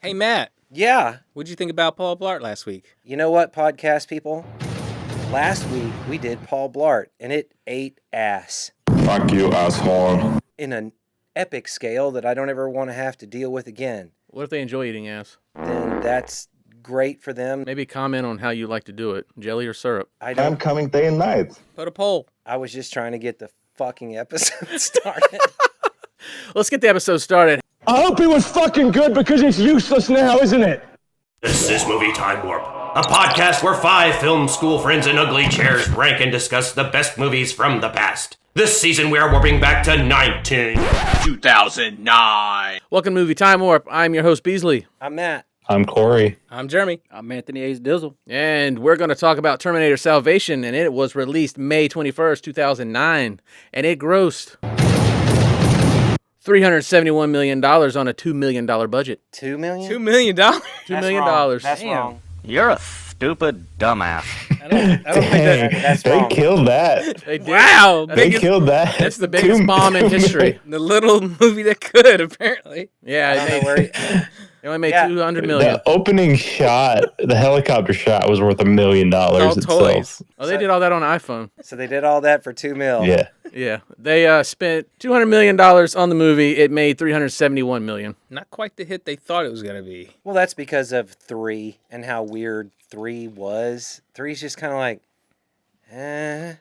Hey, Matt. Yeah. What'd you think about Paul Blart last week? You know what, podcast people? Last week, we did Paul Blart, and it ate ass. Fuck you, asshole. In an epic scale that I don't ever want to have to deal with again. What if they enjoy eating ass? Then that's great for them. Maybe comment on how you like to do it. Jelly or syrup? I'm coming day and night. Put a poll. I was just trying to get the fucking episode started. Let's get the episode started. I hope it was fucking good because it's useless now, isn't it? This is Movie Time Warp, a podcast where 5 film school friends in ugly chairs rank and discuss the best movies from the past. This season we are warping back to 2009. Welcome to Movie Time Warp. I'm your host, Beasley. I'm Matt. I'm Corey. I'm Jeremy. I'm Anthony Ace Dizzle. And we're going to talk about Terminator Salvation, and it was released May 21st, 2009, and it grossed $371 million on a $2 million budget. $2 million? $2 million? $2 million. That's wrong. You're a stupid dumbass. I don't think That's They wrong. killed that. They did. Wow. They killed that. That's the biggest bomb in history. The little movie that could, apparently. Yeah, I don't know where they only made Yeah. $200 million. The opening shot, the helicopter shot, was worth $1 million all itself. toys. Oh, they did all that on iPhone. So they did all that for $2 million. Yeah. Yeah, they spent $200 million on the movie. It made $371 million. Not quite the hit they thought it was going to be. Well, that's because of 3 and how weird 3 was. 3's just kind of like, Yeah.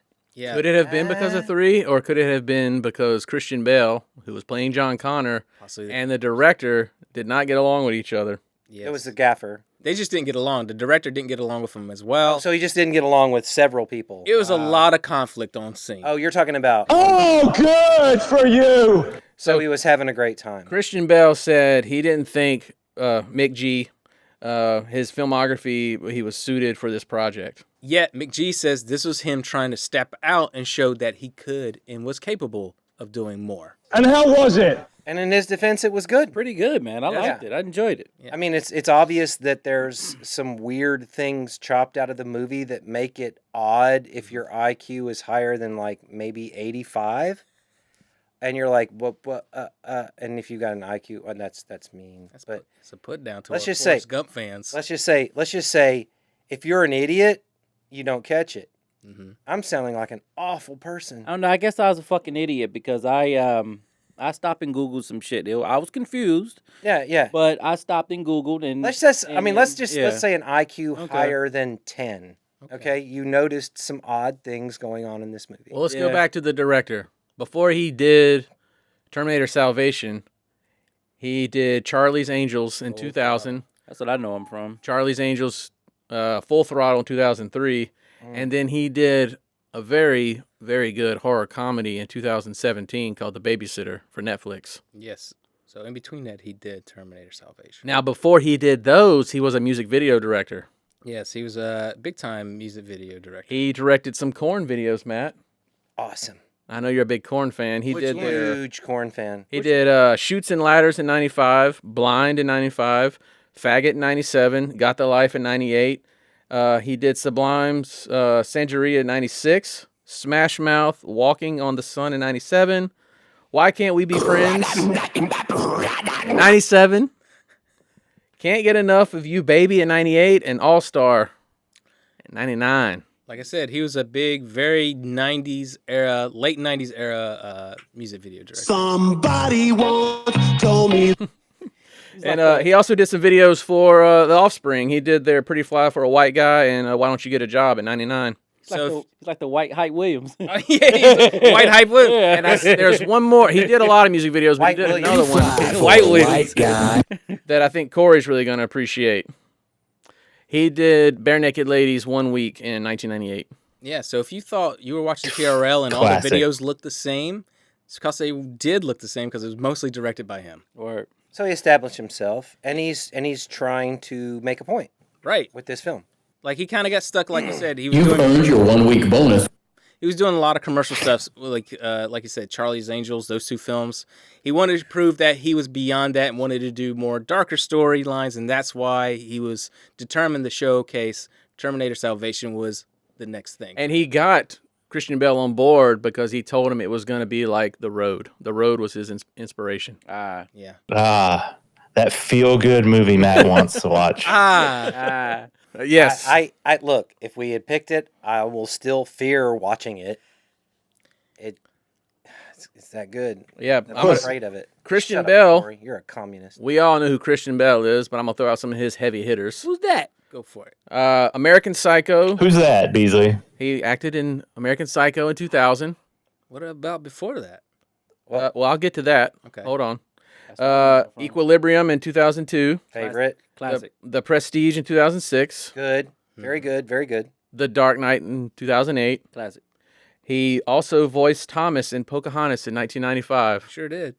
Could it have been because of 3, or could it have been because Christian Bale, who was playing John Connor, Possibly. and the director did not get along with each other? Yes. It was the gaffer. They just didn't get along. The director didn't get along with him as well. So he just didn't get along with several people. It was a lot of conflict on scene. Oh, you're talking about. Oh, good for you. So he was having a great time. Christian Bale said he didn't think Mick G, his filmography, he was suited for this project. Yet McGee says this was him trying to step out and show that he could and was capable of doing more. And how was it? And in his defense, it was good. Pretty good, man. I liked it. I enjoyed it. I mean, it's obvious that there's some weird things chopped out of the movie that make it odd if your IQ is higher than like maybe 85, and you're like, what, and if you got an IQ, well, that's mean. But It's a put down to let's our just say- Forrest Gump fans. let's just say, if you're an idiot, you don't catch it. Mm-hmm. I'm sounding like an awful person. I don't know. I guess I was a fucking idiot because I stopped and Googled some shit. I was confused, Yeah. but I stopped and Googled and Let's say an IQ Okay. higher than 10. Okay, you noticed some odd things going on in this movie. Well, let's go Yeah. back to the director. Before he did Terminator Salvation, he did Charlie's Angels in 2000. that's what I know him from. Charlie's Angels, Full Throttle in 2003. And then he did a very, very good horror comedy in 2017 called The Babysitter for Netflix. Yes. So in between that, he did Terminator Salvation. Now, before he did those, he was a music video director. Yes, he was a big-time music video director. He directed some Korn videos, Matt. Awesome. I know you're a big Korn fan. He did Huge Korn fan. He did Chutes and Ladders in 95, Blind in 95, Faggot in 97, Got the Life in 98. He did Sublime's Sangeria in 96, Smash Mouth, Walking on the Sun in 97, Why Can't We Be Friends 97, Can't Get Enough of You Baby in 98, and All Star in 99. Like I said, he was a big, very 90s era, late 90s era music video director. Somebody once told me. And he also did some videos for The Offspring. He did their Pretty Fly for a White Guy and Why Don't You Get a Job in 99. He's like the white Hype Williams. Yeah, he's White Hype Blue. Yeah. And there's one more. He did a lot of music videos, but White he did Williams. another one, White Williams. that I think Corey's really going to appreciate. He did Bare Naked Ladies 1 week in 1998. Yeah, so if you thought you were watching TRL and all the Classic. videos looked the same, it's because they did look the same because it was mostly directed by him. Or So he established himself, and he's trying to make a point Right. with this film. Like, he kind of got stuck, like you said. He was You've earned your 1 week bonus. He was doing a lot of commercial stuff, like you said, Charlie's Angels, those 2 films. He wanted to prove that he was beyond that and wanted to do more darker storylines, and that's why he was determined to showcase Terminator Salvation was the next thing. And he got Christian Bale on board because he told him it was going to be like The Road. The Road was his inspiration. Yeah. that feel-good movie Matt wants to watch. Yes. I look. If we had picked it, I will still fear watching it. It's that good. Yeah, I'm afraid of it. Christian Shut up, Bale. Corey. You're a communist. We all know who Christian Bale is, but I'm going to throw out some of his heavy hitters. Who's that? Go for it. American Psycho. Who's that, Beasley? He acted in American Psycho in 2000. What about before that? Well, I'll get to that. Okay. Hold on. That's where I'm coming from. Equilibrium in 2002. Favorite. Classic. The Prestige in 2006. Good. Very good. Very good. The Dark Knight in 2008. Classic. He also voiced Thomas in Pocahontas in 1995. Sure did.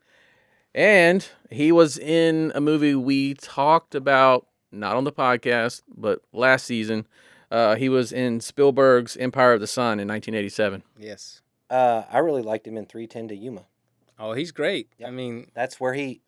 And he was in a movie we talked about, not on the podcast, but last season. He was in Spielberg's Empire of the Sun in 1987. Yes. I really liked him in 310 to Yuma. Oh, he's great. Yep. I mean, That's where in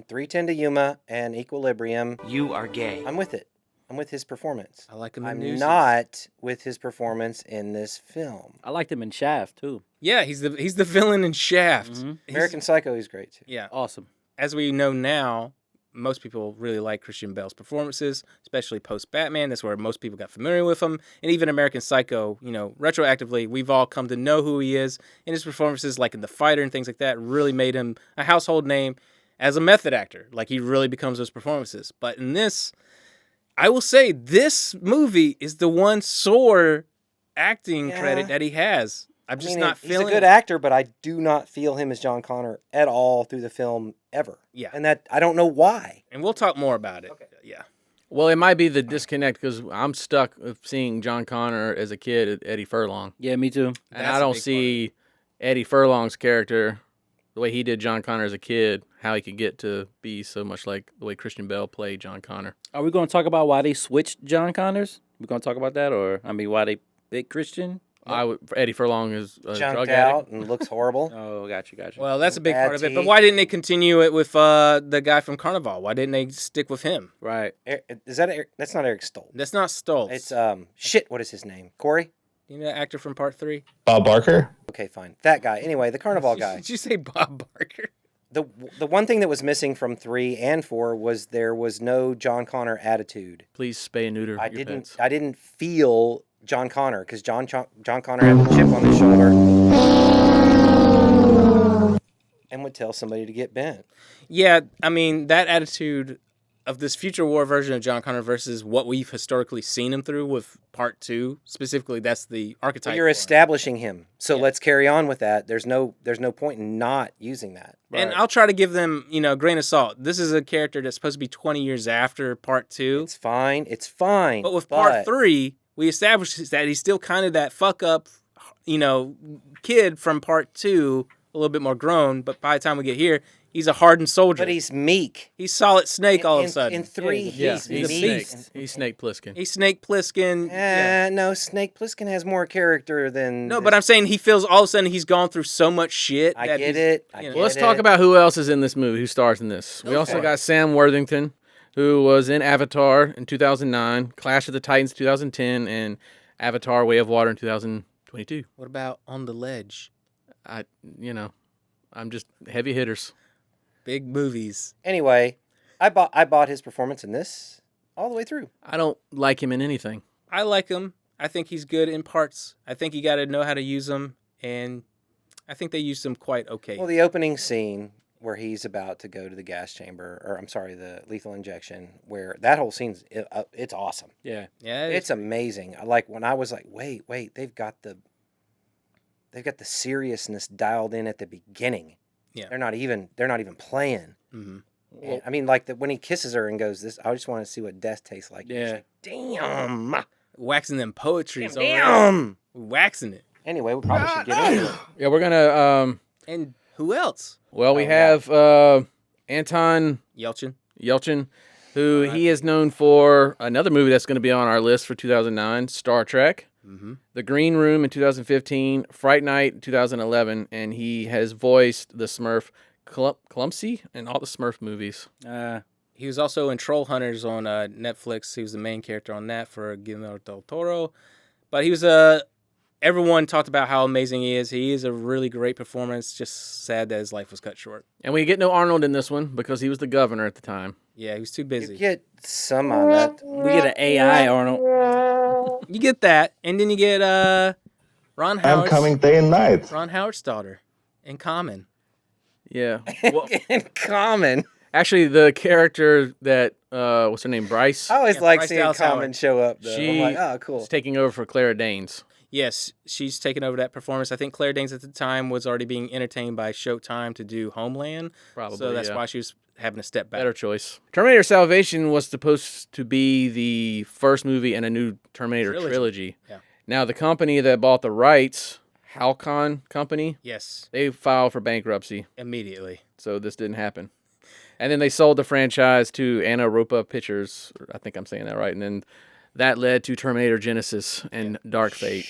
310 to Yuma and Equilibrium. You are gay. I'm with it. I'm with his performance. I like him in I'm Newsies. not with his performance in this film. I liked him in Shaft too. Yeah, he's the villain in Shaft. Mhm. He's- American Psycho is great too. Yeah. Awesome. As we know now, most people really like Christian Bale's performances, especially post Batman. That's where most people got familiar with him. And even American Psycho, retroactively, we've all come to know who he is. And his performances, like in The Fighter and things like that, really made him a household name as a method actor. Like, he really becomes those performances. But in this, I will say this movie is the one sore acting Yeah. credit that he has. I'm just not feeling He's a good it. actor, but I do not feel him as John Connor at all through the film ever. Yeah. And that I don't know why. And we'll talk more about it. Okay. Yeah. Well, it might be the disconnect because I'm stuck with seeing John Connor as a kid at Eddie Furlong. Yeah, me too. And That's I a don't big see Eddie Furlong's character, the way he did John Connor as a kid, how he could get to be so much like the way Christian Bale played John Connor. Are we going to talk about why they switched John Connors? We going to talk about that, or why they picked Christian? Eddie Furlong is a drug Junked addict. out and looks horrible. Oh, gotcha. Well, that's a big Bad part of it. But teeth. why didn't they continue it with the guy from Carnival? Why didn't they stick with him? Right. Is that that's not Eric Stoltz? That's not Stoltz. It's what is his name? Corey? You know, the actor from Part 3. Bob Barker? Okay, fine. That guy. Anyway, the Carnival guy. Did you say Bob Barker? The one thing that was missing from 3 and 4 was there was no John Connor attitude. Please spay and neuter I your didn't pets. I didn't feel John Connor because John Connor had the chip on his shoulder and would tell somebody to get bent. Yeah, I mean, that attitude of this future war version of John Connor versus what we've historically seen him through with Part 2, specifically, that's the archetype. But you're for him. establishing him, so Yeah. let's carry on with that. There's no point in not using that. And I'll try to give them, a grain of salt. This is a character that's supposed to be 20 years after Part 2. It's fine. It's fine. But with Part 3, we established that he's still kind of that fuck up, kid from Part 2, a little bit more grown. But by the time we get here, he's a hardened soldier. But he's meek. He's Solid Snake all of a In sudden. 3, Yeah, he's he's meek. Snake. He's Snake Plissken. He's Snake Plissken. Yeah. No, Snake Plissken has more character than. No, but I'm saying he feels all of a sudden he's gone through so much shit. I that get he's- it. I you know. get Well, let's it. talk about who else is in this movie, who stars in this. We also got Sam Worthington, who was in Avatar in 2009, Clash of the Titans 2010, and Avatar Way of Water in 2022. What about On the Ledge? I'm just heavy hitters. Big movies. Anyway, I bought his performance in this all the way through. I don't like him in anything. I like him. I think he's good in parts. I think you got to know how to use him, and I think they used him quite okay. Well, the opening scene where he's about to go to the gas chamber, or I'm sorry, the lethal injection, where that whole scene's it's awesome. Yeah. yeah, It's amazing. I like when I was like, wait, they've got the seriousness dialed in at the beginning. Yeah. They're not even playing. Mhm. And, I mean, like when he kisses her and goes, "This, I just want to see what death tastes like." Yeah. Like, damn. waxing them poetries. over there. Damn. Waxing it. Anyway, we probably should get into it. Yeah, we're gonna. And who else? We Oh, yeah. have Anton Yelchin. Yelchin, who he is known for another movie that's going to be on our list for 2009, Star Trek. Mm-hmm. The Green Room in 2015, Fright Night in 2011, and he has voiced the Smurf Clumpsy in all the Smurf movies. He was also in Troll Hunters on Netflix. He was the main character on that for Guillermo del Toro. But he was everyone talked about how amazing he is. He is a really great performance. Just sad that his life was cut short. And we get no Arnold in this one because he was the governor at the time. Yeah, he was too You busy. get some on that. We get an AI Arnold. You get that, and then you get Ron I'm Howard's coming day and night. Ron Howard's daughter in Common. Yeah. Well, In common. actually, the character that what's her name, Bryce, I always Yeah, like Bryce seeing Dallas Common Howard. show up, though. She- I'm like, oh, cool. is taking over for Clara Danes. Yes, she's taken over that performance. I think Claire Danes at the time was already being entertained by Showtime to do Homeland. Probably, So that's yeah. why she was having to step back. Better choice. Terminator Salvation was supposed to be the first movie in a new Terminator trilogy. Yeah. Now, the company that bought the rights, Halcon Company, Yes, they filed for bankruptcy, immediately. so this didn't happen. And then they sold the franchise to Anaropa Pictures. I think I'm saying that right. And then that led to Terminator Genesis and Dark Fate.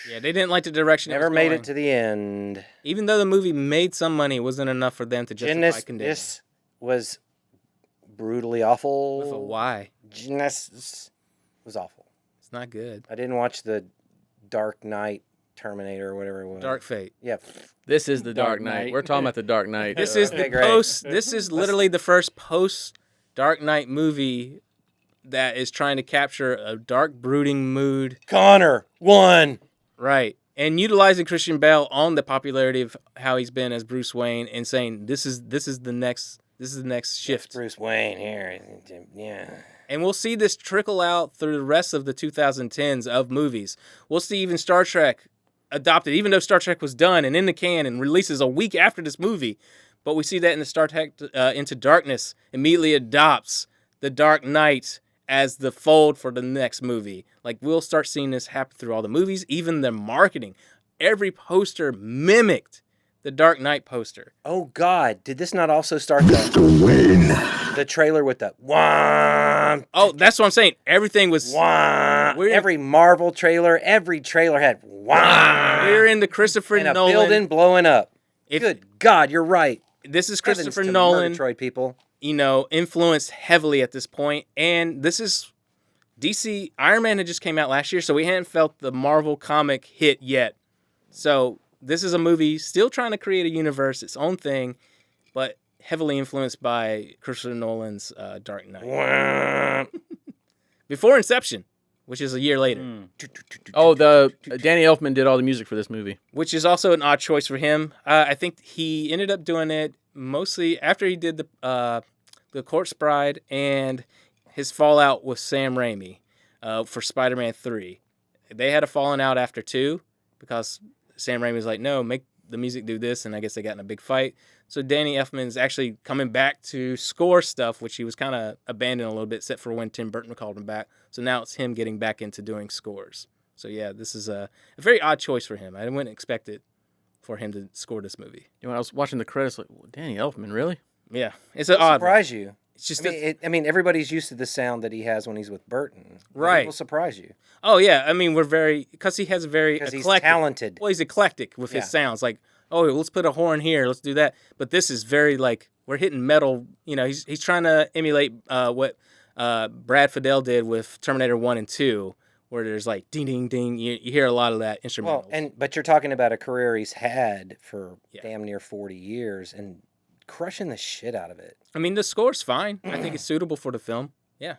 Yeah, they didn't like the direction. Never it was made going. it to the end. Even though the movie made some money, it wasn't enough for them to justify condemning. Genesis was brutally awful. With a Y, Genesis was awful. it's not good. I didn't watch the Dark Knight Terminator or whatever it was. Dark Fate. Yeah. This is the Dark Dark Knight. Knight. We're talking about the Dark Knight. This is the Okay, great. post. This is literally the first post Dark Knight movie that is trying to capture a dark, brooding mood. Connor won. Right. And utilizing Christian Bale on the popularity of how he's been as Bruce Wayne and saying this is the next shift. Bruce Wayne here. Yeah. And we'll see this trickle out through the rest of the 2010s of movies. We'll see even Star Trek adopted, even though Star Trek was done and in the can and releases a week after this movie. But we see that in the Star Trek Into Darkness immediately adopts the Dark Knight as the fold for the next movie. Like, we'll start seeing this happen through all the movies, even the marketing. Every poster mimicked the Dark Knight poster. Oh God! Did this not also start the trailer with the wah, Oh, that's what I'm saying. Everything was... wah? We're- Every Marvel trailer, every trailer had wah. We're in the Christopher And a Nolan... building blowing up. If- Good God, you're right. This is Heavens Christopher to Nolan, Murgatroyd people. influenced heavily at this point. And this is DC. Iron Man had just came out last year, so we hadn't felt the Marvel comic hit yet. So this is a movie still trying to create a universe, its own thing, but heavily influenced by Christopher Nolan's Dark Knight. Wah. Before Inception, which is a year later. Oh, Danny Elfman did all the music for this movie. Which is also an odd choice for him. I think he ended up doing it mostly after he did the Corpse Bride and his fallout with Sam Raimi for Spider-Man 3. They had a falling out after 2 because Sam Raimi was like, no, make the music do this, and I guess they got in a big fight. So Danny Elfman's actually coming back to score stuff, which he was kind of abandoning a little bit, except for when Tim Burton called him back. So now it's him getting back into doing scores. So yeah, this is a very odd choice for him. I wouldn't expect it for him to score this movie. You know, when I was watching the credits, like, well, Danny Elfman, really? Yeah, it's an odd one. Surprise you. It's just I mean, everybody's used to the sound that he has when he's with Burton. Right. It will surprise you oh yeah, I mean because he has a very because he's eclectic. talented. Well, he's eclectic with Yeah. his sounds. Like, oh, let's put a horn here, let's do that. But this is very like we're hitting metal. He's trying to emulate what Brad Fiedel did with Terminator 1 and 2, where there's like ding ding ding. You hear a lot of that instrumental. Well, but you're talking about a career he's had for Yeah. damn near 40 years and crushing the shit out of it. I mean, the score's fine. I think it's suitable for the film. Yeah.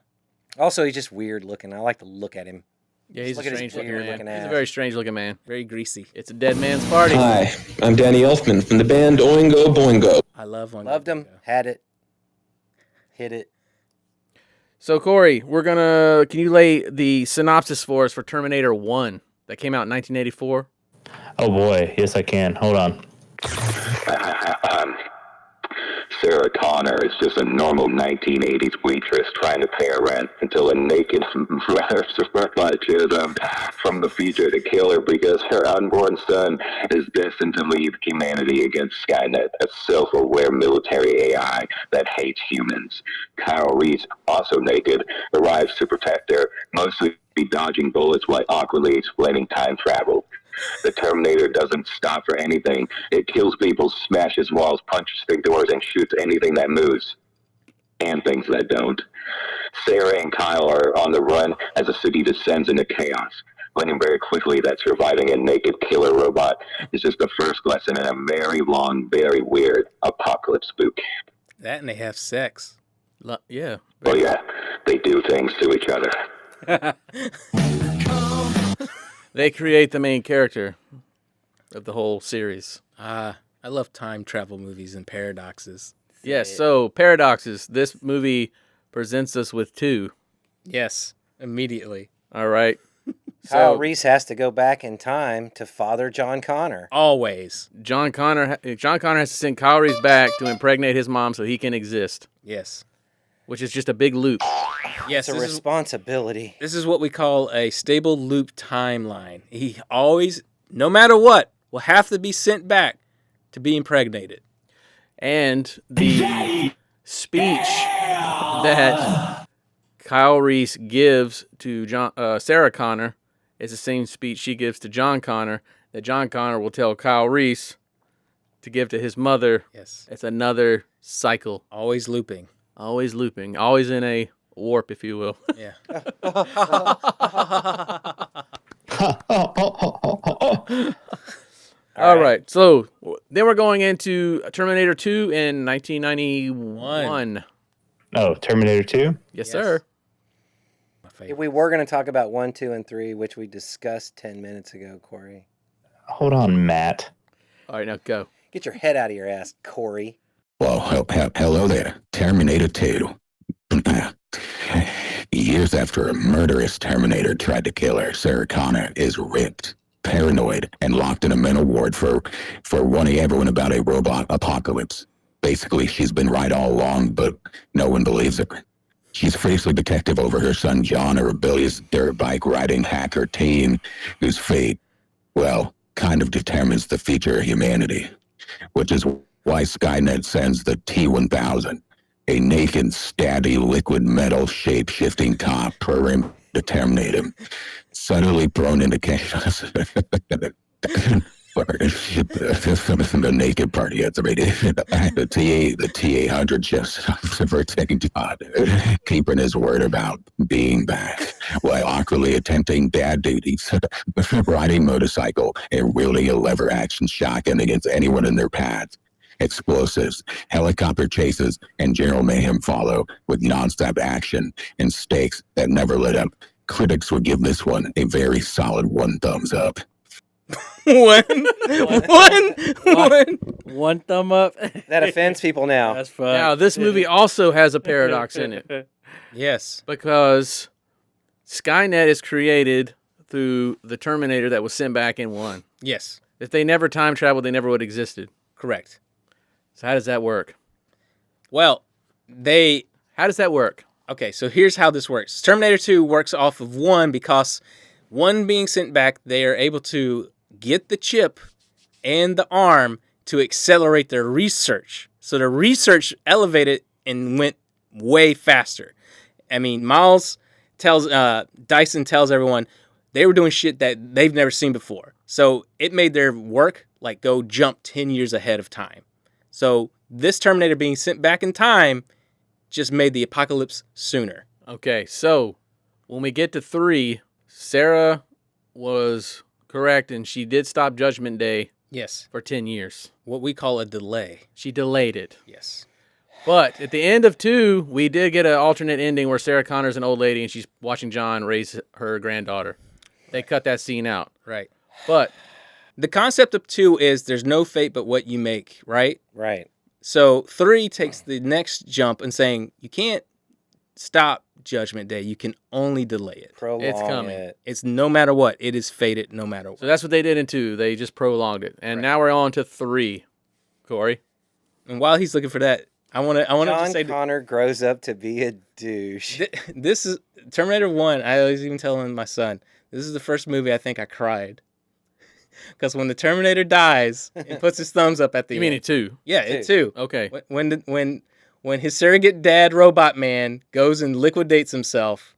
Also, he's just weird looking. I like to look at him. Yeah, he's a Look at his strange looking weird man. looking He's a ass. very strange looking man. Very greasy. It's a dead man's party. Hi, I'm Danny Elfman from the band Oingo Boingo. I love one. Loved him. Had it. Hit it. So, Corey, can you lay the synopsis for us for Terminator 1 that came out in 1984? Oh boy, yes I can. Hold on. Sarah Connor is just a normal 1980s waitress trying to pay her rent until a naked watches from the future to kill her because her unborn son is destined to lead humanity against Skynet, a self-aware military AI that hates humans. Kyle Reese, also naked, arrives to protect her, mostly dodging bullets while awkwardly explaining time travel. The Terminator doesn't stop for anything. It kills people, smashes walls, punches big doors, and shoots anything that moves. And things that don't. Sarah and Kyle are on the run as the city descends into chaos. learning very quickly that surviving a naked killer robot is just the first lesson in a very long, very weird apocalypse boot camp. That and they have sex. Yeah. Oh yeah, they do things to each other. They create the main character of the whole series. I love time travel movies and paradoxes. Yes, so paradoxes. This movie presents us with two. Yes, immediately. All right. Kyle Reese has to go back in time to father John Connor. Always. John Connor has to send Kyle Reese back to impregnate his mom so he can exist, Yes. which is just a big loop. Yes, It's a responsibility. this is what we call a stable loop timeline. He always, no matter what, will have to be sent back to be impregnated. And the speech that Kyle Reese gives to Sarah Connor is the same speech she gives to John Connor that John Connor will tell Kyle Reese to give to his mother. Yes. It's another cycle. Always looping. Always looping. Always in a warp, if you will. Yeah. All right. So then we're going into Terminator 2 in 1991. Oh, Terminator 2? Yes, sir. My favorite. We were going to talk about 1, 2, and 3, which we discussed 10 minutes ago, Corey. Hold on, Matt. All right, now go. Get your head out of your ass, Corey. Well, hello there. Terminator 2. Years after a murderous Terminator tried to kill her, Sarah Connor is ripped, paranoid, and locked in a mental ward for warning everyone about a robot apocalypse. Basically, she's been right all along, but no one believes her. She's fiercely protective over her son John, a rebellious dirt bike riding hacker teen whose fate, well, kind of determines the future of humanity. Which is why Skynet sends the T-1000, a naked, stabby, liquid metal shape-shifting cop programmed to terminate him. Subtly thrown into chaos. The naked party at the T-800 just protecting Todd, keeping his word about being back, while awkwardly attempting dad duties, riding motorcycle, and wielding a lever-action shotgun against anyone in their path. Explosives, helicopter chases, and general mayhem follow with nonstop action and stakes that never let up. Critics would give this one a very solid 1 thumbs up. One thumb up. That offends people now. That's fine. Now, this movie also has a paradox in it Yes. because Skynet is created through the Terminator that was sent back in 1. Yes. If they never time traveled, they never would have existed. Correct. So how does that work? Well, How does that work? okay, so here's how this works. Terminator 2 works off of 1 because 1 being sent back, they are able to get the chip and the arm to accelerate their research. So the research elevated and went way faster. I mean, Dyson tells everyone they were doing shit that they've never seen before. So it made their work go jump 10 years ahead of time. So this Terminator being sent back in time just made the apocalypse sooner. Okay, so when we get to 3, Sarah was correct, and she did stop Judgment Day Yes. for 10 years. What we call a delay. She delayed it. Yes. But at the end of 2, we did get an alternate ending where Sarah Connor's an old lady and she's watching John raise her granddaughter. They cut that scene out. Right. But The concept of 2 is there's no fate but what you make, right? Right. So 3 takes the next jump and saying you can't stop Judgment Day. You can only delay it. Prolong It's coming. it. It's no matter what. It is fated no matter what. so that's what they did in 2. They just prolonged it. And now we're on to 3. Corey? And while he's looking for that, I want to John just say Connor grows up to be a douche. this is Terminator 1. I always even tell my son, this is the first movie I think I cried. Because when the Terminator dies, he puts his thumbs up at the You end. mean it 2? Yeah, it too. Okay. When his surrogate dad, Robot Man, goes and liquidates himself,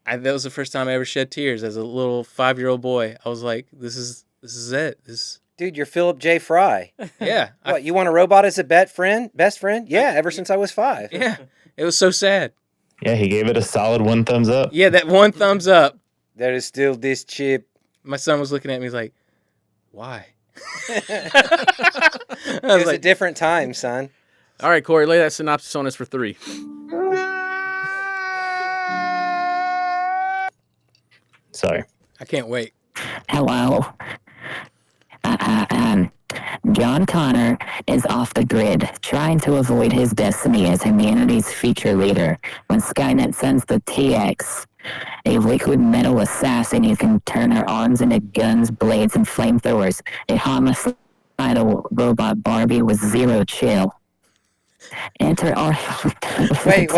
that was the first time I ever shed tears as a little 5-year-old boy. I was like, this is it. Dude, you're Philip J. Fry. Yeah. What, you want a robot as a best friend? Yeah, ever since I was 5. Yeah. It was so sad. Yeah, he gave it a solid 1 thumbs up. Yeah, that 1 thumbs up. There is still this chip. My son was looking at me like, why? It was a different time, son. All right, Corey, lay that synopsis on us for 3. Sorry. I can't wait. Hello. John Connor is off the grid, trying to avoid his destiny as humanity's future leader, when Skynet sends the TX, a liquid metal assassin who can turn her arms into guns, blades, and flamethrowers, a homicidal robot Barbie with zero chill. Enter Arnold. Wait.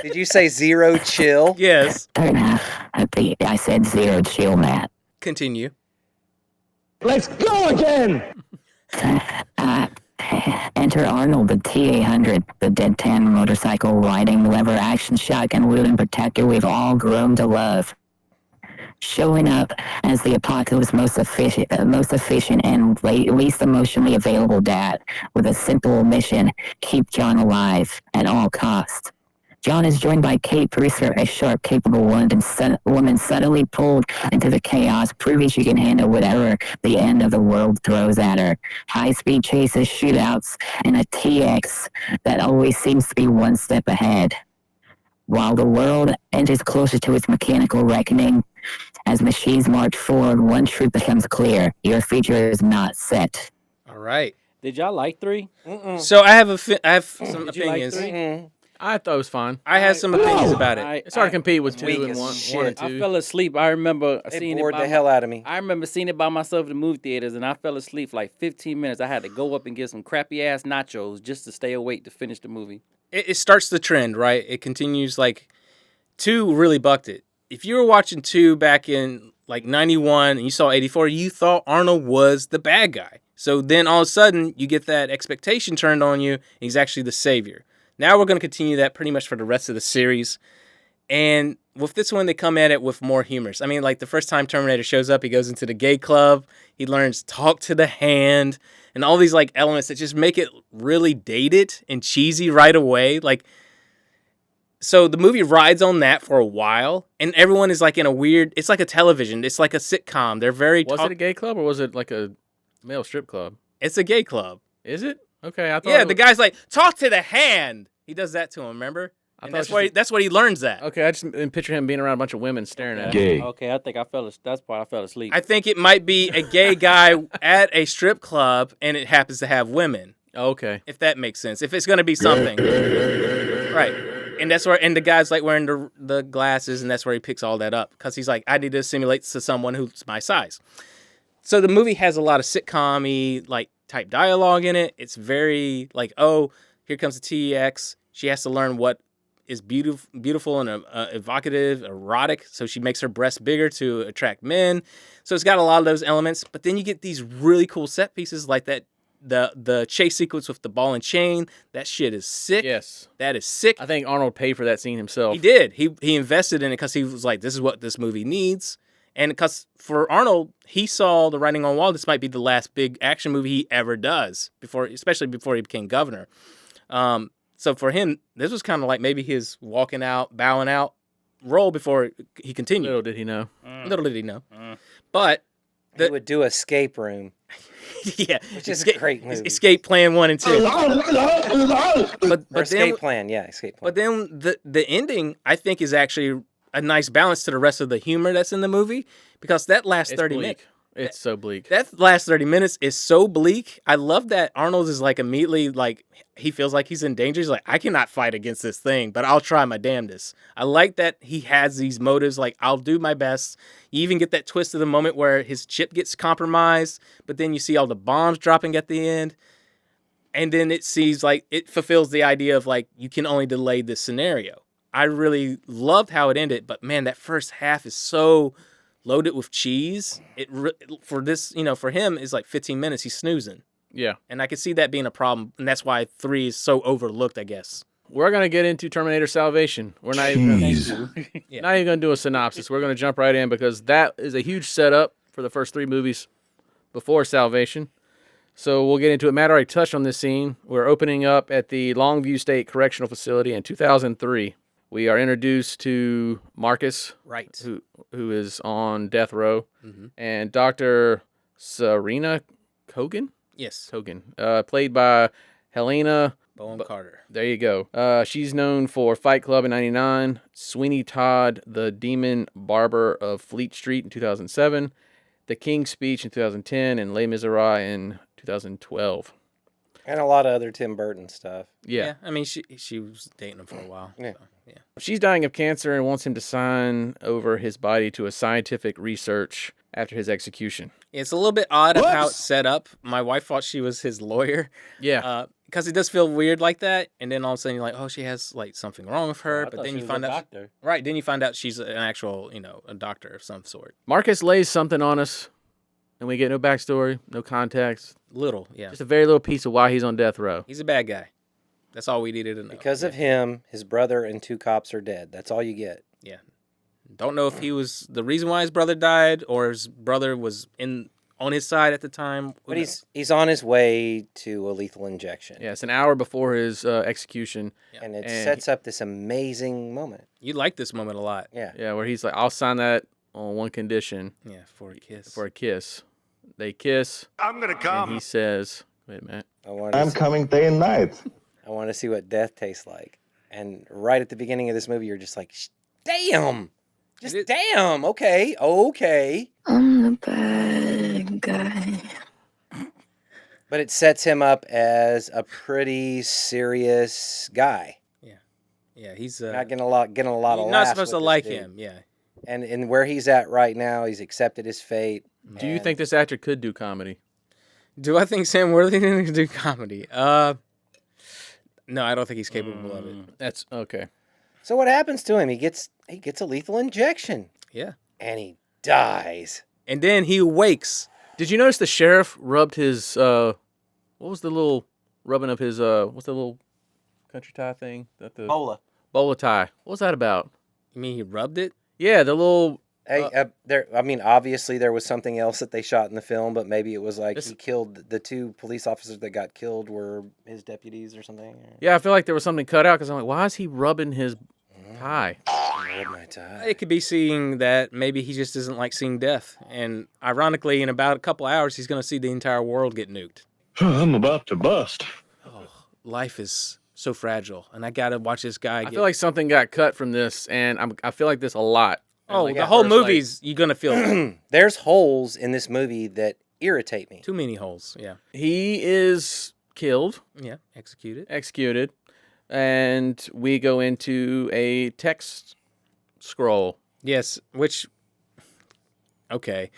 Did you say zero chill? Yes. I said zero chill, Matt. Continue. Let's go again! Enter Arnold, the T-800, the dead-tan motorcycle riding lever action shotgun wielding protector we've all grown to love. Showing up as the apocalypse's most efficient and least emotionally available dad, with a simple mission: keep John alive at all costs. John is joined by Kate Brewster, a sharp, capable woman suddenly pulled into the chaos, proving she can handle whatever the end of the world throws at her. High-speed chases, shootouts, and a TX that always seems to be one step ahead. While the world edges closer to its mechanical reckoning, as machines march forward, one truth becomes clear: your future is not set. All right. Did y'all like 3? So I have some Did you like opinions. 3? I thought it was fine. I have some opinions about it. It's hard to compete with 2 weak and as 1 shit. and 2. I fell asleep. I remember They seeing bored it the hell out of me. I remember seeing it by myself in the movie theaters, and I fell asleep for like 15 minutes. I had to go up and get some crappy ass nachos just to stay awake to finish the movie. It starts the trend, right? It continues. Like 2 really bucked it. If you were watching 2 back in like 91 and you saw 84, you thought Arnold was the bad guy. So then all of a sudden you get that expectation turned on you, and he's actually the savior. Now we're going to continue that pretty much for the rest of the series. And with this one, they come at it with more humors. I mean, like the first time Terminator shows up, he goes into the gay club. He learns talk to the hand and all these like elements that just make it really dated and cheesy right away. Like, so the movie rides on that for a while, and everyone is like in a weird, it's like a television. It's like a sitcom. They're very... Was it a gay club or was it like a male strip club? It's a gay club. Is it? Okay, I thought. Yeah, the guy's like, talk to the hand. He does that to him, remember? And that's what he learns that. Okay, I just picture him being around a bunch of women staring at him. Gay. Okay, I think that's why I fell asleep. I think it might be a gay guy at a strip club, and it happens to have women. Okay. If that makes sense. If it's going to be something. Right. And that's where, and the guy's like wearing the glasses, and that's where he picks all that up. Because he's like, I need to assimilate to someone who's my size. So the movie has a lot of sitcom-y, like, type dialogue in it. It's very, like, oh, here comes the TX. She has to learn what is beautiful and evocative, erotic. So she makes her breasts bigger to attract men. So it's got a lot of those elements. But then you get these really cool set pieces like that. The chase sequence with the ball and chain. That shit is sick. Yes. That is sick. I think Arnold paid for that scene himself. He did. He invested in it because he was like, this is what this movie needs. And because for Arnold, he saw the writing on the wall. This might be the last big action movie he ever does, especially before he became governor. So for him, this was kind of like maybe his walking out, bowing out role before he continued. Little did he know. Little did he know. But he would do Escape Room. Yeah, which is a great movie. Escape Plan 1 and 2. but Escape Plan, yeah, Escape Plan. But then the ending, I think, is actually a nice balance to the rest of the humor that's in the movie, because that last 30 minutes. It's so bleak. That last 30 minutes is so bleak. I love that Arnold is like immediately like, he feels like he's in danger. He's like, I cannot fight against this thing, but I'll try my damnedest. I like that he has these motives, like, I'll do my best. You even get that twist of the moment where his chip gets compromised, but then you see all the bombs dropping at the end. And then it seems like it fulfills the idea of like, you can only delay this scenario. I really loved how it ended, but man, that first half is so loaded with cheese. For this, for him, is like 15 minutes. He's snoozing. Yeah. And I could see that being a problem, and that's why 3 is so overlooked, I guess. We're going to get into Terminator Salvation. We're not even going to do a synopsis. We're going to jump right in because that is a huge setup for the first 3 movies before Salvation. So we'll get into it. Matt already touched on this scene. We're opening up at the Longview State Correctional Facility in 2003. We are introduced to Marcus, Right. who is on death row, Mm-hmm. and Dr. Serena Kogan, Yes. played by Helena Bowen Carter. There you go. She's known for Fight Club in 99, Sweeney Todd, The Demon Barber of Fleet Street in 2007, The King's Speech in 2010, and Les Miserables in 2012. And a lot of other Tim Burton stuff. Yeah. I mean, she was dating him for a while. Yeah. So, yeah. She's dying of cancer and wants him to sign over his body to a scientific research after his execution. It's a little bit odd of how it's set up. My wife thought she was his lawyer. Yeah. Because it does feel weird like that, and then all of a sudden you're like, oh, she has like something wrong with her, but then you find out, right? Then you find out she's an actual, a doctor of some sort. Marcus lays something on us, and we get no backstory, no context. Little, yeah. Just a very little piece of why he's on death row. He's a bad guy. That's all we needed to know. Because of him, his brother and 2 cops are dead. That's all you get. Yeah. Don't know if he was the reason why his brother died, or his brother was on his side at the time. But he's on his way to a lethal injection. Yeah, it's an hour before his execution. And it sets up this amazing moment. You like this moment a lot. Yeah. Yeah, where he's like, I'll sign that on one condition. Yeah, for a kiss. For a kiss. They kiss. I'm going to come. And he says, wait a minute. I'm coming day and night. I want to see what death tastes like. And right at the beginning of this movie, you're just like, damn. Just damn. Okay. I'm the bad guy. But it sets him up as a pretty serious guy. Yeah, he's not getting a lot of laughs. You're not supposed to like him, yeah. And where he's at right now, he's accepted his fate. Do you think this actor could do comedy? Do I think Sam Worthington can do comedy? No, I don't think he's capable of it. That's okay. So what happens to him? He gets a lethal injection. Yeah. And he dies. And then he awakes. Did you notice the sheriff rubbed his what was the little rubbing of his what's the little country tie thing? Bola tie. What was that about? You mean he rubbed it? Yeah, the little obviously there was something else that they shot in the film, but maybe it was like he killed the 2 police officers that got killed were his deputies or something. Yeah, I feel like there was something cut out because I'm like, why is he rubbing his tie? My tie. It could be seeing that maybe he just doesn't like seeing death. And ironically, in about a couple hours, he's going to see the entire world get nuked. I'm about to bust. Oh, life is so fragile, and I got to watch this guy. I feel like something got cut from this, and I feel like this a lot. Oh, like the whole movie's you're gonna feel. There's holes in this movie that irritate me. Too many holes. Yeah. He is killed. Yeah, executed. And we go into a text scroll. Yes, which. Okay,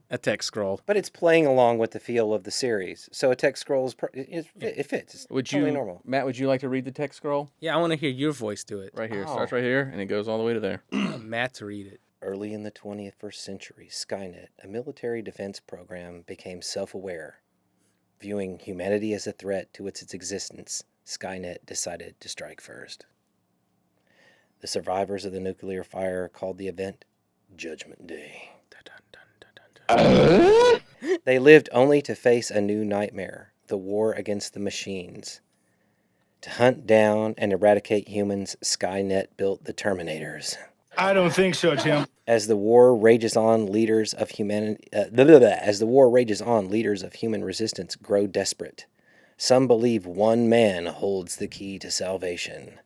a text scroll. But it's playing along with the feel of the series, so a text scroll it fits. It's totally normal. Matt? Would you like to read the text scroll? Yeah, I want to hear your voice do it. Right here. Starts right here, and it goes all the way to there. Matt to read it. Early in the 21st century, Skynet, a military defense program, became self-aware. Viewing humanity as a threat to its existence, Skynet decided to strike first. The survivors of the nuclear fire called the event Judgment Day. They lived only to face a new nightmare, the war against the machines. To hunt down and eradicate humans, Skynet built the Terminators. I don't think so, Tim. As the war rages on, leaders of human resistance grow desperate. Some believe one man holds the key to salvation.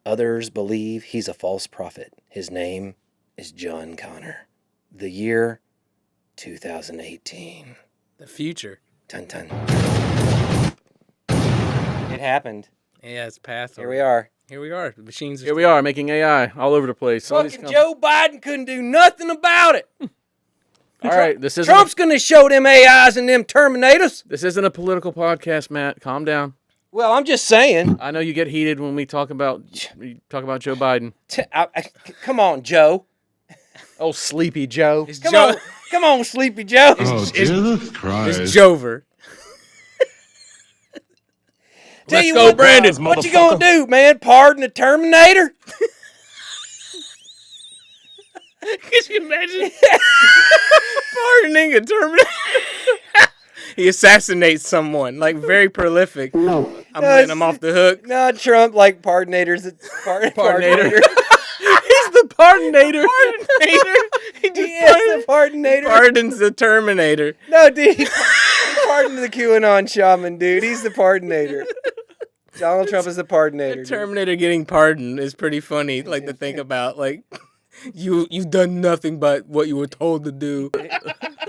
Others believe he's a false prophet. His name is John Connor. The year 2018. The future. Dun dun. It happened. Yeah, it's past. Here we are. Here we are. The machines. Here we are making AI all over the place. Fucking Joe Biden couldn't do nothing about it. All right, this is Trump's gonna show them AIs and them Terminators. This isn't a political podcast, Matt. Calm down. Well, I'm just saying. I know you get heated when we talk about Joe Biden. Come on, Joe. Oh, Sleepy Joe. Come on, Sleepy Joe. Jesus Christ. It's Jover. Tell you what, Brandon. What you gonna do, man? Pardon the Terminator? Could you imagine pardoning a Terminator? he assassinates someone, like very prolific. No. I'm letting him off the hook. No, Trump, like, pardinator's pardinator. He's the pardinator. He just Yes, the pardinator. pardons the Terminator. No, dude, he pardoned the QAnon shaman, dude. He's the pardinator. Donald Trump is the pardinator. The Terminator getting pardoned is pretty funny, like to think about. Like, you've done nothing but what you were told to do.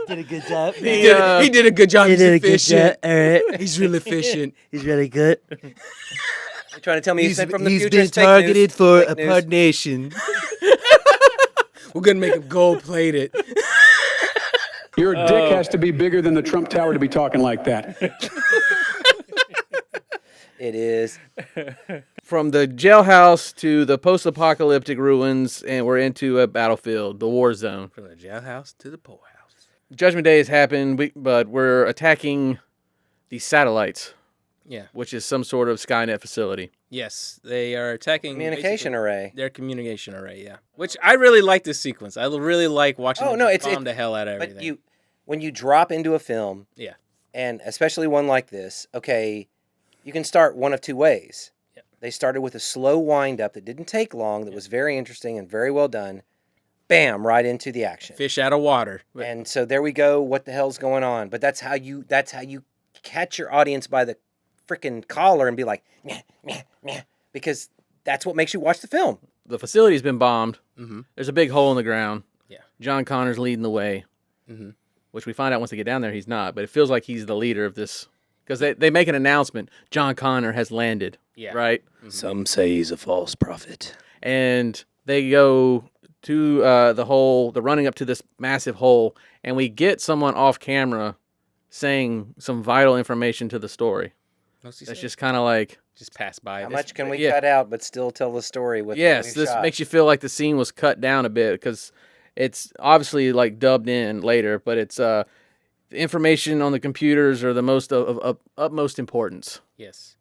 Did a good job. He did a good job. He's efficient. All right. He's really efficient. He's really good. You're trying to tell me you sent from the He's future. been It's fake targeted news. for Fake a news. pardonation. We're gonna make him gold plated. Your dick has to be bigger than the Trump Tower to be talking like that. It is. From the jailhouse to the post-apocalyptic ruins, and we're into a battlefield, the war zone. From the jailhouse to the poorhouse. Judgment Day has happened, but we're attacking the satellites. Yeah. Which is some sort of Skynet facility. Yes, they are attacking Communication array. Their communication array, yeah. Which I really like this sequence. I really like watching them bomb the hell out of everything. But when you drop into a film, yeah, and especially one like this, okay, you can start one of two ways. Yep. They started with a slow wind up that didn't take long, that was very interesting and very well done. Bam, right into the action. Fish out of water. And so there we go. What the hell's going on? But that's how you catch your audience by the freaking collar and be like, meh, meh, meh, because that's what makes you watch the film. The facility's been bombed. Mm-hmm. There's a big hole in the ground. Yeah. John Connor's leading the way, mm-hmm. which we find out once they get down there he's not, but it feels like he's the leader of this. Because they make an announcement, John Connor has landed, right? Mm-hmm. Some say he's a false prophet. And they go to the running up to this massive hole, and we get someone off camera saying some vital information to the story. That's just kind of like... Just pass by. How much can we cut out but still tell the story with Yes, this makes you feel like the scene was cut down a bit, because it's obviously like dubbed in later, but it's... the information on the computers are the most of utmost importance. Yes,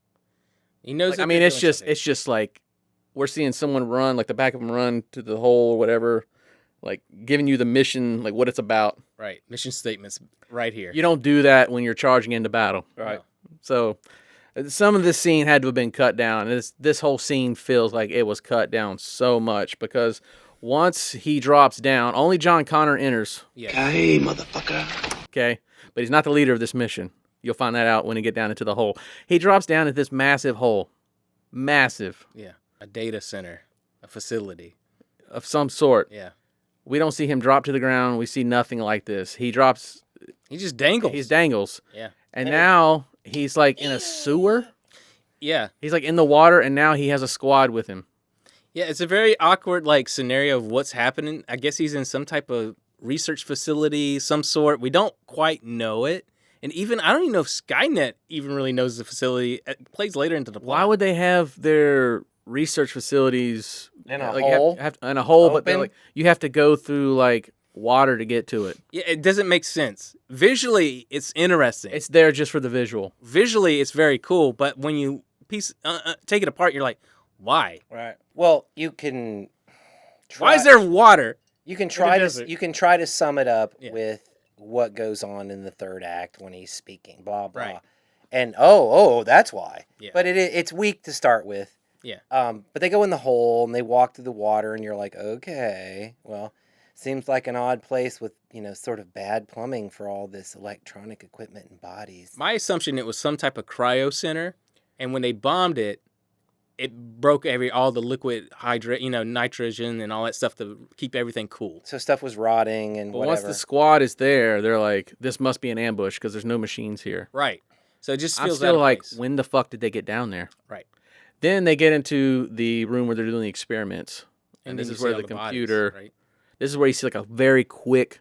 he knows. Like, I mean, it's just like we're seeing someone run, like the back of them run to the hole or whatever, like giving you the mission, like what it's about. Right, mission statements right here. You don't do that when you're charging into battle. Right. So some of this scene had to have been cut down. This whole scene feels like it was cut down so much because once he drops down, only John Connor enters. Yeah. Hey, motherfucker. Okay, but he's not the leader of this mission. You'll find that out when you get down into the hole. He drops down at this massive hole. Massive. Yeah, a data center, a facility. Of some sort. Yeah. We don't see him drop to the ground. We see nothing like this. He drops. He just dangles. He dangles. Yeah. And now he's like in a sewer. Yeah. He's like in the water, and now he has a squad with him. Yeah, it's a very awkward like scenario of what's happening. I guess he's in some type of research facility, some sort. We don't quite know it. And even, I don't even know if Skynet even really knows the facility. It plays later into the plot. Why would they have their research facilities in a like, hole? In a hole, Open? but like, you have to go through like water to get to it. Yeah, it doesn't make sense. Visually, it's interesting. It's there just for the visual. Visually, it's very cool, but when you take it apart, you're like, why? Right. Well, you can. Why is there water? You can try to sum it up with what goes on in the third act when he's speaking, blah blah, Right. and that's why. Yeah. But it's weak to start with. Yeah. But they go in the hole and they walk through the water, and you're like, okay, well, seems like an odd place with sort of bad plumbing for all this electronic equipment and bodies. My assumption it was some type of cryo center, and when they bombed it, it broke all the liquid nitrogen and all that stuff to keep everything cool. So stuff was rotting and But whatever. once the squad is there, they're like, this must be an ambush because there's no machines here. Right. So it just I'm feels still out of like, place. when the fuck did they get down there? Right. Then they get into the room where they're doing the experiments. And then this you is see where all the the bodies, computer, right? This is where you see like a very quick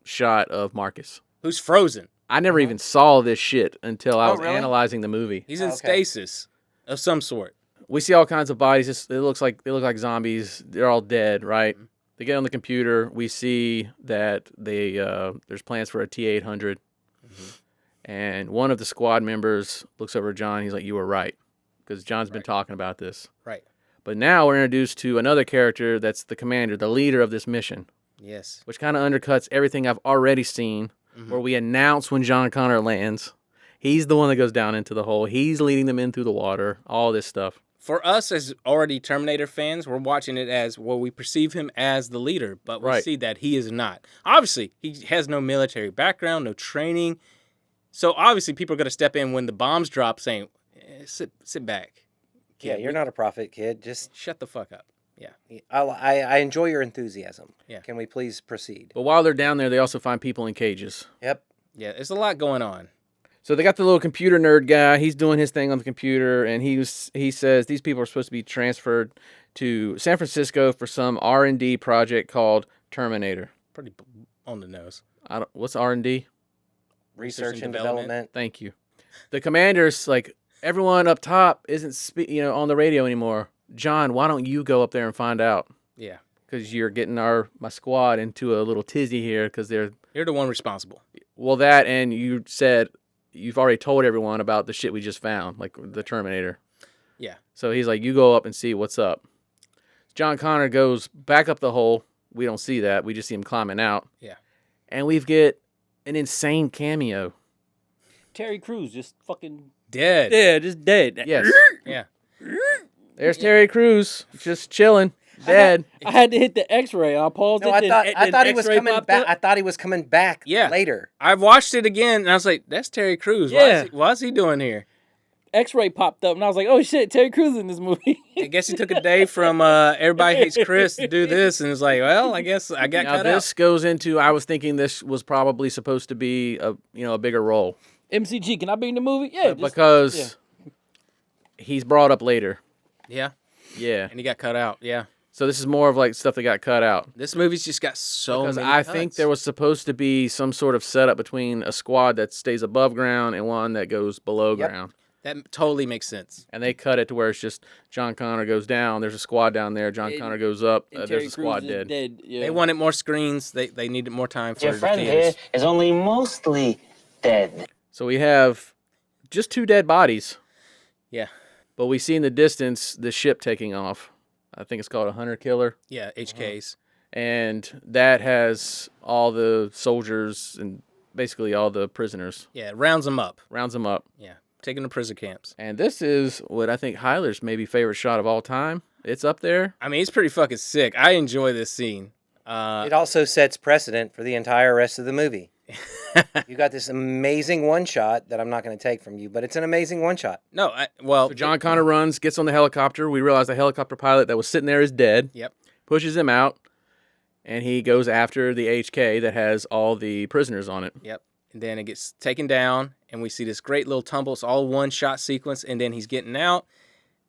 shot of Marcus. Who's frozen. I never even saw this shit until I was really? analyzing the movie. He's in Okay. stasis of some sort. We see all kinds of bodies. They look like zombies. They're all dead, right? Mm-hmm. They get on the computer. We see that there's plans for a T-800. Mm-hmm. And one of the squad members looks over at John. He's like, "You were right," because John's been talking about this. Right. But now we're introduced to another character that's the commander, the leader of this mission, Yes. which kind of undercuts everything I've already seen where we announce when John Connor lands. He's the one that goes down into the hole. He's leading them in through the water, all this stuff. For us as already Terminator fans, we're watching it as, well, we perceive him as the leader, but we see that he is not. Obviously, he has no military background, no training. So obviously people are going to step in when the bombs drop saying, sit back. Kid. Yeah, you're not a prophet, kid. Just shut the fuck up. Yeah. I enjoy your enthusiasm. Yeah. Can we please proceed? But while they're down there, they also find people in cages. Yep. Yeah, there's a lot going on. So they got the little computer nerd guy. He's doing his thing on the computer, and he says these people are supposed to be transferred to San Francisco for some R&D project called Terminator. Pretty on the nose. What's R&D? Research and development. Thank you. The commander's like, everyone up top isn't on the radio anymore. John, why don't you go up there and find out? Yeah. Because you're getting my squad into a little tizzy here because you're the one responsible. Well, that, and you said you've already told everyone about the shit we just found, like the Terminator. Yeah. So he's like, you go up and see what's up. John Connor goes back up the hole. We don't see that. We just see him climbing out. Yeah. And we get an insane cameo. Terry Crews just fucking dead. Yeah, just dead. Yes. Yeah. There's Terry Crews just chilling, dead. I had to hit the X-ray. I paused No, it. I thought he was coming back. I thought he was coming back later. I watched it again, and I was like, that's Terry Crews. Yeah. Why is he doing here? X-ray popped up, and I was like, oh, shit, Terry Crews in this movie. I guess he took a day from Everybody Hates Chris to do this, and was like, well, I guess I got cut this goes into, I was thinking this was probably supposed to be a bigger role. MCG, can I be in the movie? Yeah. Because he's brought up later. Yeah. Yeah. And he got cut out. Yeah. So this is more of like stuff that got cut out. This movie's just got so because many I cuts. think there was supposed to be some sort of setup between a squad that stays above ground and one that goes below ground. That totally makes sense. And they cut it to where it's just John Connor goes down. There's a squad down there. John Connor goes up. There's a squad dead. Yeah. They wanted more screens. They needed more time for Your the friend theaters. here is only mostly dead. So we have just 2 dead bodies. Yeah. But we see in the distance the ship taking off. I think it's called a hunter killer. Yeah, HKs. And that has all the soldiers and basically all the prisoners. Yeah, rounds them up. Yeah. Taking to prison camps. And this is what I think Hyler's maybe favorite shot of all time. It's up there. I mean, it's pretty fucking sick. I enjoy this scene. It also sets precedent for the entire rest of the movie. You got this amazing one shot that I'm not going to take from you, but it's an amazing one shot. No, so John Connor runs, gets on the helicopter. We realize the helicopter pilot that was sitting there is dead. Yep. Pushes him out, and he goes after the HK that has all the prisoners on it. Yep. And then it gets taken down, and we see this great little tumble. It's all one shot sequence, and then he's getting out.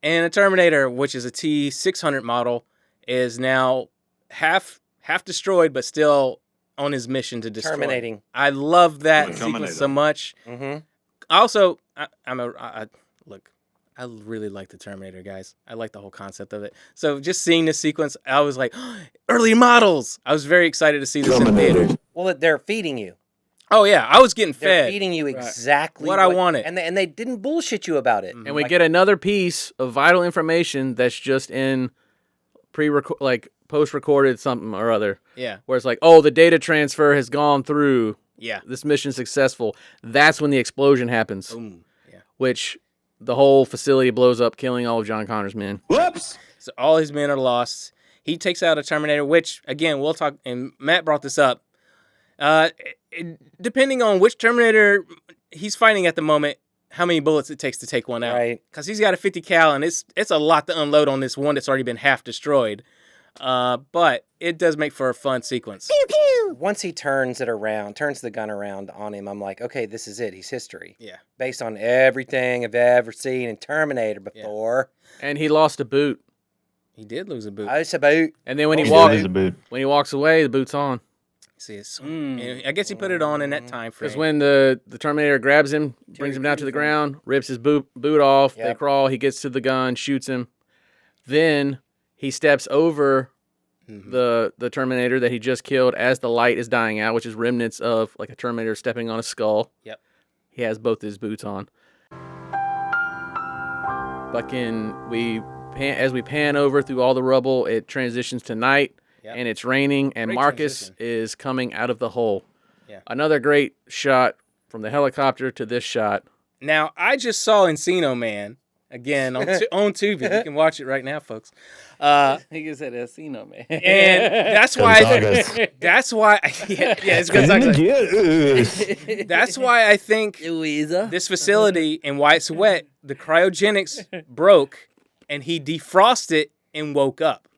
And a Terminator, which is a T-600 model, is now half destroyed, but still on his mission to destroy. Terminating. I love that sequence so much. Mm-hmm. Also, look, I really like the Terminator, guys. I like the whole concept of it. So just seeing this sequence, I was like, early models. I was very excited to see this in the theater. Well, they're feeding you. Oh, yeah. I was getting They're fed. feeding you exactly what I wanted. And they didn't bullshit you about it. And we get another piece of vital information that's just in post-recorded something or other. Yeah. Where it's like, oh, the data transfer has gone through. Yeah. This mission's successful. That's when the explosion happens. Boom. Yeah. Which the whole facility blows up, killing all of John Connor's men. Whoops. So all his men are lost. He takes out a Terminator, which, again, we'll talk, and Matt brought this up. Depending on which Terminator he's fighting at the moment, how many bullets it takes to take one out. Right. Because he's got a 50 cal, and it's a lot to unload on this one that's already been half destroyed. But it does make for a fun sequence. Pew, pew. Once he turns the gun around on him, I'm like, okay, this is it. He's history. Yeah. Based on everything I've ever seen in Terminator before. Yeah. And he lost a boot. He did lose a boot. It's a boot. And then when he walks away, the boot's on. See, I guess he put it on in that time frame. Because when the Terminator grabs him, brings him down to the ground, rips his boot off, They crawl, he gets to the gun, shoots him. Then he steps over the Terminator that he just killed as the light is dying out, which is remnants of like a Terminator stepping on a skull. Yep. He has both his boots on. As we pan over through all the rubble, it transitions to night. Yep. And it's raining, and Great Marcus transition. is coming out of the hole. Yeah. Another great shot from the helicopter to this shot. Now, I just saw Encino Man again on Tubi. You can watch it right now, folks. Nigga said Encino Man. And that's why. That's why. Yeah, it's Gonzaga. That's why I think this facility in White Sweat, the cryogenics broke, and he defrosted and woke up.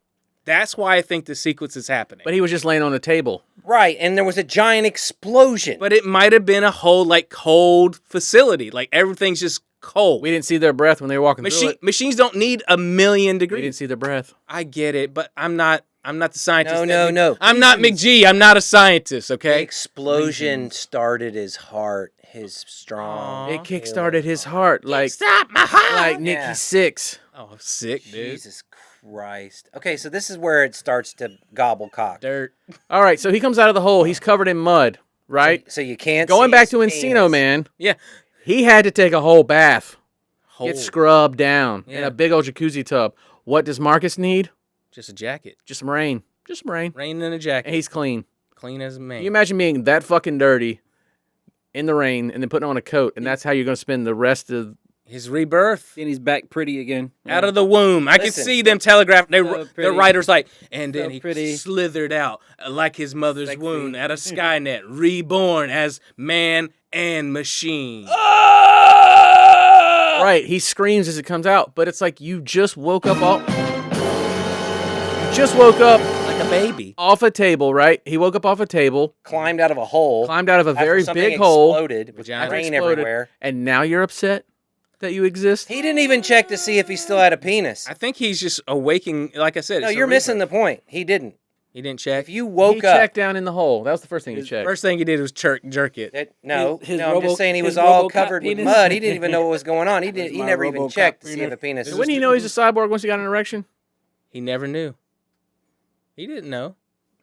That's why I think the sequence is happening. But he was just laying on a table. Right, and there was a giant explosion. But it might have been a whole like cold facility. Like everything's just cold. We didn't see their breath when they were walking through it. Machines don't need 1,000,000 degrees. We didn't see their breath. I get it, but I'm not the scientist. No. I'm not McGee. I'm not a scientist, okay? The explosion started his heart, his strong. It kickstarted his heart like Stop my heart. like Nikki Sixx. Oh, sick, dude. Jesus Christ. Okay, so this is where it starts to gobble cock. Dirt. All right, so he comes out of the hole. He's covered in mud, right? So you can't Going see back his to Encino penis. Man. Yeah. He had to take a whole bath. Whole. Get scrubbed down in Yeah. a big old jacuzzi tub. What does Marcus need? Just a jacket. Just some rain. Just some rain. Rain in a jacket. And he's clean. Clean as a man. Can you imagine being that fucking dirty in the rain and then putting on a coat, and that's how you're going to spend the rest of his rebirth. Then he's back pretty again. Out of the womb. I can see them telegraph. The pretty. writer's like, and then So he pretty. slithered out like his mother's Sexy. womb out of Skynet, reborn as man and machine. Right, he screams as it comes out, but it's like you just woke up Like a baby. off a table, right? He woke up off a table, Climbed out of a hole. climbed out of a after very something big hole, exploded with Vagina. rain exploded, everywhere. and now you're upset that you exist? He didn't even check to see if he still had a penis. I think he's just awaking. Like I said, No, it's a you're missing rebirth. the point. He didn't. He didn't check. If you woke He up, checked down in the hole. That was the first thing he checked. First thing he did was jerk it. no, His I'm just saying he was his all RoboCop covered with penis? mud. He didn't even know what was going on. He my never even RoboCop checked to see penis. if a penis. Wouldn't he know he's a cyborg once he got an erection? He never knew. He didn't know.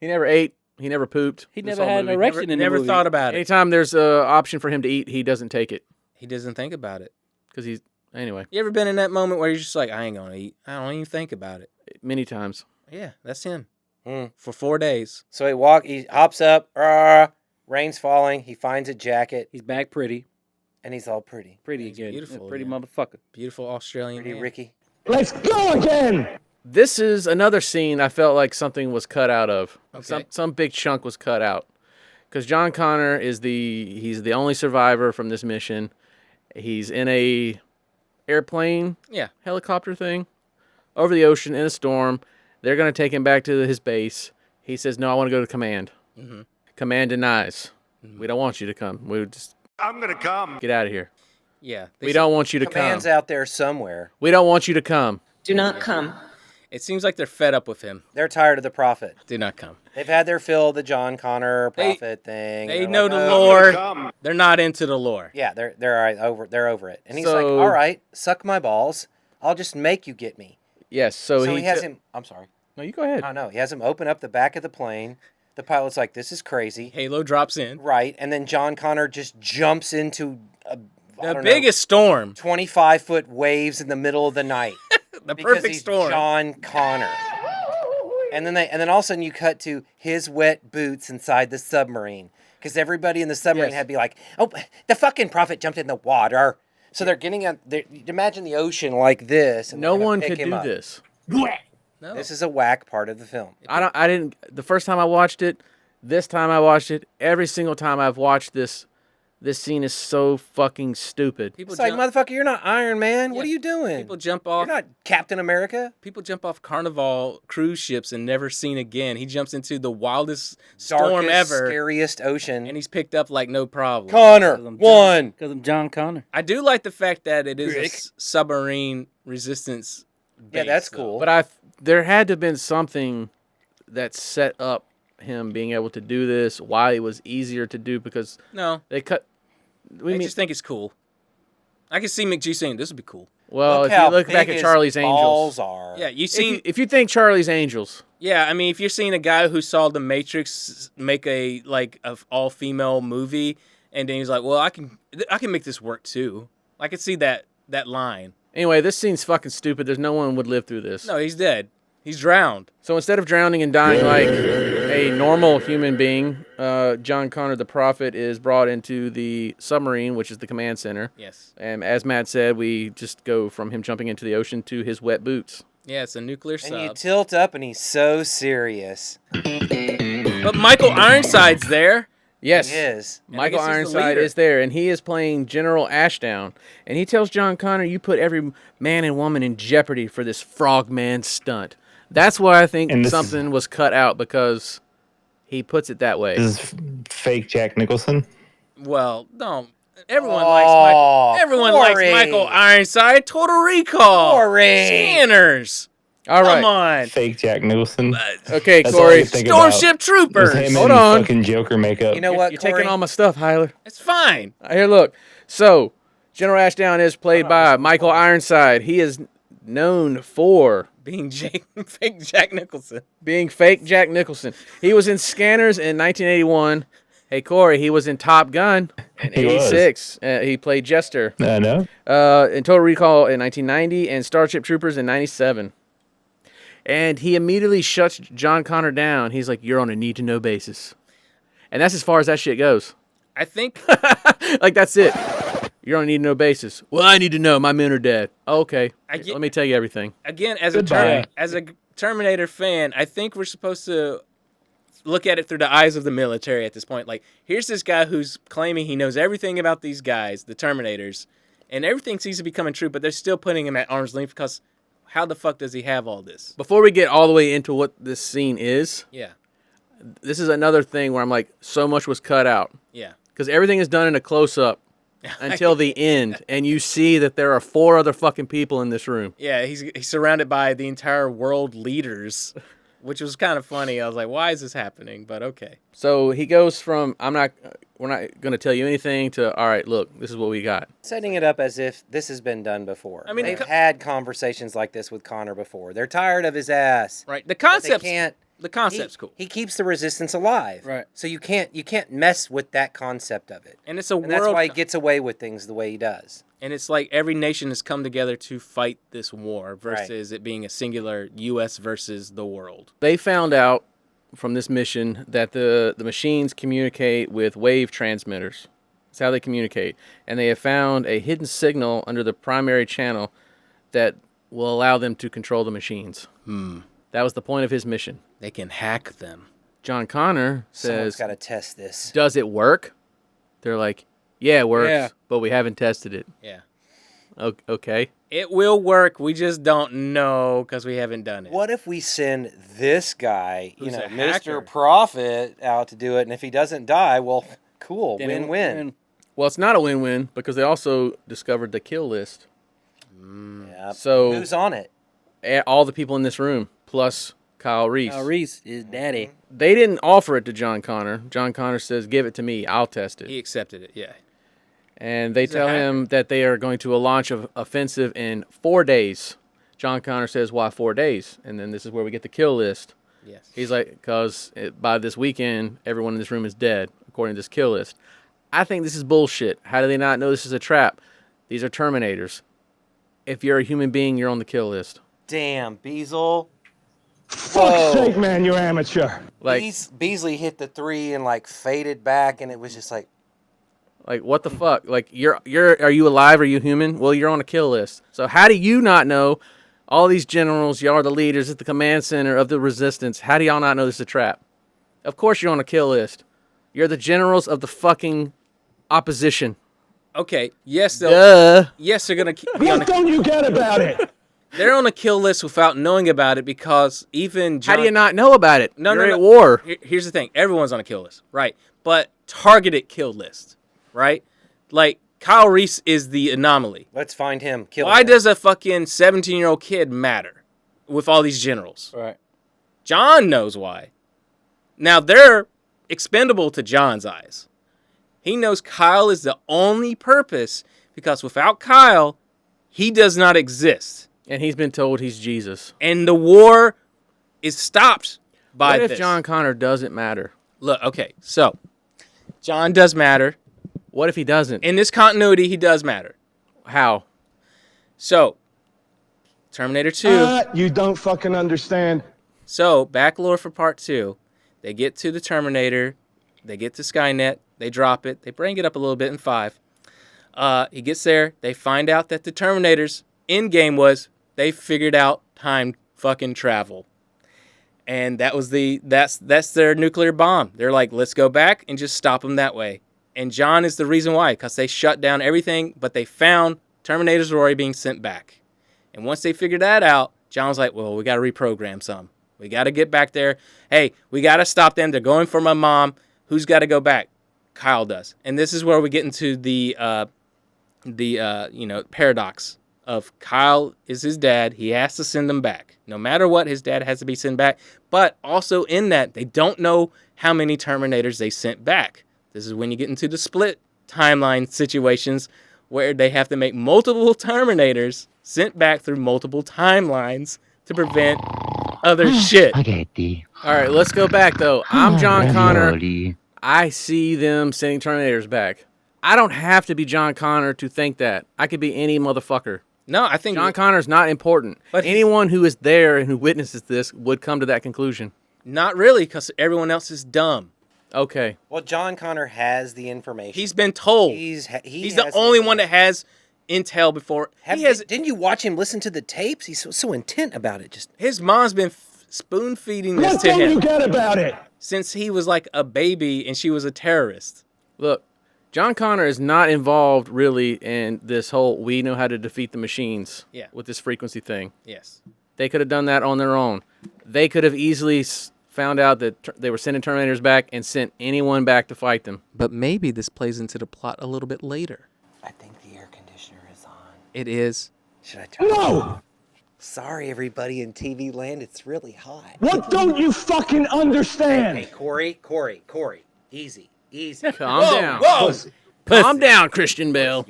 He never ate. He never pooped. He this never whole had an movie. erection in the Never movie. thought about it. Anytime there's an option for him to eat, he doesn't take it He doesn't think about it. because he's anyway. You ever been in that moment where you're just like, I ain't gonna eat. I don't even think about it. Many times. Yeah, that's him. Mm. For 4 days. So he hops up. Rain's falling. He finds a jacket, He's back pretty. and he's all pretty. Pretty He's again. beautiful Pretty again. motherfucker. Beautiful Australian Pretty man. Ricky. Let's go again! This is another scene I felt like something was cut out of. Okay. Some big chunk was cut out. Because John Connor he's the only survivor from this mission. He's in a airplane, Yeah. helicopter thing, over the ocean in a storm. They're going to take him back to his base. He says, no, I want to go to command. Mm-hmm. Command denies. We don't want you to come. I'm gonna come. Get out of here. Yeah. We don't want you to come. Command's out there somewhere. We don't want you to come. Do not come. It seems like they're fed up with him. They're tired of the prophet. Do not come. They've had their fill of the John Connor prophet thing. They They're know like, the "Oh." lore. They're not into the lore. Yeah, they're all right, they're over it. And he's like, So- all right, suck my balls. I'll just make you get me. Yes, so, So he has him. I'm sorry. No, you go ahead. Oh no, he has him open up the back of the plane. The pilot's like, this is crazy. Halo drops in. Right, and then John Connor just jumps into The biggest storm. 25-foot waves in the middle of the night. The because perfect he's storm. John Connor. And then all of a sudden you cut to his wet boots inside the submarine. Because everybody in the submarine Yes. had to be like, oh, the fucking prophet jumped in the water. So they're getting out. Imagine the ocean like this. And No they're gonna one pick could him do up. this. No. This is a whack part of the film. I didn't. The first time I watched it, this time I watched it, every single time I've watched this scene is so fucking stupid. People It's like, jump, motherfucker, you're not Iron Man. What are Yeah. you doing? people jump You're off. not Captain America. People jump off Carnival cruise ships and never seen again. He jumps into the wildest storm Darkest, ever, scariest ocean. and he's picked up like no problem. Connor, one. Because I'm John Connor. I do like the fact that it is a Rick. submarine resistance. Yeah, base, that's though. cool. But there had to have been something that set up him being able to do this. Why it was easier to do because No, they cut. I just think it's cool. I can see McGee saying this would be cool. Well, Look if how you look back big at his Charlie's balls Angels, are. Yeah, you if seen. you, if you think Charlie's Angels, Yeah, I mean, if you're seeing a guy who saw The Matrix make a all female movie, and then he's like, "Well, I can make this work too." I could see that line. anyway, this scene's fucking stupid. There's no one would live through this. No, he's dead. He's drowned. So instead of drowning and dying like a a normal human being, John Connor the Prophet is brought into the submarine, which is the command center. Yes. And as Matt said, we just go from him jumping into the ocean to his wet boots. Yeah, it's a nuclear sub. And you tilt up, and he's so serious. But Michael Ironside's there. Yes, He is. Michael I guess he's the Ironside leader. is there, and he is playing General Ashdown. And he tells John Connor, "You put every man and woman in jeopardy for this frogman stunt." That's why I think And this something was cut out, because he puts it that way. This is fake Jack Nicholson. Well, no. Everyone likes Michael. Everyone likes Corey. Michael Ironside. Total Recall. Corey. Scanners. All right. Come on. Fake Jack Nicholson. Okay, That's all I Corey. can think about. Starship Is Troopers. him Hold in on. fucking Joker makeup. You know what, You're Corey? taking all my stuff, Hyler. It's fine. Here, look. So, General Ashdown is played by Michael Ironside. He is known for Being fake Jack Nicholson. being fake Jack Nicholson. He was in Scanners in 1981. Hey, Corey, he was in Top Gun in He was. 86. He played Jester. No. In Total Recall in 1990 and Starship Troopers in 97. And he immediately shuts John Connor down. He's like, "You're on a need-to-know basis." And that's as far as that shit goes. I think Like, that's it. You're on a need-to-know basis. Well, I need to know. My men are dead. Okay. get- Let me tell you everything. again as Goodbye. a Terminator fan, I think we're supposed to look at it through the eyes of the military at this point. Like, here's this guy who's claiming he knows everything about these guys, the Terminators, and everything seems to be coming true, but they're still putting him at arm's length because how the fuck does he have all this? Before we get all the way into what this scene is, Yeah. this is another thing where I'm like, so much was cut out. Yeah. Because everything is done in a close-up until the end, and you see that there are 4 other fucking people in this room. Yeah, he's surrounded by the entire world leaders, which was kind of funny. I was like, why is this happening? But okay. So he goes from, we're not going to tell you anything, to, all right, look, this is what we got. Setting it up as if this has been done before. I mean, they've had conversations like this with Connor before. They're tired of his ass. Right. The But they concept's can't. the concept's cool. He keeps the resistance alive. Right. So you can't mess with that concept of it. And it's a And that's world why he gets away with things the way he does. and it's like every nation has come together to fight this war versus it being a singular US versus the world. They found out from this mission that the machines communicate with wave transmitters. That's how they communicate. And they have found a hidden signal under the primary channel that will allow them to control the machines. That was the point of his mission. They can hack them. John Connor Someone's says, got to test this. "Does it work?" They're like, "Yeah, it works, Yeah. but we haven't tested it." Yeah. Okay. It will work. We just don't know because we haven't done it. What if we send this guy, Who's a Mr. hacker? Prophet, out to do it, and if he doesn't die, well, cool, Then it win-win. Well, it's not a win-win because they also discovered the kill list. Yep. So Who's on it? all the people in this room, plus Kyle Reese. Kyle Reese is daddy. They didn't offer it to John Connor. John Connor says, "Give it to me. I'll test it." He accepted it. Yeah. And they He's a tell hacker. him that they are going to launch an offensive in 4 days. John Connor says, "Why 4 days?" And then this is where we get the kill list. Yes. He's like, because by this weekend, everyone in this room is dead, according to this kill list. I think this is bullshit. How do they not know this is a trap? These are Terminators. If you're a human being, you're on the kill list. Damn, Beazle. Fuck's sake, man, you're amateur. Like, Beasley hit the 3 and like faded back, and it was just like, what the fuck? Like, are you alive? Are you human? Well, you're on a kill list. So how do you not know? All these generals, y'all are the leaders at the command center of the resistance. How do y'all not know this is a trap? Of course you're on a kill list. You're the generals of the fucking opposition. Okay. Yes, Duh. yes, they're gonna be on What don't you get about it? They're on a kill list without knowing about it because even John, How do you not know about it? No, You're no, at no. war. Here's the thing: everyone's on a kill list, right? But targeted kill list, right? Like Kyle Reese is the anomaly. let's find him. Kill Why him. does a fucking 17-year-old kid matter with all these generals? Right. John knows why. Now they're expendable to John's eyes. He knows Kyle is the only purpose because without Kyle, he does not exist. And he's been told he's Jesus. And the war is stopped by What if this. John Connor doesn't matter? Look, okay, so John does matter. What if he doesn't? In this continuity, he does matter. How? So, Terminator 2. You don't fucking understand. So, back lore for part 2. They get to the Terminator. They get to Skynet. They drop it. They bring it up a little bit in 5. He gets there. They find out that the Terminator's end game was they figured out time fucking travel. And that's their nuclear bomb. They're like, let's go back and just stop them that way. And John is the reason why, because they shut down everything, but they found Terminator's already being sent back. And once they figured that out, John's like, well, we got to reprogram some. We got to get back there. Hey, we got to stop them. They're going for my mom. Who's got to go back? Kyle does. And this is where we get into the paradox of Kyle is his dad. He has to send them back. No matter what, his dad has to be sent back. But also in that, they don't know how many Terminators they sent back. This is when you get into the split timeline situations where they have to make multiple Terminators sent back through multiple timelines to prevent other shit. All right, let's go back, though. I'm John Connor. I see them sending Terminators back. I don't have to be John Connor to think that. I could be any motherfucker. No, I think John Connor's not important. But anyone who is there and who witnesses this would come to that conclusion. Not really, because everyone else is dumb. Okay. Well, John Connor has the information. He's been told. He's the only one that has intel before. Didn't you watch him listen to the tapes? He's so intent about it. Just his mom's been spoon feeding this to him. What don't you get about it? Since he was like a baby and she was a terrorist. Look, John Connor is not involved really in this whole we know how to defeat the machines with this frequency thing. Yes. They could have done that on their own. They could have easily found out that they were sending Terminators back and sent anyone back to fight them. But maybe this plays into the plot a little bit later. I think the air conditioner is on. It is. Should I turn No! it on? Sorry, everybody in TV land. It's really hot. What don't you fucking understand? Hey, Corey. Easy. Calm down. Calm down, Christian Bale.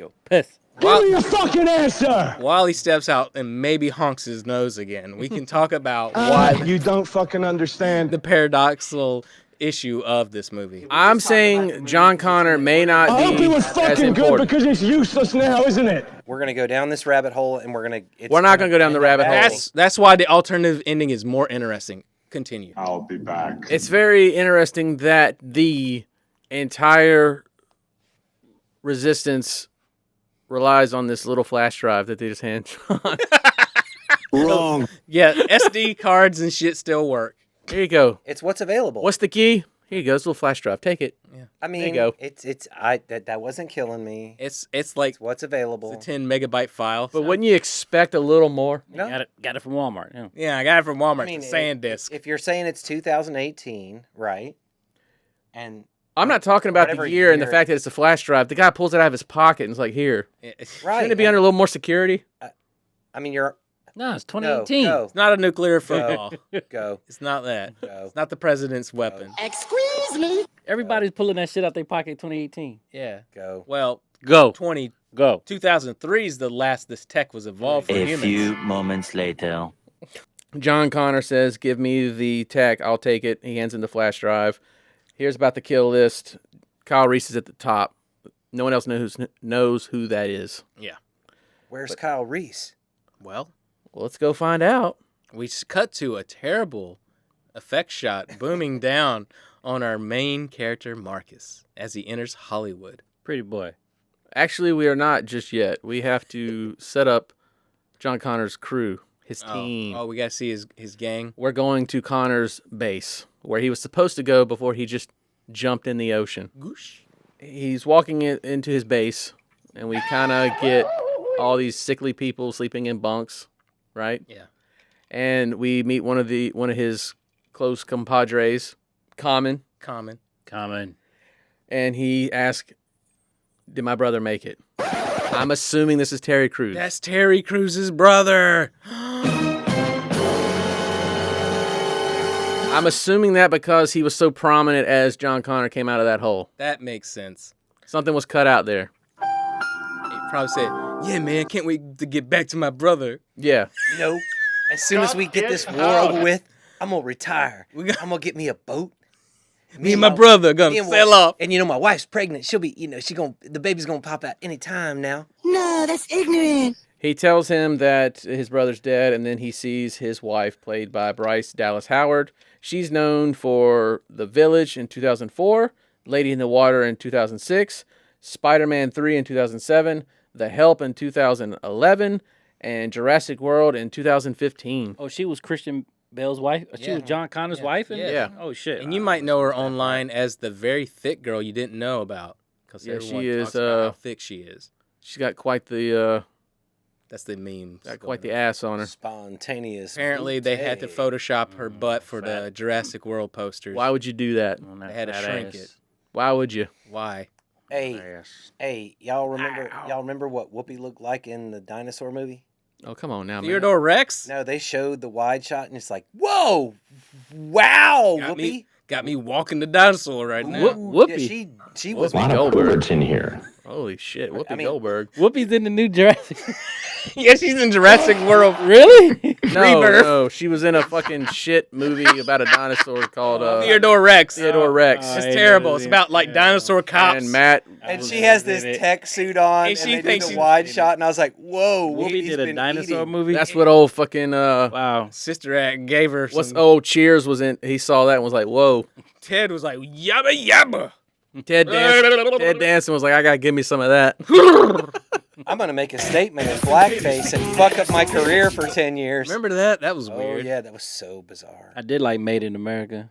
Give me a fucking answer! While he steps out and maybe honks his nose again, we can talk about why you don't fucking understand the paradoxical issue of this movie. I'm saying John Connor may not be I hope it was fucking good because it's useless now, isn't it? We're gonna go down this rabbit hole, and we're not gonna go down the rabbit hole. That's why the alternative ending is more interesting. Continue. I'll be back. It's very interesting that the entire resistance relies on this little flash drive that they just hand John. Wrong. Yeah, SD cards and shit still work. Here you go. It's what's available. What's the key? Here you go. It's a little flash drive. Take it. Yeah. I mean, there you go. That wasn't killing me. It's like what's available. It's a 10 megabyte file. But wouldn't you expect a little more? No. Got it from Walmart. Yeah. Yeah, I got it from Walmart. I mean, SanDisk. If you're saying it's 2018, right? And I'm not talking about the whatever year and the fact that it's a flash drive. The guy pulls it out of his pocket and is like, here. Right. Shouldn't it be under a little more security? I mean, you're. No, it's 2018. Go. It's not a nuclear football. Go. It's not that. Go. It's not the president's weapon. Excuse me. Everybody's pulling that shit out their pocket in 2018. Yeah. Go. Well, Go. 2003 is the last this tech was evolved for humans. A few moments later. John Connor says, give me the tech. I'll take it. He hands him the flash drive. Here's about the kill list. Kyle Reese is at the top. No one else knows who that is. Yeah. Where's Kyle Reese? Well, let's go find out. We cut to a terrible effect shot booming down on our main character, Marcus, as he enters Hollywood. Pretty boy. Actually, we are not just yet. We have to set up John Connor's crew, his team. Oh, we got to see his gang. We're going to Connor's base, where he was supposed to go before he just jumped in the ocean. Goosh. He's walking into his base, and we kind of get all these sickly people sleeping in bunks, right? Yeah. And we meet one of his close compadres, Common. And he asks, did my brother make it? I'm assuming this is Terry Crews. That's Terry Crews' brother. I'm assuming that because he was so prominent as John Connor came out of that hole. That makes sense. Something was cut out there. He probably said, yeah, man, can't wait to get back to my brother. Yeah. You know, as soon as we get this war over with, I'm going to retire. I'm going to get me a boat. Me and my brother are going to sail off. And, my wife's pregnant. She'll be, the baby's going to pop out any time now. No, that's ignorant. He tells him that his brother's dead, and then he sees his wife, played by Bryce Dallas Howard. She's known for The Village in 2004, Lady in the Water in 2006, Spider-Man 3 in 2007, The Help in 2011, and Jurassic World in 2015. Oh, she was Christian Bale's wife? She was John Connor's wife? Yeah. Oh, shit. And you might know her online as the very thick girl you didn't know about. Because everyone talks about how thick she is. She's got quite the... That's the meme. Got quite the ass on her. Spontaneous. Apparently, they had to Photoshop her butt for the Jurassic World posters. Why would you do that? They had to shrink it. Why would you? Why? Hey, y'all remember what Whoopi looked like in the dinosaur movie? Oh, come on now, man. Theodore Rex? No, they showed the wide shot, and it's like, whoa, wow, Whoopi. Got me walking the dinosaur right now. Whoopi. Yeah, she was. A lot of Goldberg's in here. Holy shit, Whoopi Goldberg. Whoopi's in the new Jurassic. Yeah, she's in Jurassic World. Really? No, she was in a fucking shit movie about a dinosaur called Theodore Rex. Theodore Rex. It's terrible. It's about like dinosaur cops. And Matt. And she has this tech suit on, and she they thinks did the wide shot, and I was like, whoa, Whoopi Whoopi's did a been dinosaur eating. movie. That's what old fucking Wow. Sister Act gave her some. what's old Cheers was in. He saw that and was like, whoa. Ted was like, yabba yabba. Ted Danson was like, I gotta give me some of that. I'm gonna make a statement in blackface and fuck up my career for 10 years. Remember that? That was Oh weird. yeah, that was so bizarre. I did like Made in America.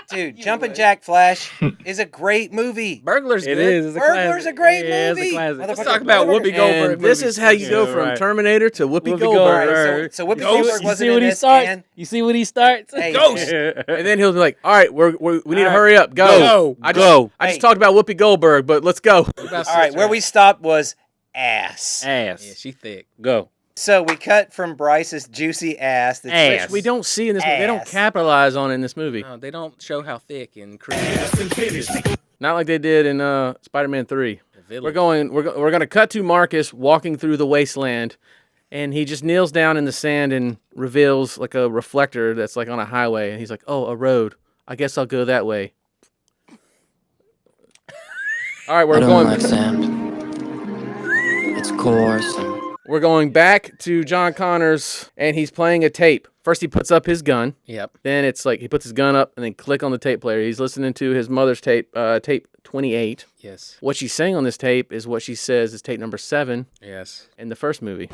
Dude, Jumpin' Jack Flash is a great movie. Burglar's good. It is. It's a Burglar's classic. a great Yeah, movie. It's a classic. Let's talk about Whoopi Goldberg. And this is how you go from Terminator to Whoopi Goldberg. So Whoopi You Goldberg see wasn't what in he this, starts? and You see what he starts? Hey, Ghost. And then he'll be like, all right, we need to hurry up. Go. Go. I just talked about Whoopi Goldberg, but let's go. all right, where we stopped was ass. Ass. Yeah, she thick. Go. So we cut from Bryce's juicy ass. Ass. Which we don't see in this movie. They don't Ass. capitalize on it in this movie. No, they don't show how thick and creepy. Not like they did in Spider-Man 3. Village. We're gonna cut to Marcus walking through the wasteland, and he just kneels down in the sand and reveals like a reflector that's like on a highway, and he's like, "Oh, a road. I guess I'll go that way." All right, we're going. like sand. It's coarse and We're going back to John Connor's, and he's playing a tape. First, he puts up his gun. Yep. Then it's like he puts his gun up and then click on the tape player. He's listening to his mother's tape, tape 28. Yes. What she's saying on this tape is what she says is tape number 7 Yes. in the first movie.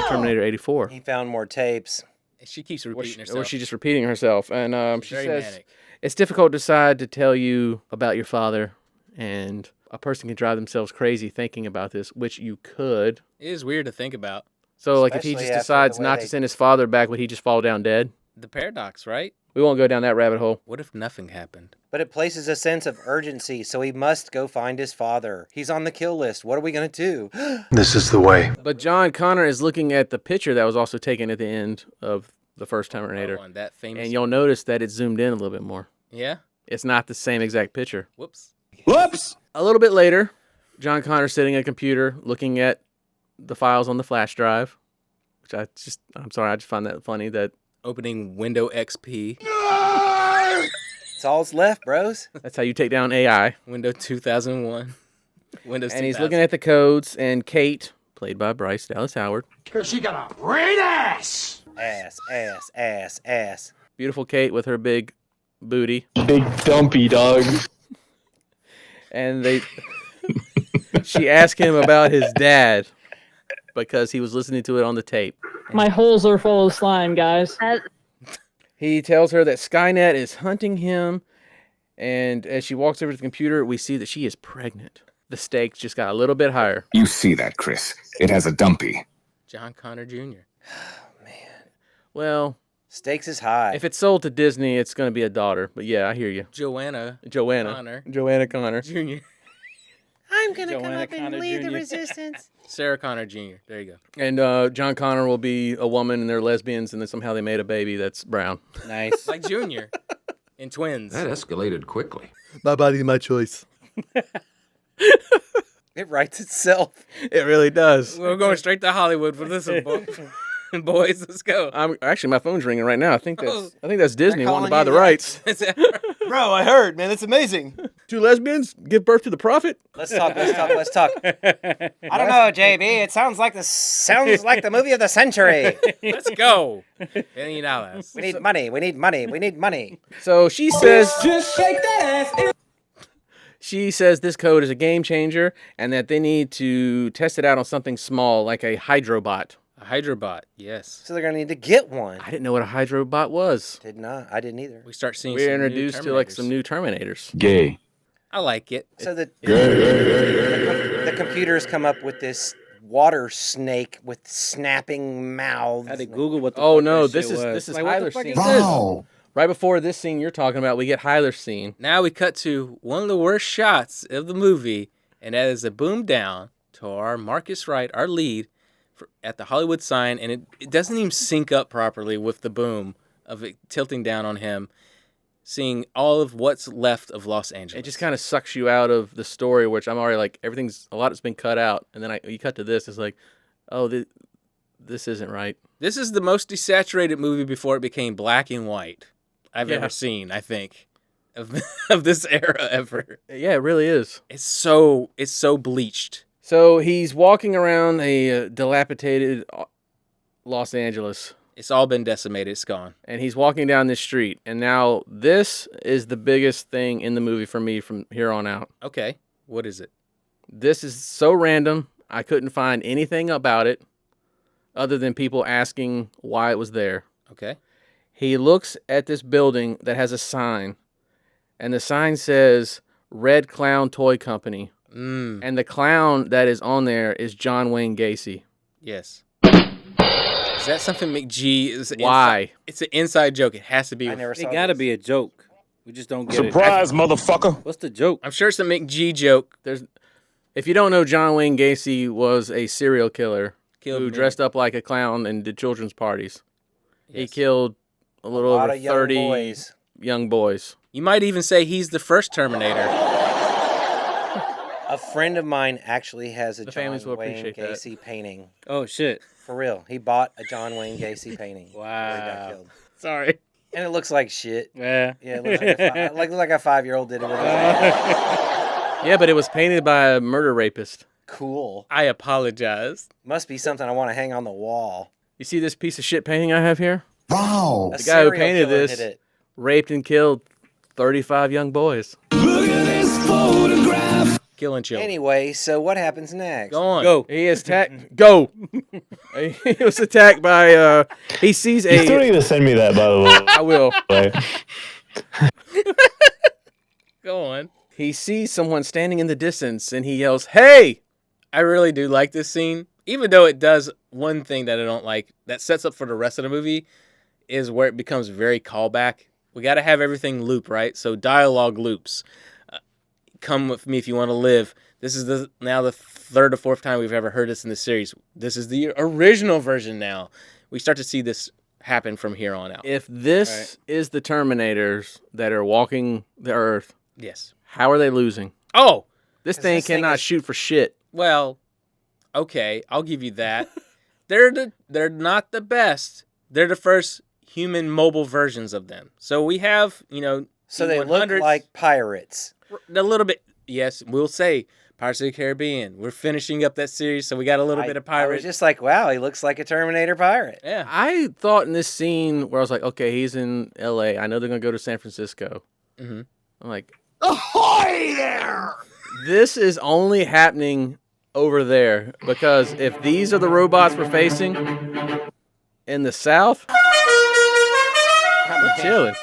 Terminator 84. He found more tapes. She keeps repeating herself. Or she's just repeating herself. And she very says, manic. it's difficult to decide to tell you about your father, and a person can drive themselves crazy thinking about this, which you could. It is weird to think about. So, like, if he Especially just after decides the way not they- to send his father back, would he just fall down dead? The paradox, right? We won't go down that rabbit hole. What if nothing happened? But it places a sense of urgency, so he must go find his father. He's on the kill list. What are we going to do? This is the way. But John Connor is looking at the picture that was also taken at the end of the first Terminator. Oh, and that famous. And you'll notice that it's zoomed in a little bit more. Yeah. It's not the same exact picture. Whoops. Whoops! A little bit later, John Connor's sitting at a computer looking at the files on the flash drive, which I just find that funny that Opening Window XP. It's all's left, bros. that's how you take down AI. Window 2001. Windows And he's 2000. looking at the codes, and Kate, played by Bryce Dallas Howard, She got a great ass! Ass, ass, ass, ass. beautiful Kate with her big booty, Big dumpy dog. and she asked him about his dad because he was listening to it on the tape. My holes are full of slime, guys. He tells her that Skynet is hunting him, and as she walks over to the computer, we see that she is pregnant. The stakes just got a little bit higher. You see that, Chris. It has a dumpy. John Connor Jr. Well, Stakes is high. if it's sold to Disney, it's going to be a daughter. But yeah, I hear you. Joanna Joanna Connor. Jr. I'm going to come Joanna up and Connor lead the Jr. resistance. Sarah Connor Jr. There you go. And John Connor will be a woman, and they're lesbians, and then somehow they made a baby that's brown. Nice. Like Junior in Twins. That escalated quickly. My body, my choice. It writes itself. It really does. We're going straight to Hollywood for this one, boys. Let's go. Actually, my phone's ringing right now. I think that's Disney wanting calling to buy you the yet? rights. Bro, I heard, man. It's amazing. 2 lesbians give birth to the prophet? Let's talk. I don't know, JB. It sounds like the movie of the century. Let's go. $1 million. We need money. So she says, just shake that ass. She says this code is a game changer and that they need to test it out on something small like a hydrobot. A hydrobot, yes. So they're going to need to get one. I didn't know what a hydrobot was. I didn't either. We start seeing We're introduced to like some new Terminators. Gay. I like it. So the computers come up with this water snake with snapping mouths. I had to Google what the Oh fuck no, that this shit is was. this is Like, what the Hyler's fuck scene. is this? Wow. Right before this scene you're talking about, we get Hyler's scene. Now we cut to one of the worst shots of the movie, and that is a boom down to our Marcus Wright, our lead, at the Hollywood sign, and it doesn't even sync up properly with the boom of it tilting down on him, seeing all of what's left of Los Angeles. It just kind of sucks you out of the story, which I'm already like, a lot has been cut out, and then you cut to this, it's like, oh, this isn't right. This is the most desaturated movie before it became black and white I've ever seen, I think, of this era ever. Yeah, it really is. It's so bleached. So he's walking around a dilapidated Los Angeles. It's all been decimated. It's gone. And he's walking down this street. And now this is the biggest thing in the movie for me from here on out. Okay. What is it? This is so random. I couldn't find anything about it other than people asking why it was there. Okay. He looks at this building that has a sign. And the sign says Red Clown Toy Company. And the clown that is on there is John Wayne Gacy. Yes. Is that something McG is? Why? It's an inside joke. It has to be. I never saw It gotta be a joke. We just don't get Surprise, motherfucker. What's the joke? I'm sure it's a McG joke. If you don't know, John Wayne Gacy was a serial killer Killed who me. dressed up like a clown and did children's parties. He Yes. killed a little lot over of young 30 boys. young boys. You might even say he's the first Terminator. A friend of mine actually has a The John families will Wayne appreciate that. Gacy painting. Oh shit! For real. He bought a John Wayne Gacy painting. Before he got Wow. killed. Sorry. And it looks like shit. Yeah. Yeah, it looks like a 5-year-old did it with his Yeah, but it was painted by a murder rapist. Cool. I apologize. Must be something I want to hang on the wall. You see this piece of shit painting I have here? Wow. A The guy who serial painted killer this did it. raped and killed 35 young boys. Killing children. Anyway, so what happens next? Go on. Go. He is attacked. Go. He was attacked by. He sees You still need to send me that, by the way. I will. Go on. He sees someone standing in the distance and he yells, "Hey!" I really do like this scene, even though it does one thing that I don't like that sets up for the rest of the movie is where it becomes very callback. We got to have everything loop, right? So dialogue loops. Come with me if you want to live. This is now the third or fourth time we've ever heard this in the series. This is the original version now. We start to see this happen from here on out. If this is the Terminators that are walking the Earth, Yes. how are they losing? Oh, This thing this thing cannot is- shoot for shit. well, okay, I'll give you that. They're not the best. They're the first human mobile versions of them. So we have, So they look T-100s. like pirates. A little bit. Yes, we'll say Pirates of the Caribbean. We're finishing up that series, so we got a little bit of I was pirates. just like, wow, he looks like a Terminator pirate. Yeah. I thought in this scene where I was like, okay, he's in L.A. I know they're going to go to San Francisco. Mhm. I'm like, Ahoy there! this is only happening over there because if these are the robots we're facing in the South, we're chilling.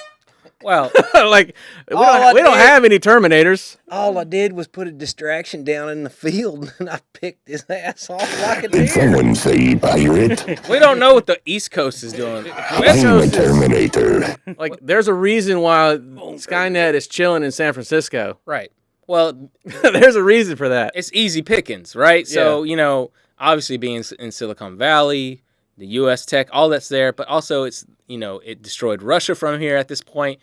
Well, like we All don't I did- have any Terminators. All I did was put a distraction down in the field, and I picked his ass off like a deer. Did someone say pirate? we don't know what the East Coast is doing. West I'm a Coast is, Terminator. Like there's a reason why Skynet is chilling in San Francisco. right. Well, There's a reason for that. it's easy pickings, right? So, obviously being in Silicon Valley, the U.S. tech, all that's there, but also it's, it destroyed Russia from here at this point.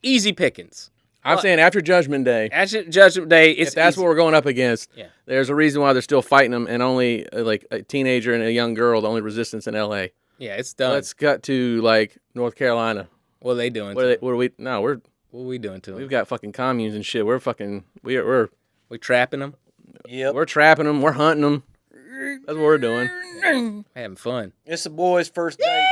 Easy pickings. I'm saying after Judgment Day, After Judgment Day, it's if that's easy. what we're going up against, Yeah. there's a reason why they're still fighting them, and only like a teenager and a young girl, the only resistance in L.A. Yeah, it's done. Let's cut to like North Carolina. What are they doing? What are we? No, we're What are we doing to them? We've got fucking communes and shit. We're trapping them. Yep. We're trapping them. We're hunting them. That's what we're doing. Having fun. It's the boys' first date.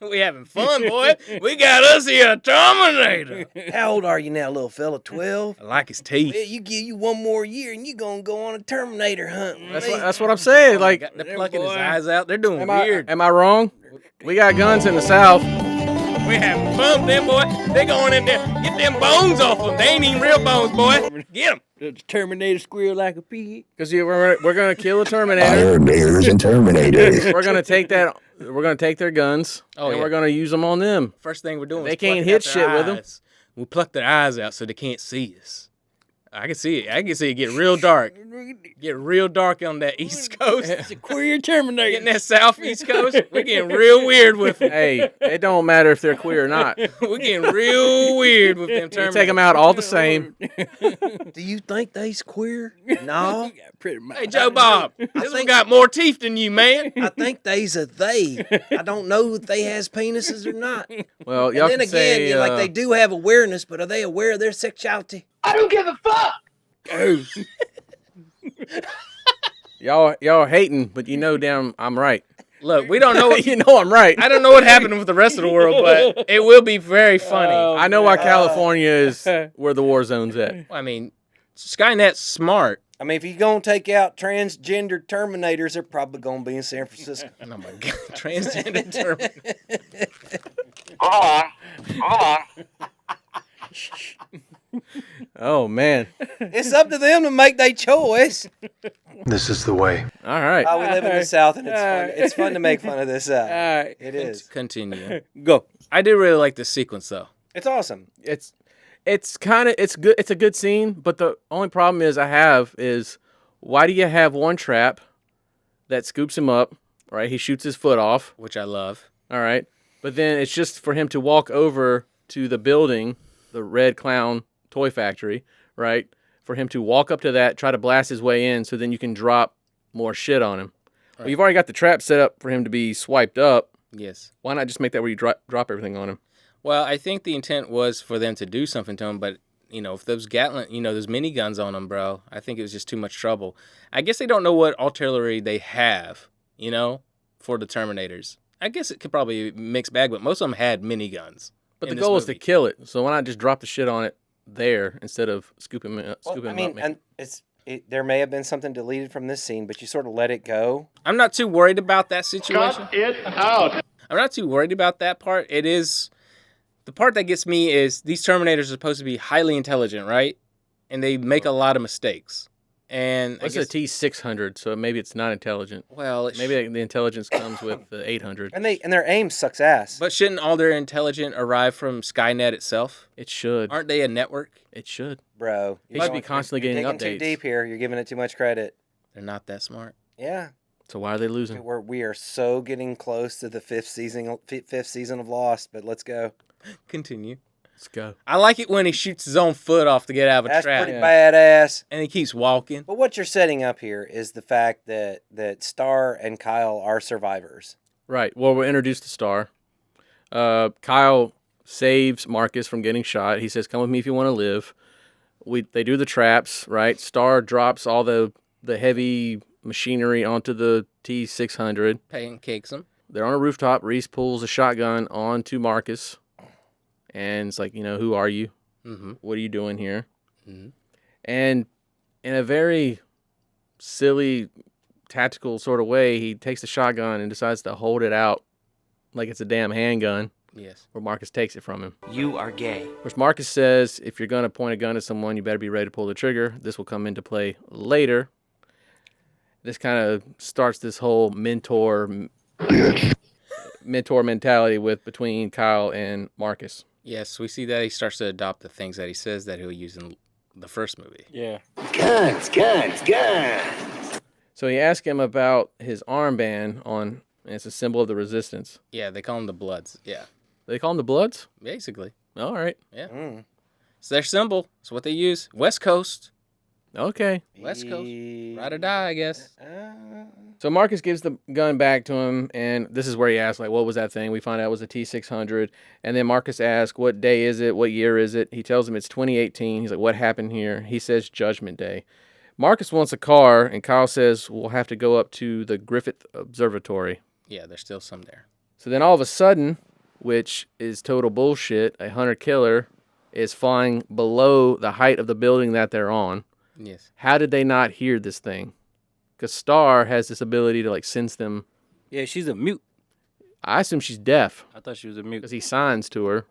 We having fun, boy. We got us here a Terminator. How old are you now, little fella? 12? I like his teeth. Well, you give you one more year and you gonna go on a Terminator hunt. That's what I'm saying. Like, they're plucking his eyes out. They're doing weird. Am I wrong? We got guns in the South. We having fun, them boy. They going in there. Get them bones off them. They ain't even real bones, boy. Get them. The Terminator squeal like a pig. Because we're gonna kill a Terminator. Iron Bears and Terminators. We're gonna take that. We're gonna take their guns. And we're gonna use them on them. First thing we're doing. They can't hit shit with them. We pluck their eyes out so they can't see us. I can see it. I can see it get real dark. Get real dark on that East Coast. It's a queer Terminator. Getting that Southeast Coast. We're getting real weird with them. Hey, it don't matter if they're queer or not. We're getting real weird with them You Terminators. take them out all the same. Do you think they's queer? No. Hey, Joe Bob, this one got more teeth than you, man. I think they's a they. I don't know if they has penises or not. Well, And y'all then can again, say, like they do have awareness, but are they aware of their sexuality? I don't give a fuck. Oh. y'all hating, but you know damn I'm right. Look, we don't know. You know I'm right. I don't know what happened with the rest of the world, but it will be very funny. I know why California is where the war zone's at. I mean, Skynet's smart. I mean, if you're going to take out transgender Terminators, they're probably going to be in San Francisco. Oh, my God. Transgender Terminator. Hold on. Oh man, It's up to them to make their choice. This is the way. all right. We live in the South, and it's fun. It's fun to make fun of this. right. It is. Continue. Go. I do really like this sequence, though. It's awesome. It's good. It's a good scene, but the only problem is why do you have one trap that scoops him up? Right, he shoots his foot off, Which I love. all right, but then it's just for him to walk over to the building, the Red Clown toy factory, right? For him to walk up to that, try to blast his way in, so then you can drop more shit on him. Well, you've already got the trap set up for him to be swiped up. Yes. Why not just make that where you drop everything on him? Well, I think the intent was for them to do something to him, but, if those Gatling, those miniguns on them, bro, I think it was just too much trouble. I guess they don't know what artillery they have, for the Terminators. I guess it could probably mix bag, but most of them had miniguns. But the goal is to kill it, so why not just drop the shit on it there instead of scooping him up? And there may have been something deleted from this scene, but you sort of let it go. I'm not too worried about that situation. Cut it out. I'm not too worried about that part. It is... The part that gets me is these Terminators are supposed to be highly intelligent, right? And they make a lot of mistakes. And it's a T-600, so maybe it's not intelligent. Well, maybe the intelligence comes with the 800. And their aim sucks ass. But shouldn't all their intelligence arrive from Skynet itself? It should. Aren't they a network? It should. Bro. He should be constantly getting digging updates. too deep here. You're giving it too much credit. They're not that smart. Yeah. So why are they losing? We are so getting close to the fifth season of Lost, but let's go. Continue. Let's go. I like it when he shoots his own foot off to get out of a That's trap. pretty badass. And he keeps walking. But what you're setting up here is the fact that Star and Kyle are survivors. Right. Well, we're introduced to Star. Kyle saves Marcus from getting shot. He says, "Come with me if you want to live." They do the traps, right? Star drops all the heavy machinery onto the T-600. Pancakes him. They're on a rooftop. Reese pulls a shotgun onto Marcus. And it's like, who are you? Mm-hmm. What are you doing here? Mm-hmm. And in a very silly, tactical sort of way, he takes the shotgun and decides to hold it out like it's a damn handgun. Yes. Where Marcus takes it from him. You are gay. Which Marcus says, if you're going to point a gun at someone, you better be ready to pull the trigger. This will come into play later. This kind of starts this whole mentor mentality between Kyle and Marcus. Yes, we see that he starts to adopt the things that he says that he'll use in the first movie. Yeah. Guns. So he asked him about his armband and it's a symbol of the resistance. Yeah, they call them the Bloods. Yeah. They call them the Bloods? Basically. All right. Yeah. It's their symbol. It's what they use. West Coast. Okay. West Coast. Ride or die, I guess. So Marcus gives the gun back to him, and this is where he asks, like, what was that thing? We find out it was a T-600. And then Marcus asks, what day is it? What year is it? He tells him it's 2018. He's like, what happened here? He says Judgment Day. Marcus wants a car, and Kyle says we'll have to go up to the Griffith Observatory. Yeah, there's still some there. So then all of a sudden, which is total bullshit, a hunter-killer is flying below the height of the building that they're on. Yes. How did they not hear this thing? Because Star has this ability to, like, sense them. Yeah, she's a mute. I assume she's deaf. I thought she was a mute. Because he signs to her.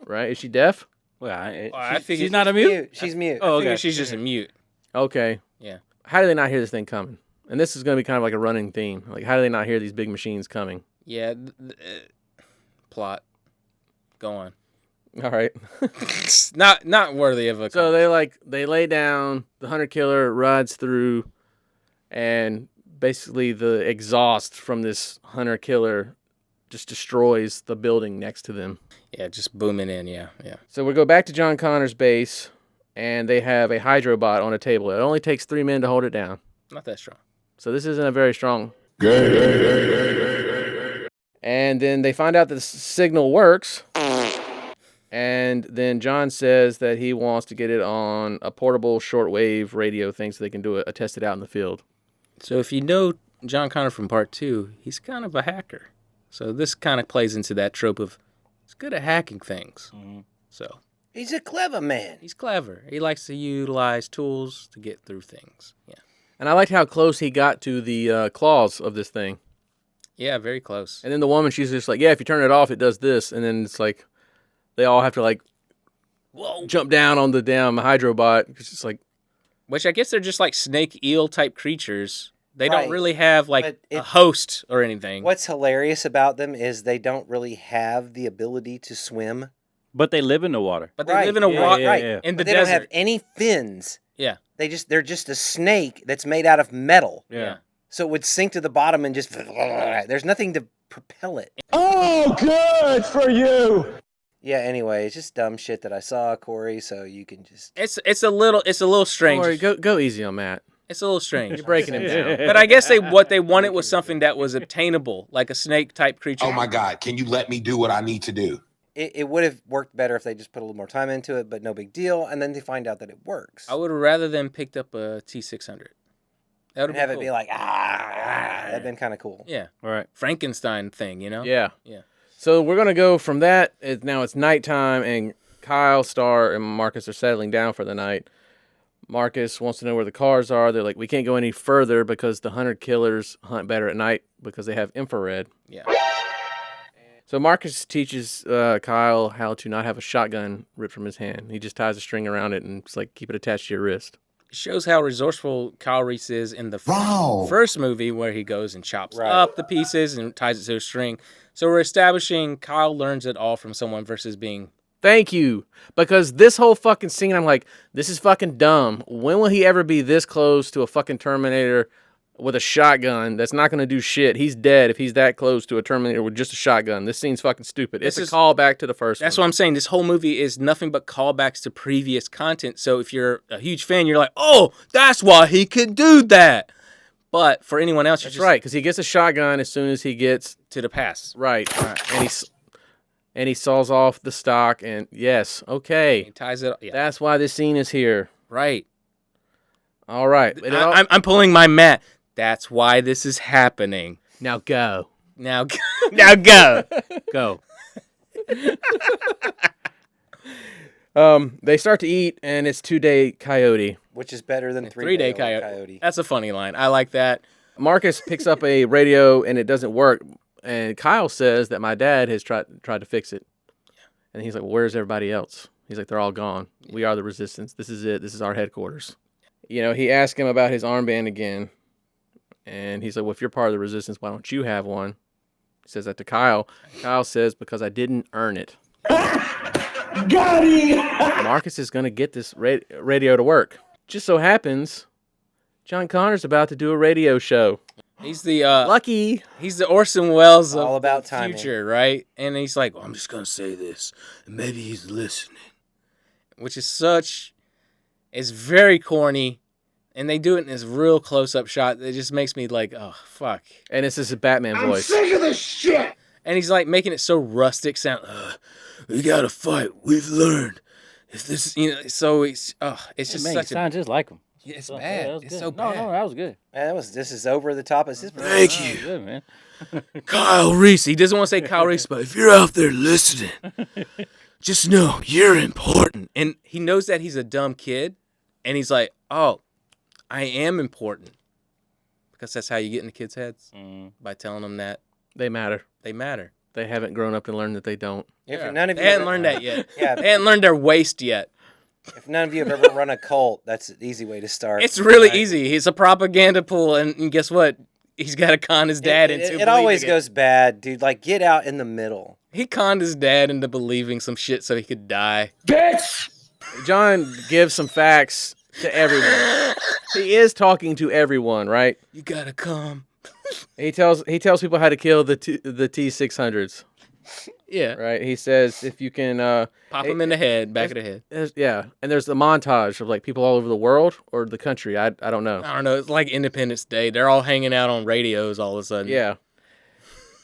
Right? Is she deaf? Well, I figured she's not a mute? She's mute. Oh, I figure okay. she's just a mute. Okay. Yeah. How do they not hear this thing coming? And this is going to be kind of like a running theme. Like, how do they not hear these big machines coming? Yeah. Plot. Go on. All right. not worthy of a. So they lay down. The hunter killer rides through, and basically the exhaust from this hunter killer just destroys the building next to them. Yeah, just booming in. Yeah. So we go back to John Connor's base, and they have a hydrobot on a table. It only takes 3 men to hold it down. Not that strong. So this isn't a very strong. And then they find out that the signal works. And then John says that he wants to get it on a portable shortwave radio thing so they can do test it out in the field. So if you know John Connor from Part 2, he's kind of a hacker. So this kind of plays into that trope of he's good at hacking things. Mm-hmm. So he's a clever man. He's clever. He likes to utilize tools to get through things. Yeah. And I liked how close he got to the claws of this thing. Yeah, very close. And then the woman, she's just like, yeah, if you turn it off, it does this. And then it's like, they all have to, like, jump down on the damn hydrobot. It's just like... Which I guess they're just like snake eel type creatures. They Right. don't really have, like, a host or anything. What's hilarious about them is they don't really have the ability to swim. But they live in the water. But they live in a water, in the But they desert. don't have any fins. Yeah. They're just a snake that's made out of metal. Yeah. So it would sink to the bottom and just there's nothing to propel it. Oh, good for you. Yeah, anyway, it's just dumb shit that I saw, Corey, so you can just It's a little strange. Corey, go easy on Matt. It's a little strange. You're breaking him down. But I guess what they wanted was something that was obtainable, like a snake type creature. Oh my God, can you let me do what I need to do? it would have worked better if they just put a little more time into it, but no big deal. And then they find out that it works. I would have rather them picked up a T-600. That would have it be like, that'd been kind of cool. Yeah. All right. Frankenstein thing, you know? Yeah. Yeah. So we're going to go from that. Now it's nighttime, and Kyle, Star, and Marcus are settling down for the night. Marcus wants to know where the cars are. They're like, we can't go any further because the hunter-killers hunt better at night because they have infrared. Yeah. So Marcus teaches Kyle how to not have a shotgun ripped from his hand. He just ties a string around it and it's like, keep it attached to your wrist. It shows how resourceful Kyle Reese is in the first movie where he goes and chops up the pieces and ties it to a string. So we're establishing Kyle learns it all from someone versus being... Thank you. Because this whole fucking scene, I'm like, this is fucking dumb. When will he ever be this close to a fucking Terminator with a shotgun that's not going to do shit? He's dead if he's that close to a Terminator with just a shotgun. This scene's fucking stupid. It's a callback to the first one. That's what I'm saying. This whole movie is nothing but callbacks to previous content. So if you're a huge fan, you're like, oh, that's why he could do that. But for anyone else, that's right, because he gets a shotgun as soon as he gets to the pass. Right. And he saws off the stock, and yes, okay. He ties it up. Yeah. That's why this scene is here. Right. All right. I'm pulling my mat. That's why this is happening. Now go. Now go. Go. They start to eat, and it's 2-day coyote. Which is better than 3-day coyote. That's a funny line. I like that. Marcus picks up a radio, and it doesn't work. And Kyle says that my dad has tried to fix it. And he's like, well, where's everybody else? He's like, they're all gone. We are the resistance. This is it. This is our headquarters. You know, he asked him about his armband again. And he's like, well, if you're part of the resistance, why don't you have one? He says that to Kyle. Kyle says, because I didn't earn it. Got him! Marcus is going to get this radio to work. Just so happens, John Connor's about to do a radio show. He's the lucky. He's the Orson Welles of all about the timing. future, right? And he's like, well, I'm just gonna say this, and maybe he's listening, which is such It's very corny, and they do it in this real close-up shot. It just makes me like, oh, fuck. And this is a Batman I'm voice. sick of this shit. And he's like making it so rustic sound. We gotta fight. We've learned. If this, so it's just Man, such you sound just like him. Yeah, it's So, bad. that was It's good. so bad. No, that was good. Man, this is over the top. It's just Thank That you. was good, man. Kyle Reese. He doesn't want to say Kyle Reese, but if you're out there listening, just know you're important. And he knows that he's a dumb kid, and he's like, oh, I am important. Because that's how you get in the kids' heads, by telling them that They matter. they matter. They haven't grown up to learn that they don't. If none of They you hadn't ever- learned that yet. Yeah. They hadn't learned their waist yet. If none of you have ever run a cult, that's an easy way to start. It's really Right? easy. He's a propaganda pool, and guess what? He's got to con his dad into It always believing goes bad, dude. Like, get out in the middle. He conned his dad into believing some shit so he could die. Bitch! John gives some facts to everyone. He is talking to everyone, right? You gotta come. He tells people how to kill the T-600s. Yeah. Right. He says if you can Pop him in the head, back of the head. Yeah, and there's the montage of like people all over the world or the country. I don't know. I don't know. It's like Independence Day. They're all hanging out on radios all of a sudden. Yeah.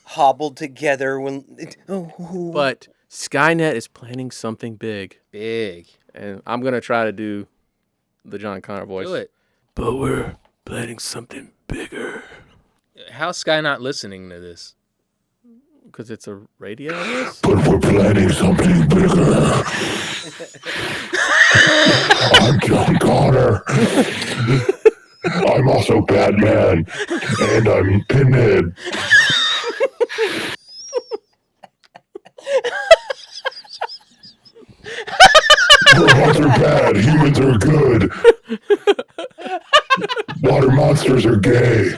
Hobbled together when. But Skynet is planning something big. Big. And I'm gonna try to do the John Connor voice. Do it. But we're planning something bigger. How's Sky not listening to this? Because it's a radio. But we're planning something bigger. I'm John Connor. I'm also Batman. And I'm Pinhead. Robots are bad. Humans are good. Water monsters are gay.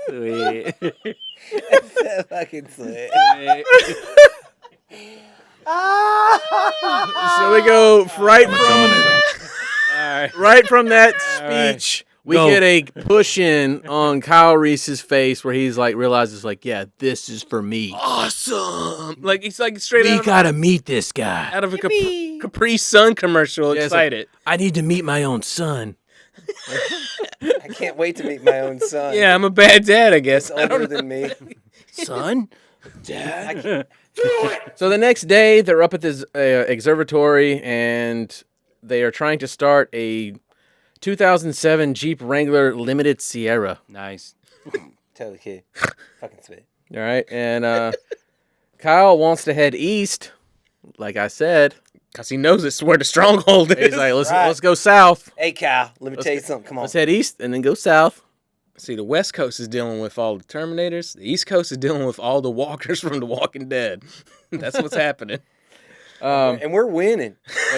Sweet. Fucking sweet. So we go right from that speech. We Go. get a push in on Kyle Reese's face where he's like realizes like, yeah, this is for me. Awesome. Like he's like straight We out of, gotta meet this guy. out of a Capri Sun commercial. Yeah, it's like, Excited. I need to meet my own son. I can't wait to meet my own son. Yeah, I'm a bad dad, I guess. He's I don't older know. than me. Son? Dad? So the next day, they're up at this observatory, and they are trying to start a 2007 Jeep Wrangler Limited Sierra. Nice. Tell the kid. Fucking sweet. All right, and Kyle wants to head east, like I said. Because he knows it's where the stronghold is. He's like, let's Right. go south. Hey, Kyle, let me tell you something. Come on. Let's head east and then go south. See, the West Coast is dealing with all the Terminators. The East Coast is dealing with all the walkers from The Walking Dead. That's what's happening. And we're winning.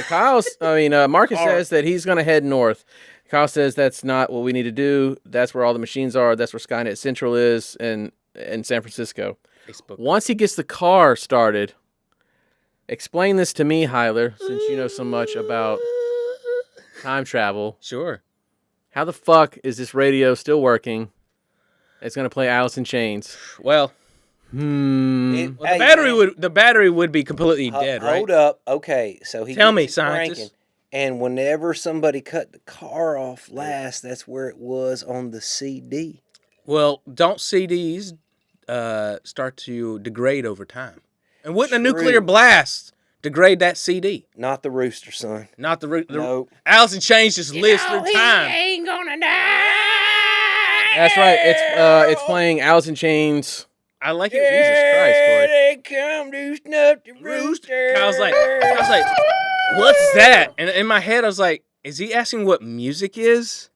But Marcus says that he's going to head north. Kyle says that's not what we need to do. That's where all the machines are. That's where Skynet Central is in San Francisco. Facebook. Once he gets the car started, explain this to me, Hyler, since you know so much about time travel. Sure. How the fuck is this radio still working? It's going to play Alice in Chains. Well, It- the hey, battery man, would be completely dead, right? Hold up. Okay, so he Tell gets me, it scientist. cranking, and whenever somebody cut the car off last, that's where it was on the CD. Well, don't CDs start to degrade over time? And wouldn't a nuclear True. blast degrade that CD? Not the rooster, son. Not the root. Nope. Alice in Chains just lives through time. Ain't gonna die. That's right. It's playing Alice in Chains. I like it. Jesus Christ, Corey. They come to snuff the rooster. I was like, what's that? And in my head, I was like, is he asking what music is?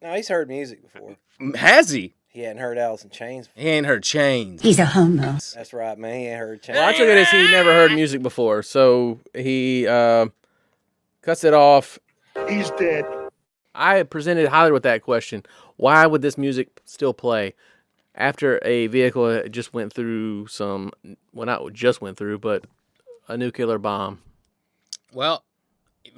No, he's heard music before. Has he? He hadn't heard Alice in Chains before. He ain't heard Chains. He's a homo. That's right, man. He ain't heard Chains. Well, I took it as he never heard music before, so he cuts it off. He's dead. I presented Hyler with that question. Why would this music still play after a vehicle just went through not just went through, but a nuclear bomb? Well,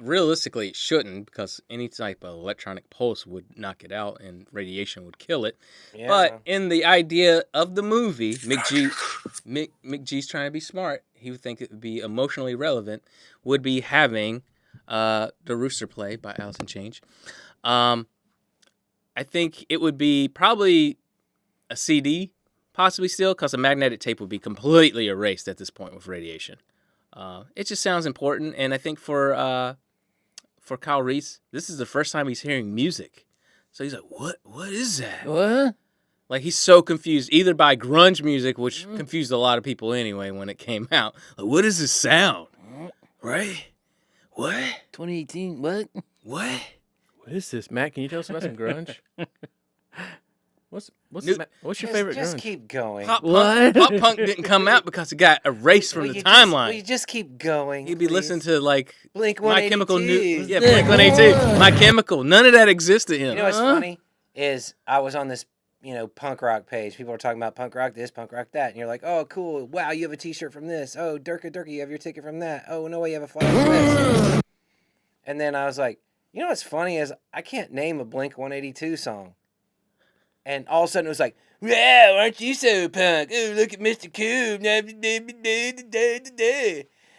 realistically, it shouldn't, because any type of electronic pulse would knock it out and radiation would kill it. Yeah. But in the idea of the movie, Mick G's trying to be smart. He would think it would be emotionally relevant, would be having The Rooster Play by Allison Change. I think it would be probably a CD, possibly still, because a magnetic tape would be completely erased at this point with radiation. It just sounds important, and I think for Kyle Reese, this is the first time he's hearing music. So he's like, what is that? What? Like, he's so confused, either by grunge music, which confused a lot of people anyway when it came out. Like, what is this sound? Right? What? 2018, what? What? What is this, Matt? Can you tell us about some grunge? What's your favorite Just grunge? keep going. Pop punk didn't come out because it got erased from the timeline. You just keep going. You'd be listening to, like, Blink My Chemical 182. Yeah, Blink 182. My Chemical. None of that existed in. You know what's funny is I was on this, punk rock page. People are talking about punk rock this, punk rock that, and you're like, oh, cool. Wow, you have a T-shirt from this. Oh, Durka, you have your ticket from that. Oh, no way, you have a flyer from this. And then I was like, you know what's funny is I can't name a Blink 182 song. And all of a sudden it was like, wow, aren't you so punk? Oh, look at Mr. Cool.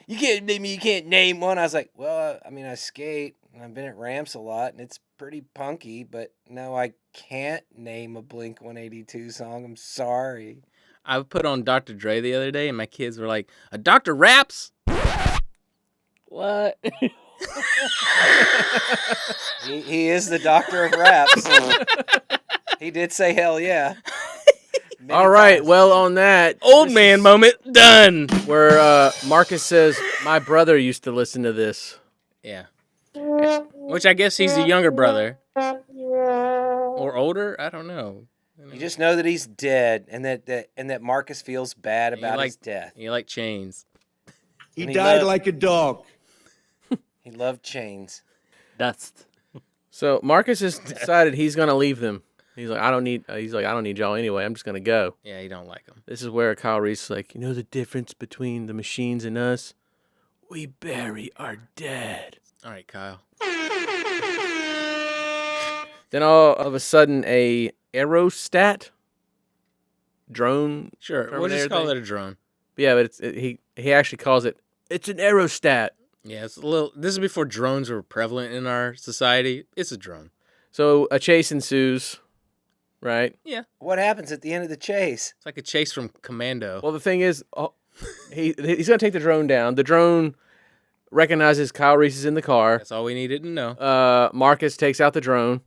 You can't name me. You can't name one. I was like, well, I skate and I've been at ramps a lot and it's pretty punky, but no, I can't name a Blink 182 song. I'm sorry. I put on Dr. Dre the other day and my kids were like, a Dr. Raps? What? He is the doctor of raps. He did say hell yeah. All right, well, on that old man moment, done. Where Marcus says, my brother used to listen to this. Yeah. Which I guess he's the younger brother. Or older? I don't know. You just know that he's dead and that Marcus feels bad about his death. You like chains. He died like a dog. He loved chains. Dust. So Marcus has decided he's going to leave them. He's like, I don't need y'all anyway. I'm just going to go. Yeah, he don't like them. This is where Kyle Reese is like, you know the difference between the machines and us? We bury our dead. All right, Kyle. Then all of a sudden, a aerostat drone. Sure, we'll just call it a drone. Yeah, but he actually calls it's an aerostat. Yeah, it's a little. This is before drones were prevalent in our society. It's a drone. So a chase ensues, right? Yeah. What happens at the end of the chase? It's like a chase from Commando. Well, the thing is, he's gonna take the drone down. The drone recognizes Kyle Reese is in the car. That's all we needed to know. Marcus takes out the drone.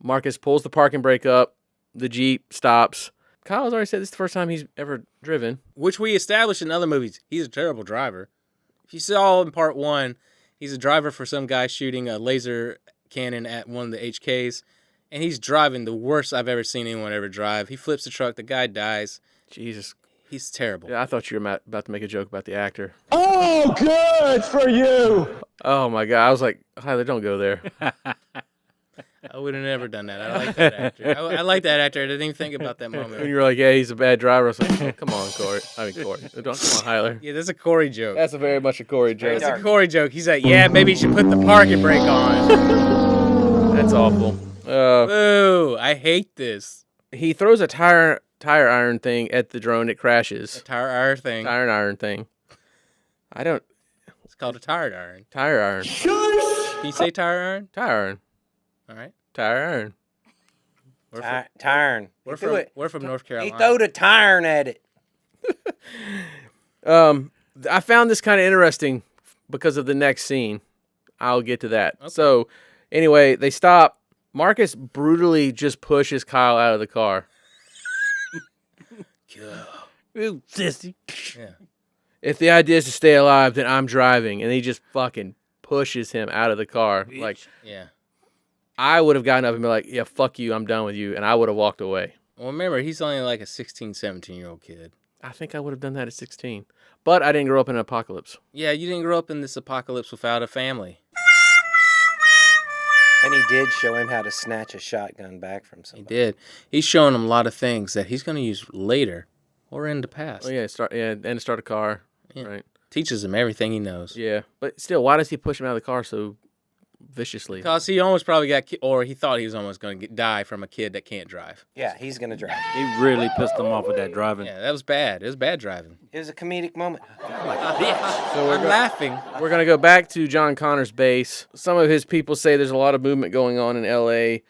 Marcus pulls the parking brake up. The Jeep stops. Kyle's already said this is the first time he's ever driven. Which we established in other movies. He's a terrible driver. If you saw in part 1, he's a driver for some guy shooting a laser cannon at one of the HKs, and he's driving the worst I've ever seen anyone ever drive. He flips the truck, the guy dies. Jesus. He's terrible. Yeah, I thought you were about to make a joke about the actor. Oh, good for you. Oh, my God. I was like, Tyler, don't go there. I would have never done that. I like that actor. I like that actor. I didn't even think about that moment. When you were like, yeah, he's a bad driver. I was like, oh, come on, Corey. Corey. Come on, Hyler. Yeah, that's a Corey joke. That's a very much a Corey joke. That's a Corey joke. He's like, yeah, maybe you should put the parking brake on. That's awful. Ooh, I hate this. He throws a tire iron thing at the drone. It crashes. A tire iron thing. Tire iron thing. I don't. It's called a tire iron. Tire iron. Can you say tire iron? Tire iron. All right. Tire iron. Tire. We're from North Carolina. He throwed a tire at it. I found this kind of interesting because of the next scene. I'll get to that. Okay. So, anyway, they stop. Marcus brutally just pushes Kyle out of the car. Ooh, sissy. Yeah. If the idea is to stay alive, then I'm driving. And he just fucking pushes him out of the car. Bitch. Like, yeah. I would have gotten up and been like, yeah, fuck you, I'm done with you. And I would have walked away. Well, remember, he's only like a 16, 17-year-old kid. I think I would have done that at 16. But I didn't grow up in an apocalypse. Yeah, you didn't grow up in this apocalypse without a family. And he did show him how to snatch a shotgun back from somebody. He did. He's showing him a lot of things that he's going to use later or in the past. Oh, yeah, start a car. Yeah. Right. Teaches him everything he knows. Yeah. But still, why does he push him out of the car so viciously. Because he almost probably got, or he thought he was almost going to die from a kid that can't drive. Yeah, he's gonna drive. He really pissed him off with that driving. Yeah, that was bad. It was bad driving. It was a comedic moment. So I'm laughing. We're going to go back to John Connor's base. Some of his people say there's a lot of movement going on in L.A.,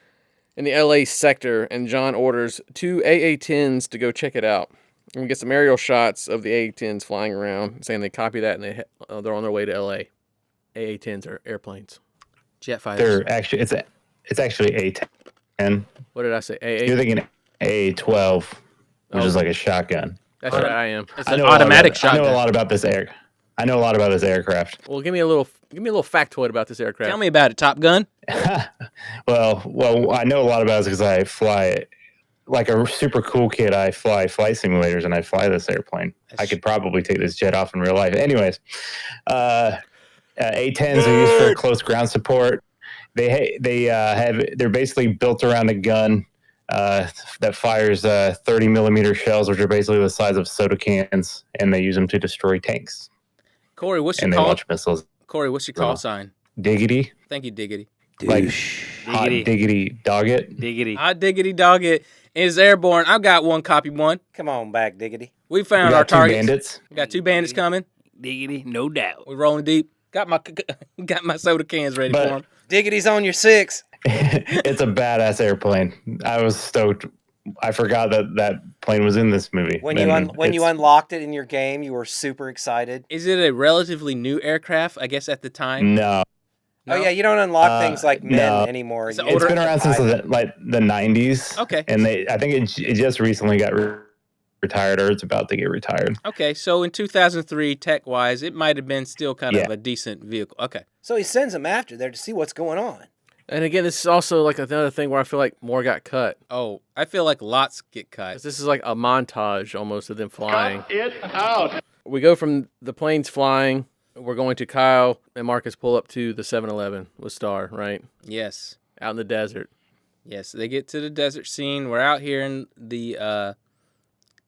in the L.A. sector, and John orders 2 AA-10s to go check it out. And we get some aerial shots of the AA-10s flying around, saying they copy that and they're on their way to L.A. AA-10s are airplanes. Jet fighters. They're actually it's actually A10. What did I say? AA? You're thinking A12, which is like a shotgun. That's right, I am. It's an automatic shotgun. I know a lot about this aircraft. Well, give me a little factoid about this aircraft. Tell me about it, Top Gun. Well, I know a lot about it because I fly it. Like a super cool kid, I fly flight simulators and I fly this airplane. I could probably take this jet off in real life. Anyways, A-10s are used for close ground support. They're basically built around a gun that fires 30 millimeter shells, which are basically the size of soda cans, and they use them to destroy tanks. Corey, what's your and they call? launch missiles. Corey, what's your call sign? Diggity. Thank you, Diggity. Like hot diggity dog it. Diggity. Hot diggity dog it. It's airborne. I've got one copy one. Come on back, Diggity. We found We our got 2 targets. bandits. We got 2 bandits coming. Diggity, no doubt. We're rolling deep. Got my soda cans ready for them. Diggity's on your 6. It's a badass airplane. I was stoked. I forgot that plane was in this movie. When you unlocked it in your game, you were super excited. Is it a relatively new aircraft, I guess, at the time? No. Oh, yeah, you don't unlock things like men anymore. It's been around since the 90s. Okay. And I think it just recently got retired, or it's about to get retired. Okay, so in 2003, tech-wise, it might have been still kind of a decent vehicle. Okay. So he sends them after there to see what's going on. And again, this is also like another thing where I feel like more got cut. Oh, I feel like lots get cut. This is like a montage almost of them flying. Cut it out. We go from the planes flying. We're going to Kyle and Marcus pull up to the 7-Eleven with Star, right? Yes. Out in the desert. Yes, they get to the desert scene. We're out here in the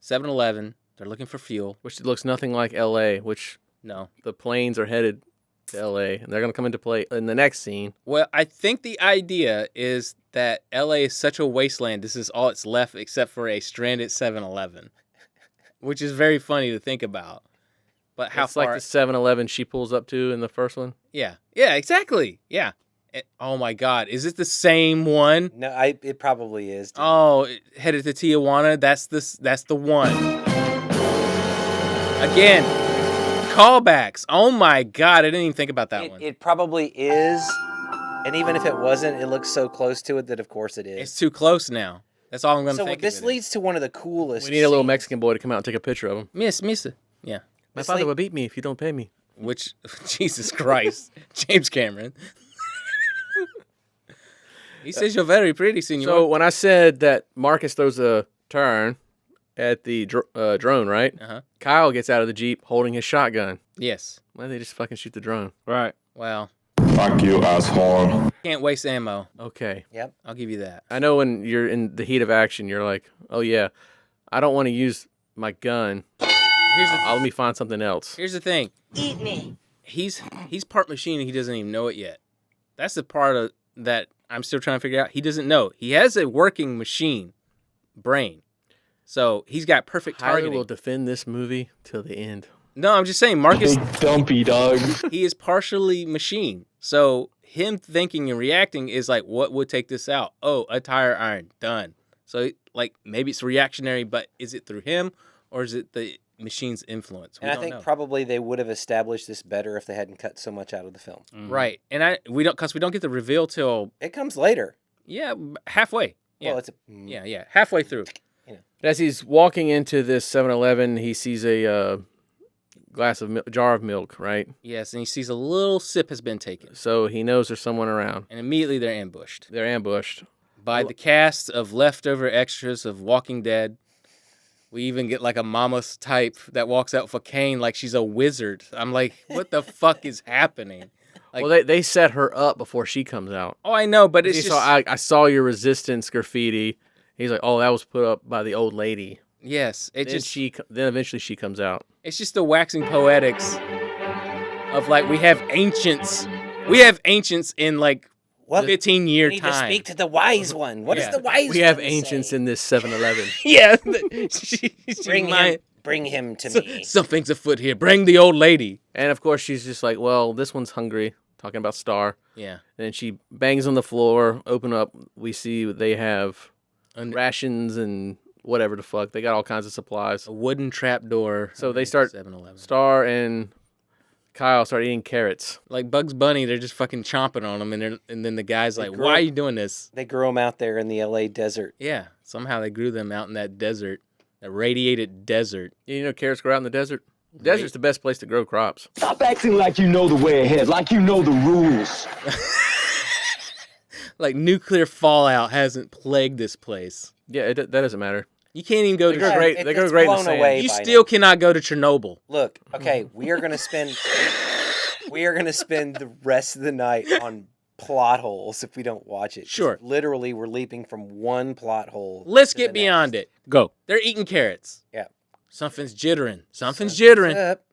7-Eleven. They're looking for fuel. Which looks nothing like L.A., which No. the planes are headed to L.A., and they're going to come into play in the next scene. Well, I think the idea is that L.A. is such a wasteland. This is all it's left except for a stranded 7-Eleven, which is very funny to think about. But how it's far? like the 7-Eleven she pulls up to in the first one. Yeah, exactly. Yeah. Oh my God, is it the same one? No, it probably is. Dude. Oh, headed to Tijuana. That's the one. Again, callbacks. Oh my God, I didn't even think about that one. It probably is, and even if it wasn't, it looks so close to it that of course it is. It's too close now. That's all I'm going to think. So this leads to one of the coolest. We need a little Mexican boy to come out and take a picture of him. Missa. Yeah. My father will beat me if you don't pay me. Which, Jesus Christ, James Cameron. He says you're very pretty, senor. So when I said that Marcus throws a turn at the drone, right? Uh-huh. Kyle gets out of the Jeep holding his shotgun. Yes. Why don't they just fucking shoot the drone? Right. Well. Fuck you, asshole. Can't waste ammo. Okay. Yep. I'll give you that. I know when you're in the heat of action, you're like, oh yeah, I don't want to use my gun. Let me find something else. Here's the thing. Eat me. He's part machine and he doesn't even know it yet. That's the part of that I'm still trying to figure out. He doesn't know. He has a working machine brain. So he's got perfect Tyler targeting. will defend this movie till the end. No, I'm just saying, Marcus. Big dumpy dog. He is partially machine. So him thinking and reacting is like, what would take this out? Oh, a tire iron. Done. So like maybe it's reactionary, but is it through him or is it the machine's influence? And I think probably they would have established this better if they hadn't cut so much out of the film. Mm-hmm. Right. And we don't get the reveal till it comes later. Yeah, halfway. Yeah. Well, it's halfway through. As he's walking into this 7-Eleven, he sees a jar of milk, right? Yes, and he sees a little sip has been taken. So he knows there's someone around. And immediately they're ambushed. They're ambushed. By the cast of leftover extras of Walking Dead. We even get like a mama's type that walks out for Kane like she's a wizard. I'm like, what the fuck is happening? Like, well, they set her up before she comes out. Oh, I know, but it's just... I saw your resistance graffiti. He's like, oh, that was put up by the old lady. Yes. Then eventually she comes out. It's just the waxing poetics of like, we have ancients We have ancients in like 15-year We need time. to speak to the wise one. What does the wise one We have say? ancients in this 7-Eleven. Yeah. Bring him to me. Something's afoot here. Bring the old lady. And of course, she's just like, well, this one's hungry. Talking about Star. Yeah. And then she bangs on the floor, open up. We see they have rations and whatever the fuck. They got all kinds of supplies. A wooden trap door. So they start, 7-Eleven. Star and Kyle start eating carrots. Like Bugs Bunny, they're just fucking chomping on them. And then the guy's like, why are you doing this? They grew them out there in the LA desert. Yeah. Somehow they grew them out in that desert. That radiated desert. You know carrots grow out in the desert? Desert's the best place to grow crops. Stop acting like you know the way ahead, like you know the rules. Like nuclear fallout hasn't plagued this place. Yeah, that doesn't matter. You can't even go They to grow great. They grow great in the sand. You still cannot go to Chernobyl. Look, okay, we are gonna spend the rest of the night on plot holes if we don't watch it. Sure. Literally, we're leaping from one plot hole. Let's get beyond it. Go. They're eating carrots. Yeah. Something's jittering. Something's jittering. Up.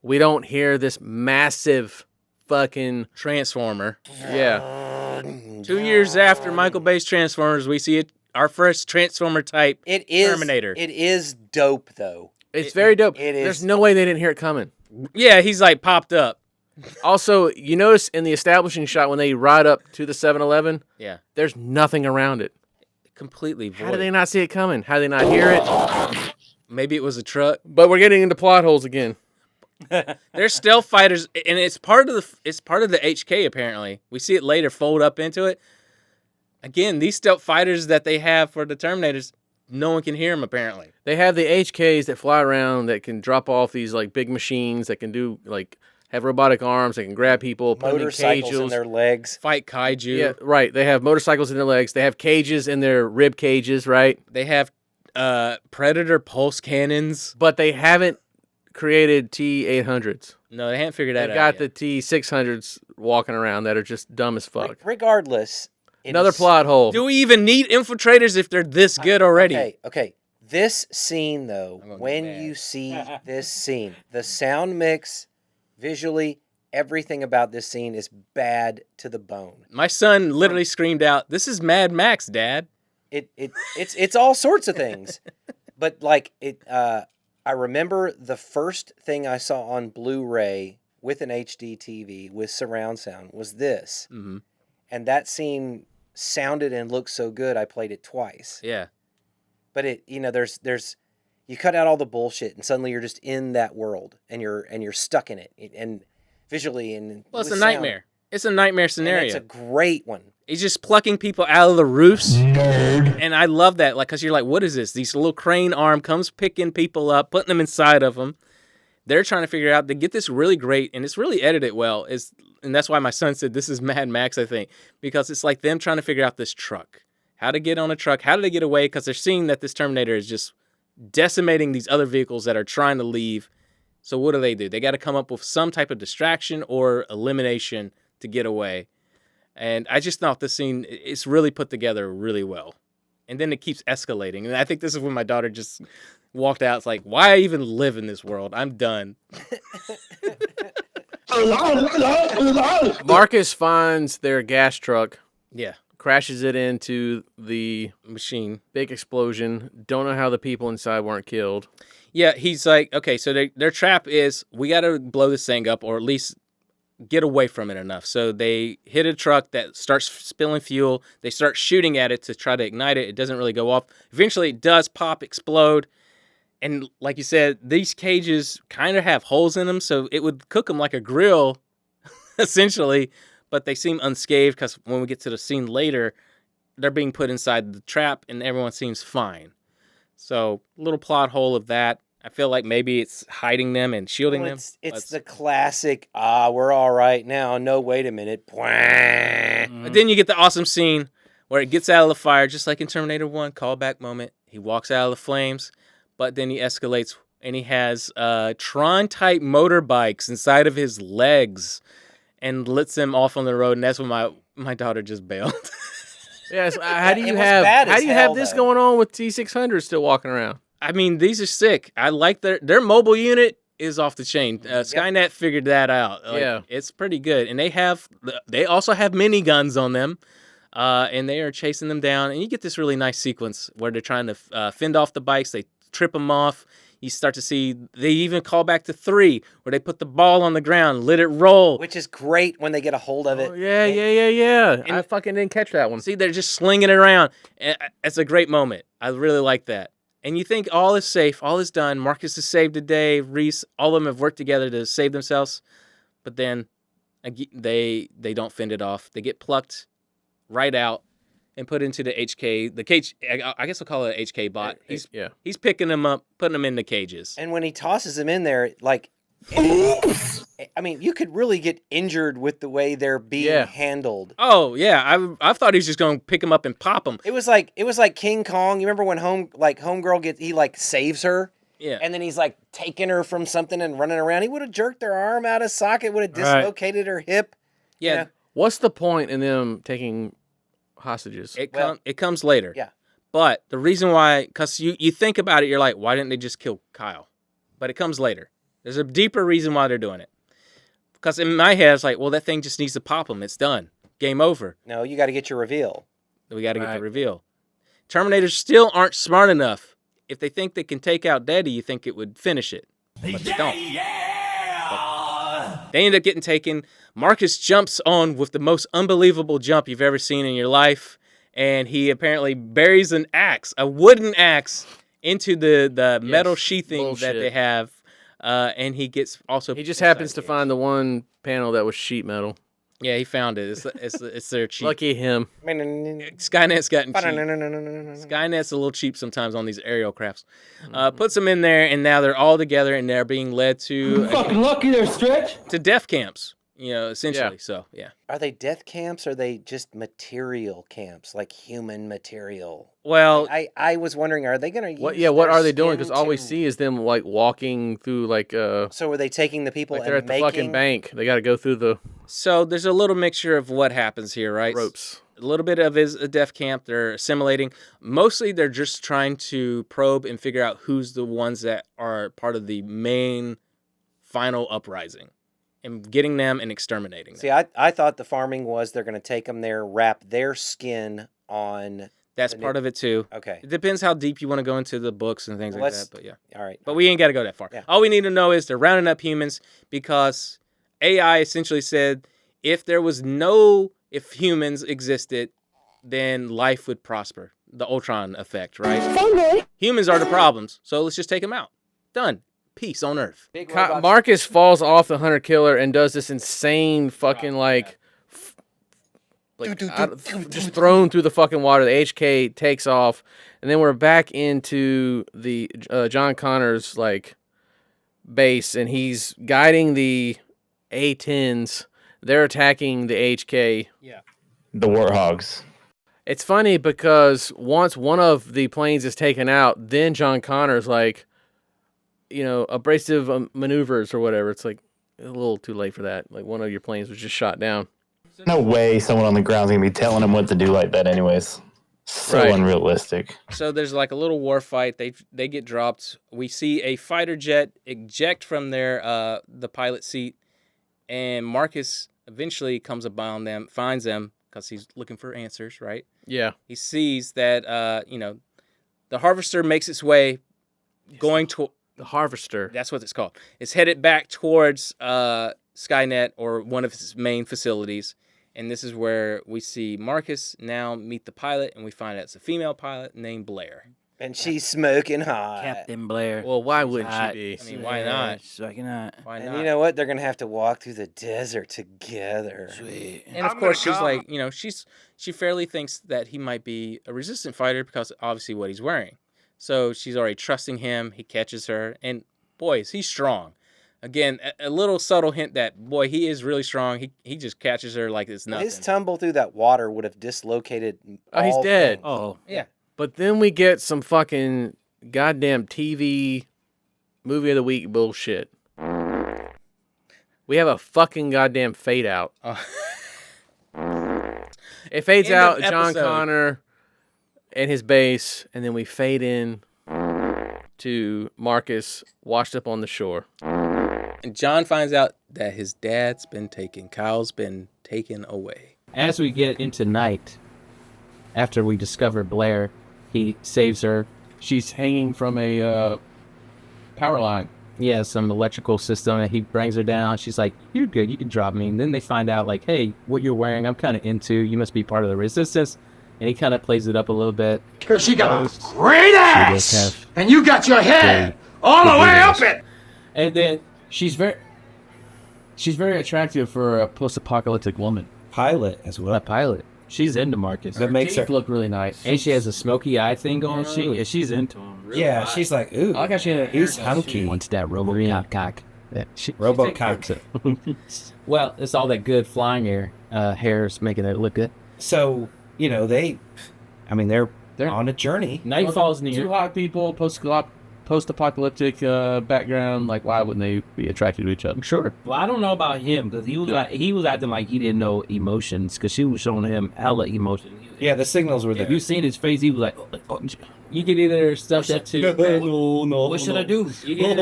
We don't hear this massive fucking Transformer. Yeah. 2 years after Michael Bay's Transformers, we see it. Our first Transformer type Terminator. It is dope though. It's very dope. It is. There's no way they didn't hear it coming. Yeah, he's like popped up. Also, you notice in the establishing shot when they ride up to the 7-Eleven, Yeah. there's nothing around it. Completely void. How did they not see it coming? How did they not hear it? Maybe it was a truck. But we're getting into plot holes again. They're stealth fighters, and it's part of the HK apparently. We see it later fold up into it. Again, these stealth fighters that they have for the Terminators, no one can hear them apparently. They have the HKs that fly around that can drop off these like big machines that can do like have robotic arms that can grab people, put them in Motorcycles cages, in their legs. Fight kaiju. Yeah, right. They have motorcycles in their legs. They have cages in their rib cages, right? They have Predator pulse cannons. But they haven't created T-800s. No, they haven't figured that They've out got the T-600s walking around that are just dumb as fuck. Regardless. Another plot hole. Do we even need infiltrators if they're this good already? Okay. This scene, though, when you see this scene, the sound mix, visually, everything about this scene is bad to the bone. My son literally screamed out, "This is Mad Max, Dad." It's all sorts of things. But like I remember the first thing I saw on Blu-ray with an HD TV with surround sound was this. Mm-hmm. And that scene sounded and looked so good I played it twice. Yeah. But there's you cut out all the bullshit and suddenly you're just in that world and you're stuck in it and visually and well, it's with a sound. nightmare. It's a nightmare scenario. And it's a great one. He's just plucking people out of the roofs. Nerd. And I love that, like, because you're like, what is this? These little crane arm comes picking people up, putting them inside of them. They're trying to figure out, they get this really great, and it's really edited well. And that's why my son said this is Mad Max, I think, because it's like them trying to figure out this truck. How to get on a truck, how do they get away? Because they're seeing that this Terminator is just decimating these other vehicles that are trying to leave. So what do? They got to come up with some type of distraction or elimination to get away. And I just thought this scene, it's really put together really well. And then it keeps escalating. And I think this is when my daughter just walked out. It's like, why even live in this world? I'm done. Marcus finds their gas truck. Yeah. Crashes it into the machine. Big explosion. Don't know how the people inside weren't killed. Yeah, he's like, okay, so their trap is, we got to blow this thing up or at least get away from it enough. So they hit a truck that starts spilling fuel. They start shooting at it to try to ignite it. It doesn't really go off. Eventually it does pop, explode. And like you said, these cages kind of have holes in them, so it would cook them like a grill, essentially. But they seem unscathed because when we get to the scene later, they're being put inside the trap and everyone seems fine. So little plot hole of that. I feel like maybe it's hiding them and shielding them. It's the classic, we're all right now. No, wait a minute. But then you get the awesome scene where it gets out of the fire, just like in Terminator 1, callback moment. He walks out of the flames, but then he escalates and he has Tron-type motorbikes inside of his legs and lets them off on the road. And that's when my daughter just bailed. Yes, how do you have this going on with T-600 still walking around? I mean, these are sick. I like their mobile unit is off the chain. Skynet figured that out. Like, it's pretty good, and they also have miniguns on them, and they are chasing them down. And you get this really nice sequence where they're trying to fend off the bikes. They trip them off. You start to see they even call back to 3, where they put the ball on the ground, let it roll, which is great when they get a hold of it. Oh, yeah. And I fucking didn't catch that one. See, they're just slinging it around. It's a great moment. I really like that. And you think all is safe, all is done. Marcus is saved today. Reese, all of them have worked together to save themselves. But then they don't fend it off. They get plucked right out and put into the HK. The cage, I guess we'll call it an HK bot. He's picking them up, putting them in the cages. And when he tosses them in there, like, I mean, you could really get injured with the way they're being handled. Oh yeah, I thought he was just gonna pick them up and pop them. It was like King Kong. You remember when Homegirl he like saves her? Yeah. And then he's like taking her from something and running around. He would have jerked her arm out of socket, would have dislocated her hip. Yeah. You know? What's the point in them taking hostages? It comes later. Yeah. But the reason why, because you think about it, you're like, why didn't they just kill Kyle? But it comes later. There's a deeper reason why they're doing it. Because in my head, it's like, well, that thing just needs to pop them. It's done. Game over. No, you got to get your reveal. We got to get the reveal. Terminators still aren't smart enough. If they think they can take out Daddy, you think it would finish it. But they don't. But they end up getting taken. Marcus jumps on with the most unbelievable jump you've ever seen in your life. And he apparently buries an axe, a wooden axe, into the metal sheathing that they have. And he gets also. He just happens to find the one panel that was sheet metal. Yeah, he found it. It's their cheap. Lucky him. Skynet's gotten cheap. Skynet's a little cheap sometimes on these aerial crafts. Puts them in there, and now they're all together, and they're being led to fucking lucky there, Stretch. To death camps. Essentially. Yeah. So yeah. Are they death camps or are they just material camps, like human material? Well, I was wondering, are they going to use what their are they doing? Because skin all we to- see is them like walking through like So were they taking the people they're and at the fucking bank. They got to go through the So there's a little mixture of what happens here, right? ropes. A little bit of is a death camp. They're assimilating. Mostly they're just trying to probe and figure out who's the ones that are part of the main final uprising. And getting them and exterminating them. See, I thought the farming was they're going to take them there, wrap their skin on. That's part of it too. Okay. It depends how deep you want to go into the books and things like that. But yeah. All right. But we ain't got to go that far. Yeah. All we need to know is they're rounding up humans because AI essentially said if humans existed, then life would prosper. The Ultron effect, right? Humans are the problems, so let's just take them out. Done. Peace on Earth. Marcus falls off the hunter killer and does this insane fucking just thrown through the fucking water. The HK takes off, and then we're back into the John Connor's base, and he's guiding the A-10s. They're attacking the HK. Yeah. The Warthogs. It's funny because once one of the planes is taken out, then John Connor's like, abrasive maneuvers or whatever. It's like a little too late for that. Like one of your planes was just shot down. No way someone on the ground's gonna be telling him what to do like that anyways. So unrealistic. So there's like a little war fight. They get dropped. We see a fighter jet eject from their the pilot seat, and Marcus eventually comes upon them, finds them because he's looking for answers, right? Yeah. He sees that the harvester makes its way going to the harvester. That's what it's called. It's headed back towards Skynet or one of its main facilities. And this is where we see Marcus now meet the pilot, and we find out it's a female pilot named Blair. And she's smoking hot. Captain Blair. Well, why wouldn't she be? I mean, why not? Why not? Why And not? you know what? They're going to have to walk through the desert together. Sweet. And of course, she's like, she fairly thinks that he might be a resistant fighter because obviously what he's wearing. So she's already trusting him. He catches her, and boy, is he strong. Again, a little subtle hint that, boy, he is really strong. He just catches her like it's nothing. His tumble through that water would have dislocated. He's dead. Things. Oh, yeah. But then we get some fucking goddamn TV movie of the week bullshit. We have a fucking goddamn fade out. It fades End out of John episode. Connor and his base, and then we fade in to Marcus washed up on the shore. And John finds out that his dad's been taken. Kyle's been taken away. As we get into night, after we discover Blair, he saves her. She's hanging from a power line. Yeah, some electrical system, and he brings her down. She's like, "You're good, you can drop me." And then they find out, like, "Hey, what you're wearing, I'm kind of into. You must be part of the resistance." And he kind of plays it up a little bit. Because she got a great ass, and you got your head all the way up it. And then she's very attractive for a post-apocalyptic woman. Pilot as well. A pilot. She's into Marcus. That makes her look really nice. And she has a smoky eye thing going on. Yeah, she's into him. Yeah, she's like, ooh. I like how she had he's hunky. Wants that RoboCop. Yeah, RoboCop. Well, it's all that good flying hair's making it look good. So, you know, they're on a journey. Nightfall's near. Two hot people, post-apocalyptic background. Like, why wouldn't they be attracted to each other? Sure. Well, I don't know about him because he was acting like he didn't know emotions because she was showing him hella emotion. Yeah, the signals were there. If you seen his face, he was like, you can either stunt that to what should I do? You can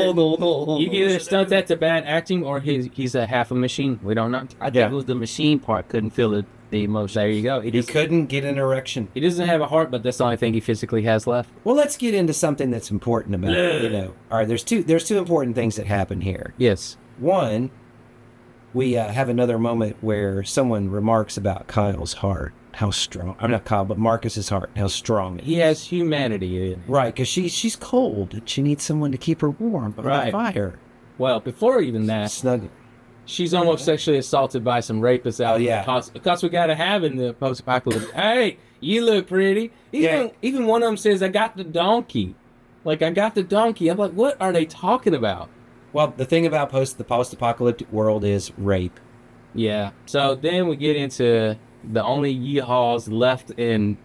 either stunt that to bad acting or he's a half a machine. We don't know. I think it was the machine part couldn't feel the emotion. There you go. He couldn't get an erection. He doesn't have a heart, but that's the only thing he physically has left. Well, let's get into something that's important about it. All right, there's two important things that happen here. Yes. One, we have another moment where someone remarks about Kyle's heart. How strong. I'm not Kyle, but Marcus's heart. How strong it is. He has humanity in it. Right, because she's cold and she needs someone to keep her warm by the fire. Well, before even that, snuggle. She's almost sexually assaulted by some rapists out there. Because we got to have in the post-apocalypse. Hey, you look pretty. Even one of them says, I got the donkey. Like, I got the donkey. I'm like, what are they talking about? Well, the thing about the post-apocalyptic world is rape. Yeah. So then we get into the only yeehaws left in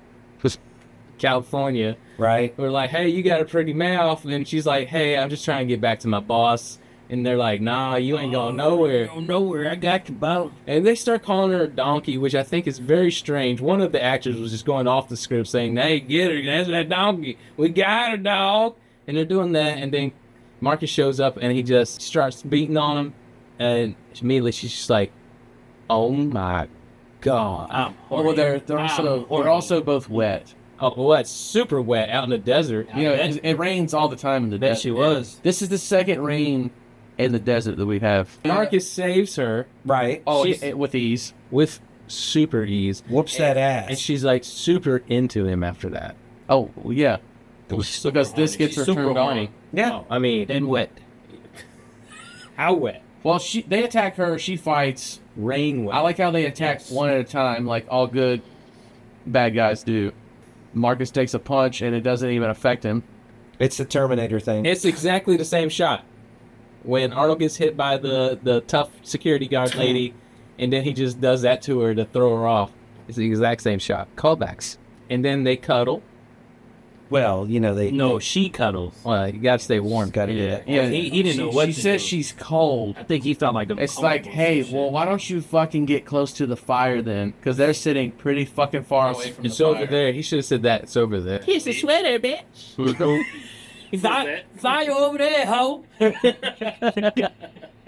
California. Right. We're like, hey, you got a pretty mouth. And she's like, hey, I'm just trying to get back to my boss. And they're like, nah, you ain't going nowhere. Going nowhere. I got you, bro. And they start calling her a donkey, which I think is very strange. One of the actors was just going off the script saying, hey, get her. That's that donkey. We got her, dog. And they're doing that. And then Marcus shows up and he just starts beating on him. And immediately she's just like, oh my God. Well, they're also both wet. Oh, wet, super wet out in the desert. You know, it rains all the time in the desert. She was. This is the second rain in the desert that we have. Marcus saves her. Right. Oh, with ease. With super ease. Whoops that ass. And she's like super into him after that. Oh, well, yeah. Because this gets her turned on. Yeah. I mean, and wet. How wet? Well, they attack her. She fights. Rain wet. I like how they attack one at a time, like all good bad guys do. Marcus takes a punch, and it doesn't even affect him. It's the Terminator thing. It's exactly the same shot. When Arnold gets hit by the tough security guard lady, and then he just does that to her to throw her off. It's the exact same shot. Callbacks. And then they cuddle. Well, you know, No, she cuddles. Well, you gotta stay warm. Gotta do that. Yeah, he didn't know what She to says do. she's cold. I think he felt like It's like, hey, well, why don't you fucking get close to the fire then? Because they're sitting pretty fucking far away from It's the over fire. there. He should have said that. It's over there. Here's the sweater, bitch. Fire over there, ho.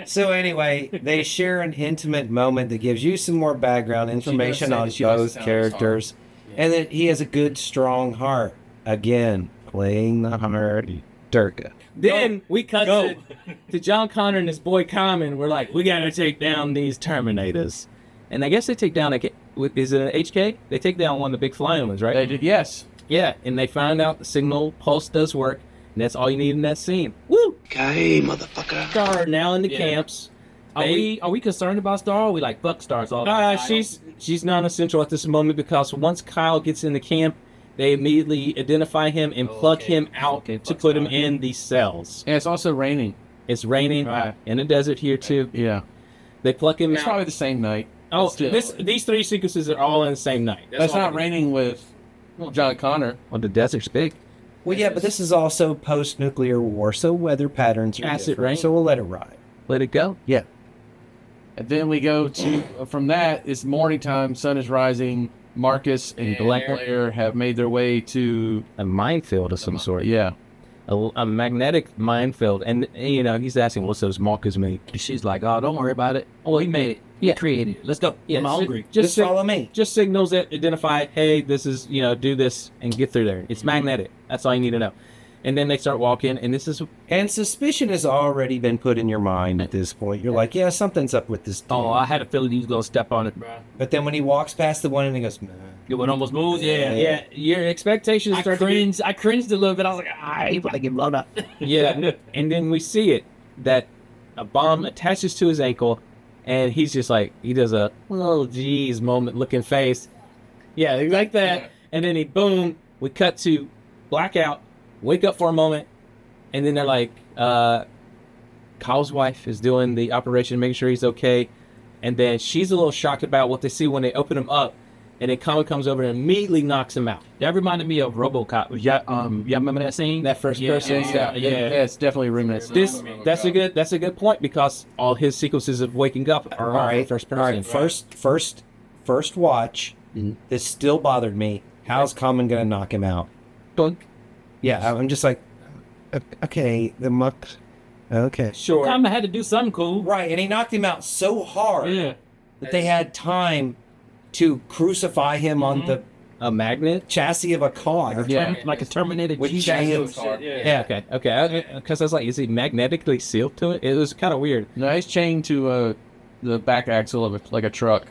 So anyway, they share an intimate moment that gives you some more background information on both characters, and that he has a good, strong heart. Again, playing the heart, Durga. Then we cut to John Connor and his boy Common. We're like, we gotta take down these Terminators. And I guess they take down, is it an HK? They take down one of the big flying ones, right? They did, yes. Yeah, and they found out the signal pulse does work, and that's all you need in that scene. Woo! Okay, motherfucker. Star now in the camps. Are we concerned about Star? Or are we like fuck Stars all the time? She's non-essential at this moment because once Kyle gets in the camp, they immediately identify him and plug him out to put him in the cells. And it's also raining. It's raining in the desert here too. Yeah. They pluck him It's out. probably the same night. Oh, these three sequences are all in the same night. That's not raining with John Connor. Well, the desert's big. Well, yeah, but this is also post-nuclear war, so weather patterns are Acid different, rain. so we'll let it ride. Let it go. Yeah. And then we go to, from that, it's morning time, sun is rising. Marcus and Blair have made their way to a minefield of some sort. Yeah. a magnetic minefield, and you know he's asking, "What's those markers made?" She's like, "Oh, don't worry about it. Oh, he made it. He created it. Let's go. Yeah, I'm hungry. just follow me." Just signals that identify, hey, this is, you know, do this and get through there. It's magnetic. That's all you need to know. And then they start walking, and this is... And suspicion has already been put in your mind at this point. You're like, yeah, something's up with this dude. Oh, I had a feeling he was going to step on it, bro. But then when he walks past the one and he goes, nah. It would almost move. Yeah. Your expectations start I cringed a little bit. I was like, he about get blown up. Yeah. And then we see it, that a bomb attaches to his ankle, and he's just like, he does a, oh, geez, moment looking face. Yeah, like that. And then boom, we cut to blackout. Wake up for a moment, and then they're like, Kyle's wife is doing the operation, making sure he's okay, and then she's a little shocked about what they see when they open him up, and then Kyle comes over and immediately knocks him out. That reminded me of RoboCop. Y'all remember that scene? That first person? Yeah, it's definitely reminiscent. That's a good point, because all his sequences of waking up are all first person. All right, first watch, this still bothered me. How's Common going to knock him out? Dunk. Yeah, I'm just like, okay, the muck. Okay. Sure. Common had to do something cool. Right, and he knocked him out so hard that they had time to crucify him on a magnet chassis of a car. Like a Terminator with chains. Yeah. Okay. Because I was like, is he magnetically sealed to it? It was kind of weird. No, he's chained to the back axle of like a truck.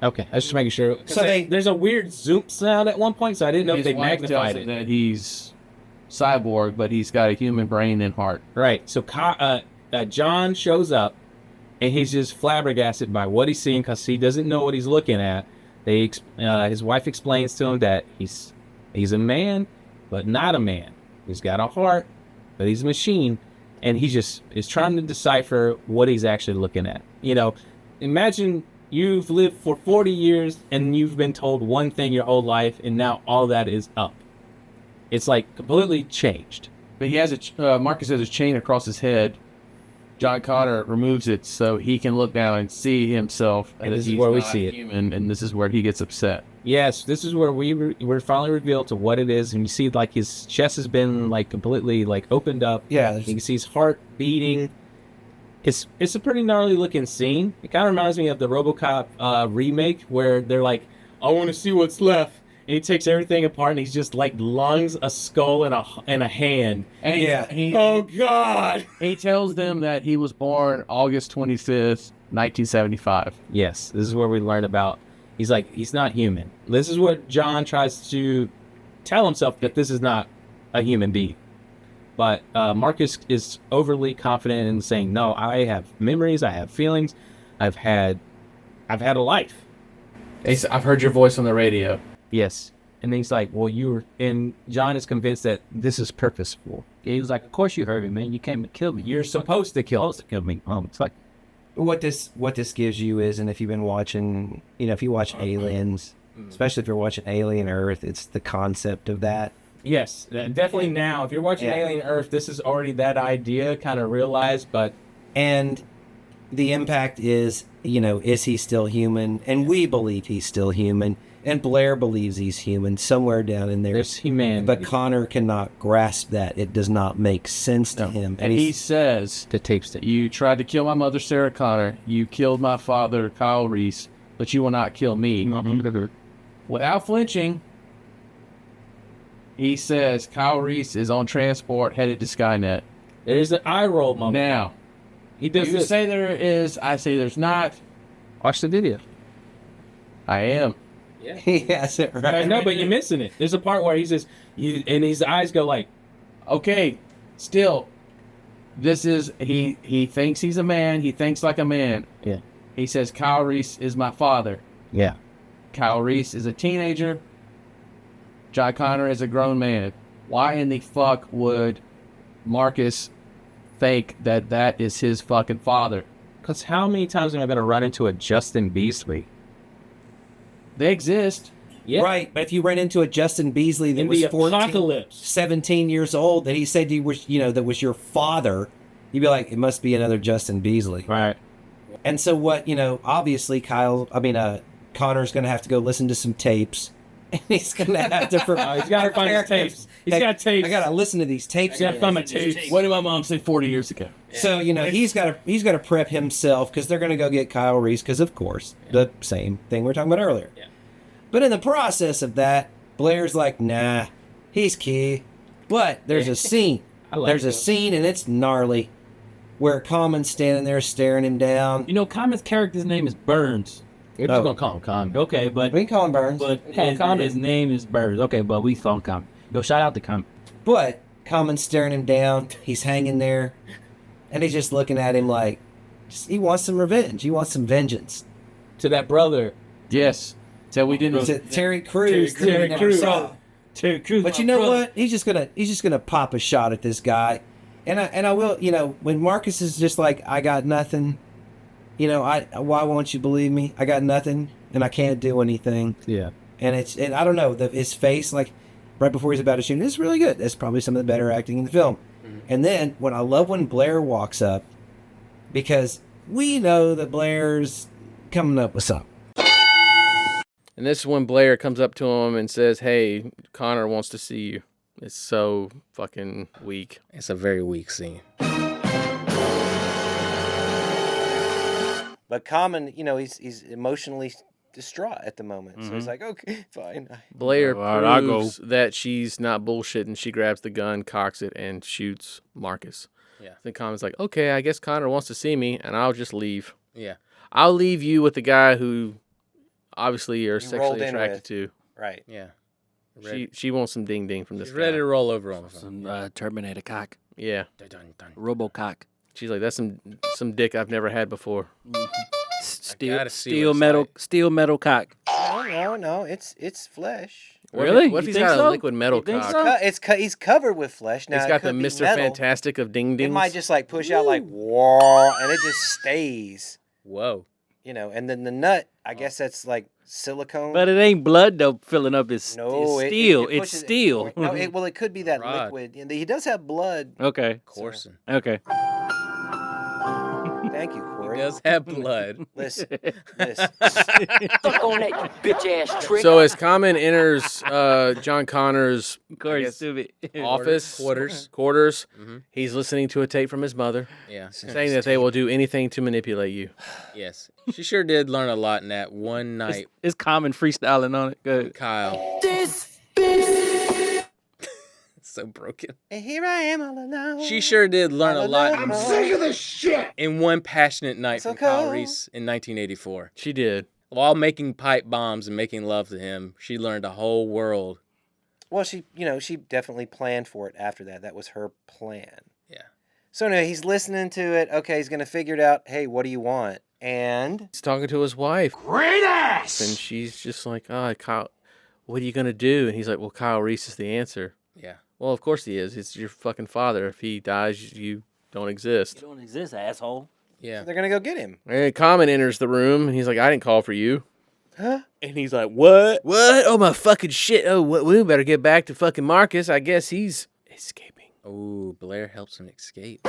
Okay, I was just making sure. So there's a weird zoom sound at one point, so I didn't know if they magnified it. That he's cyborg, but he's got a human brain and heart. Right. So John shows up, and he's just flabbergasted by what he's seeing, because he doesn't know what he's looking at. His wife explains to him that he's a man, but not a man. He's got a heart, but he's a machine, and he just is trying to decipher what he's actually looking at. You know, imagine you've lived for 40 years, and you've been told one thing your whole life, and now all that is up. It's like completely changed. But he has Marcus has a chain across his head. John Connor removes it so he can look down and see himself. And this is where we see it. Human, and this is where he gets upset. Yes, this is where we're finally revealed to what it is, and you see like his chest has been like completely like opened up. Yeah, you can see his heart beating. It's a pretty gnarly looking scene. It kind of reminds me of the RoboCop remake, where they're like, I want to see what's left. And he takes everything apart, and he's just like lungs, a skull, and a hand. And oh God! He tells them that he was born August 25th, 1975. Yes, this is where we learn about. He's like, he's not human. This is what John tries to tell himself, that this is not a human being. But Marcus is overly confident in saying, no, I have memories, I have feelings, I've had a life. I've heard your voice on the radio. Yes. And then he's like, well, and John is convinced that this is purposeful. He was like, of course you heard me, man. You came to kill me. You're supposed to kill me. It's like, what this gives you is, and if you've been watching, if you watch Aliens, especially if you're watching Alien Earth, it's the concept of that. Yes, definitely. Now, if you're watching Alien Earth, this is already that idea kind of realized, and the impact is, is he still human? And we believe he's still human. And Blair believes he's human somewhere down in there. There's humanity. But Connor cannot grasp that. It does not make sense to him. And he says, the tape stick, you tried to kill my mother, Sarah Connor. You killed my father, Kyle Reese, but you will not kill me. Mm-hmm. Without flinching, he says Kyle Reese is on transport headed to Skynet. There's an eye roll moment. Now, he does you say there is, I say there's not. Watch the video. I am. Yeah. He has it right. I know, but you're missing it. There's a part where he says, and his eyes go like, okay, still, this is, he thinks he's a man. He thinks like a man. Yeah. He says, Kyle Reese is my father. Yeah. Kyle Reese is a teenager. John Connor is a grown man. Why in the fuck would Marcus think that is his fucking father? Because how many times am I going to run into a Justin Beasley? They exist. Yeah. Right, but if you ran into a Justin Beasley that was 17 years old, that he said he was, that was your father, you'd be like, it must be another Justin Beasley. Right. And so what, obviously Connor's going to have to go listen to some tapes And he's gonna have to. He's got to find his tapes. He's got tapes. I gotta listen to these tapes. He's got to find my tapes. What did my mom say 40 years ago? So he's got to prep himself because they're gonna go get Kyle Reese because of course the same thing we were talking about earlier. Yeah. But in the process of that, Blair's like, nah, he's key. But there's a scene. There's a scene and it's gnarly, where Common's standing there staring him down. You know, Common's character's name is Burns. We're just gonna call him Common. Okay, but we can call him Burns. But his name is Burns. Okay, but we call him Common. Go shout out to Common. But Common's staring him down. He's hanging there, and he's just looking at him like, he wants some revenge. He wants some vengeance. To that brother. Yes. So we didn't. To Terry Crews. Terry Crews. Terry Crews. But you know what? He's just gonna pop a shot at this guy, and I will. When Marcus is just like, I got nothing. Why won't you believe me? I got nothing, and I can't do anything. Yeah. And I don't know, his face, like, right before he's about to shoot, is really good. That's probably some of the better acting in the film. Mm-hmm. And then, I love when Blair walks up, because we know that Blair's coming up with something. And this is when Blair comes up to him and says, hey, Connor wants to see you. It's so fucking weak. It's a very weak scene. But Common, he's emotionally distraught at the moment. So he's like, okay, fine. Blair proves that she's not bullshitting. She grabs the gun, cocks it, and shoots Marcus. Yeah. Then Common's like, okay, I guess Connor wants to see me, and I'll just leave. Yeah. I'll leave you with the guy who obviously you're You sexually rolled in attracted with. to. Right. Yeah. She wants some ding ding from this She's guy. ready to roll over on him. Some Terminator cock. Yeah. Dun, dun, dun. Robo cock. She's like, that's some dick I've never had before. Steel metal cock. No, it's flesh. Really? What if You he's think got so? a liquid metal You think cock? so? He's covered with flesh. Now It's it got the could be Mr. metal. Fantastic of ding dings. It might just like push out like whoa, and it just stays. Whoa. And then the nut, I guess that's like silicone. But it ain't blood though filling up his No, it steel. pushes It's steel. No, it could be that Rod. liquid. He does have blood. Okay. Coursing. Okay. Thank you, Corey. He does have blood. Listen. So as Common enters John Connor's Corey's stupid. office quarters, he's listening to a tape from his mother. Yeah. Saying that they will do anything to manipulate you. Yes. She sure did learn a lot in that one night. It's Common freestyling on it. Good. Kyle. This bitch. So broken. And here I am all alone. She sure did learn a lot. I'm sick of this shit. In one passionate night So from Kyle cold. Reese in 1984. She did. While making pipe bombs and making love to him, she learned a whole world. Well, she definitely planned for it after that. That was her plan. Yeah. So anyway, he's listening to it. Okay, he's gonna figure it out. Hey, what do you want? And He's talking to his wife. Great ass! And she's just like, Kyle, what are you going to do? And he's like, well, Kyle Reese is the answer. Yeah. Well, of course he is. It's your fucking father. If he dies, you don't exist. You don't exist, asshole. Yeah. they're gonna go get him. And Common enters the room, and he's like, I didn't call for you. Huh? And he's like, what? What? Oh, my fucking shit. Oh, we better get back to fucking Marcus. I guess he's escaping. Oh, Blair helps him escape.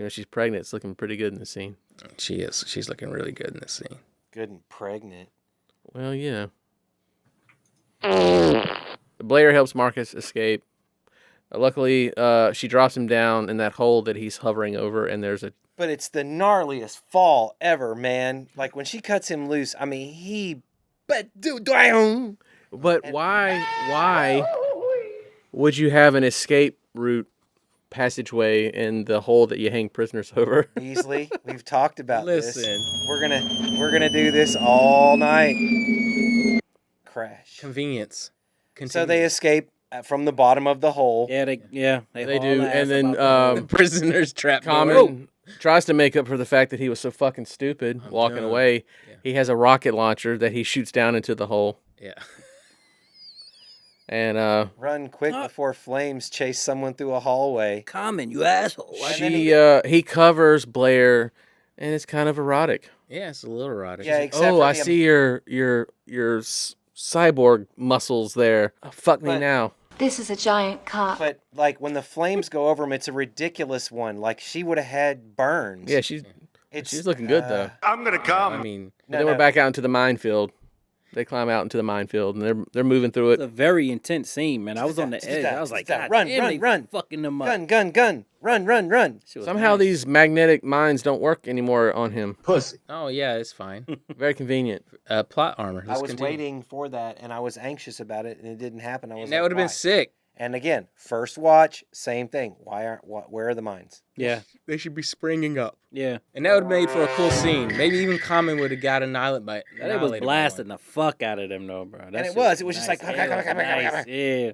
She's pregnant. It's looking pretty good in the scene. She is. She's looking really good in this scene. Good and pregnant. Well, yeah. Blair helps Marcus escape. Luckily, she drops him down in that hole that he's hovering over, and there's a... But it's the gnarliest fall ever, man. Like when she cuts him loose, I mean, But why would you have an escape route passageway in the hole that you hang prisoners over? Beasley, we've talked about Listen. this. We're gonna do this all night. Crash. Convenience. So they escape from the bottom of the hole. Yeah, they do. And then prisoners trapped. Common tries to make up for the fact that he was so fucking stupid walking away. Yeah. He has a rocket launcher that he shoots down into the hole. Yeah. And Run quick before flames chase someone through a hallway. Common, you asshole. he covers Blair, and it's kind of erotic. Yeah, it's a little erotic. Yeah, except Oh, for I the- see your cyborg muscles there. Fuck me But- now. This is a giant cock. But like when the flames go over him, it's a ridiculous one. Like she would have had burns. Yeah, she's looking good though. I'm gonna come. I mean, But then we're back out into the minefield. They climb out into the minefield, and they're moving through It's it. a very intense scene, man. I was on the edge. I was like, God run, damn, run, they run. fucking them up. Gun. Run. Somehow these magnetic mines don't work anymore on him. Pussy. Oh yeah, it's fine. Very convenient. Plot armor. I was waiting for that, and I was anxious about it, and it didn't happen. I was And that like, would have been why? sick. And again, first watch, same thing. Where are the mines? Yeah. They should be springing up. Yeah. And that would have made for a cool scene. Maybe even Common would have got annihilated That was blasting the fuck out of them, though, bro. That And it shit was just nice. like, Nice. Yeah.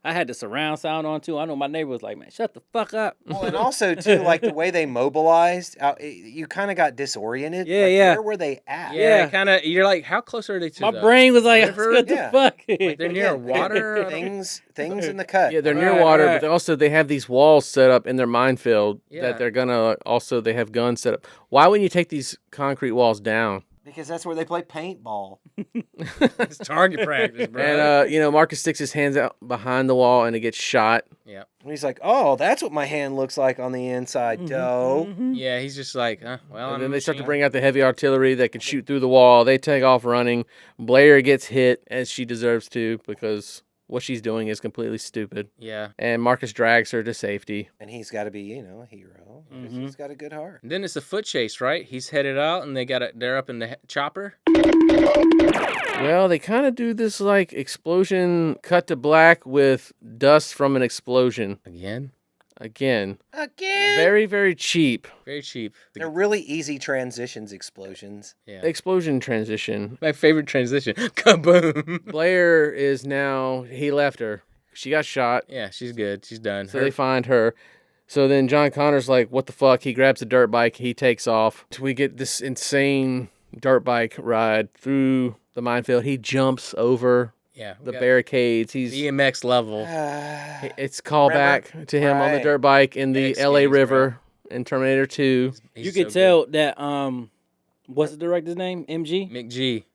I had the surround sound on, too. I know my neighbor was like, man, shut the fuck up. Well, and also, too, like the way they mobilized, you kind of got disoriented. Yeah, like, yeah. Where were they at? Yeah, kind of. You're like, how close are they to My the brain was like, river? what the fuck? Like they're near water. Things in the cut. Yeah, they're near water, but also they have these walls set up in their minefield Yeah. that they're gonna. Also, they have guns set up. Why wouldn't you take these concrete walls down? Because that's where they play paintball. It's target practice, bro. And Marcus sticks his hands out behind the wall, and it gets shot. Yeah. And he's like, oh, that's what my hand looks like on the inside, dough. Yeah, he's just like, well. And then they start to bring out the heavy artillery that can shoot through the wall. They take off running. Blair gets hit, as she deserves to, because what she's doing is completely stupid. Yeah. And Marcus drags her to safety. And he's got to be, a hero. Because he's got a good heart. And then it's a foot chase, right? He's headed out, and they're up in the chopper. Well, they kind of do this like explosion cut to black with dust from an explosion. Again. Very, very cheap. Very cheap. They're really easy transitions, explosions. Yeah. Explosion transition. My favorite transition. Kaboom. Blair is now, he left her. She got shot. Yeah, she's good. She's done. So they find her. So then John Connor's like, what the fuck? He grabs a dirt bike. He takes off. We get this insane dirt bike ride through the minefield. He jumps over the barricades. He's BMX level. It's callback to him on the dirt bike in the LA River in Terminator 2. You could tell that what's the director's name? MG?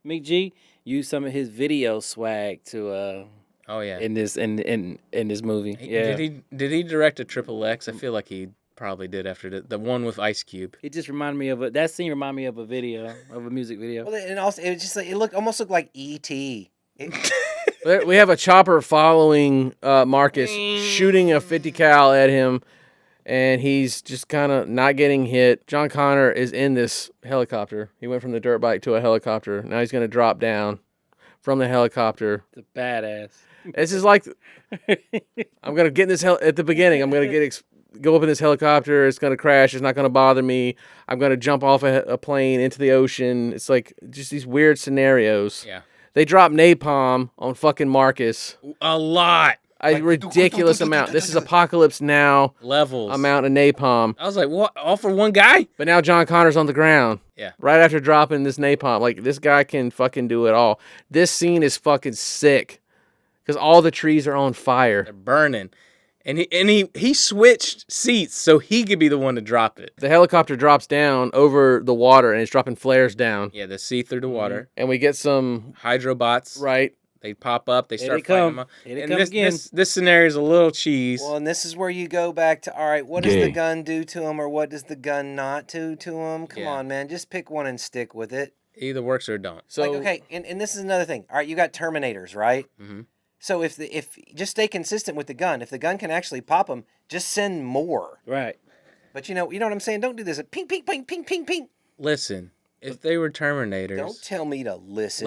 Mick G used some of his video swag to oh yeah. in this movie. Yeah. Did he direct a Triple X? I feel like he probably did after the one with Ice Cube. It just reminded me of that scene reminded me of a video, of a music video. Well, and also it was just like it almost looked like E.T. We have a chopper following Marcus, shooting a 50 cal at him, and he's just kind of not getting hit. John Connor is in this helicopter. He went from the dirt bike to a helicopter. Now he's going to drop down from the helicopter. It's a badass. This is like, I'm going to get in this at the beginning. I'm going to go up in this helicopter. It's going to crash. It's not going to bother me. I'm going to jump off a plane into the ocean. It's like just these weird scenarios. Yeah. They drop napalm on fucking Marcus. A lot. A ridiculous amount. This is Apocalypse Now levels amount of napalm. I was like, what? All for one guy? But now John Connor's on the ground. Yeah. Right after dropping this napalm. Like, this guy can fucking do it all. This scene is fucking sick. Because all the trees are on fire. They're burning. And he switched seats so he could be the one to drop it. The helicopter drops down over the water and it's dropping flares down. Yeah, they see through the water. And we get some hydrobots. Right. They pop up. They start come. fighting them. Here they And come again. this scenario is a little cheese. Well, and this is where you go back to, all right, what does the gun do to him, or what does the gun not do to him? Come on, man, just pick one and stick with it. Either works or don't. So like, okay, and this is another thing. All right, you got Terminators, right? Mm-hmm. So if just stay consistent with the gun. If the gun can actually pop them, just send more. Right. But you know what I'm saying? Don't do this. Ping, ping, ping, ping, ping, ping. Listen, if they were Terminators. Don't tell me to listen.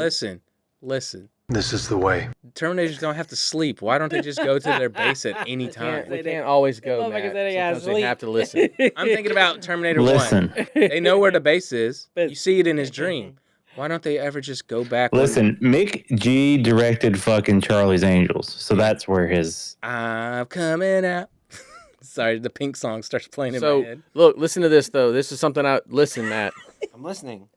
Listen. This is the way. Terminators don't have to sleep. Why don't they just go to their base at any time? We can't always go, Matt. Sometimes they have to listen. I'm thinking about Terminator Listen. 1. They know where the base is. You see it in his dream. Why don't they ever just go back? Listen, Mick G directed fucking Charlie's Angels, so that's where his... I'm coming out. Sorry, the Pink song starts playing in my head. Look, listen to this, though. This is something listen, Matt. I'm listening.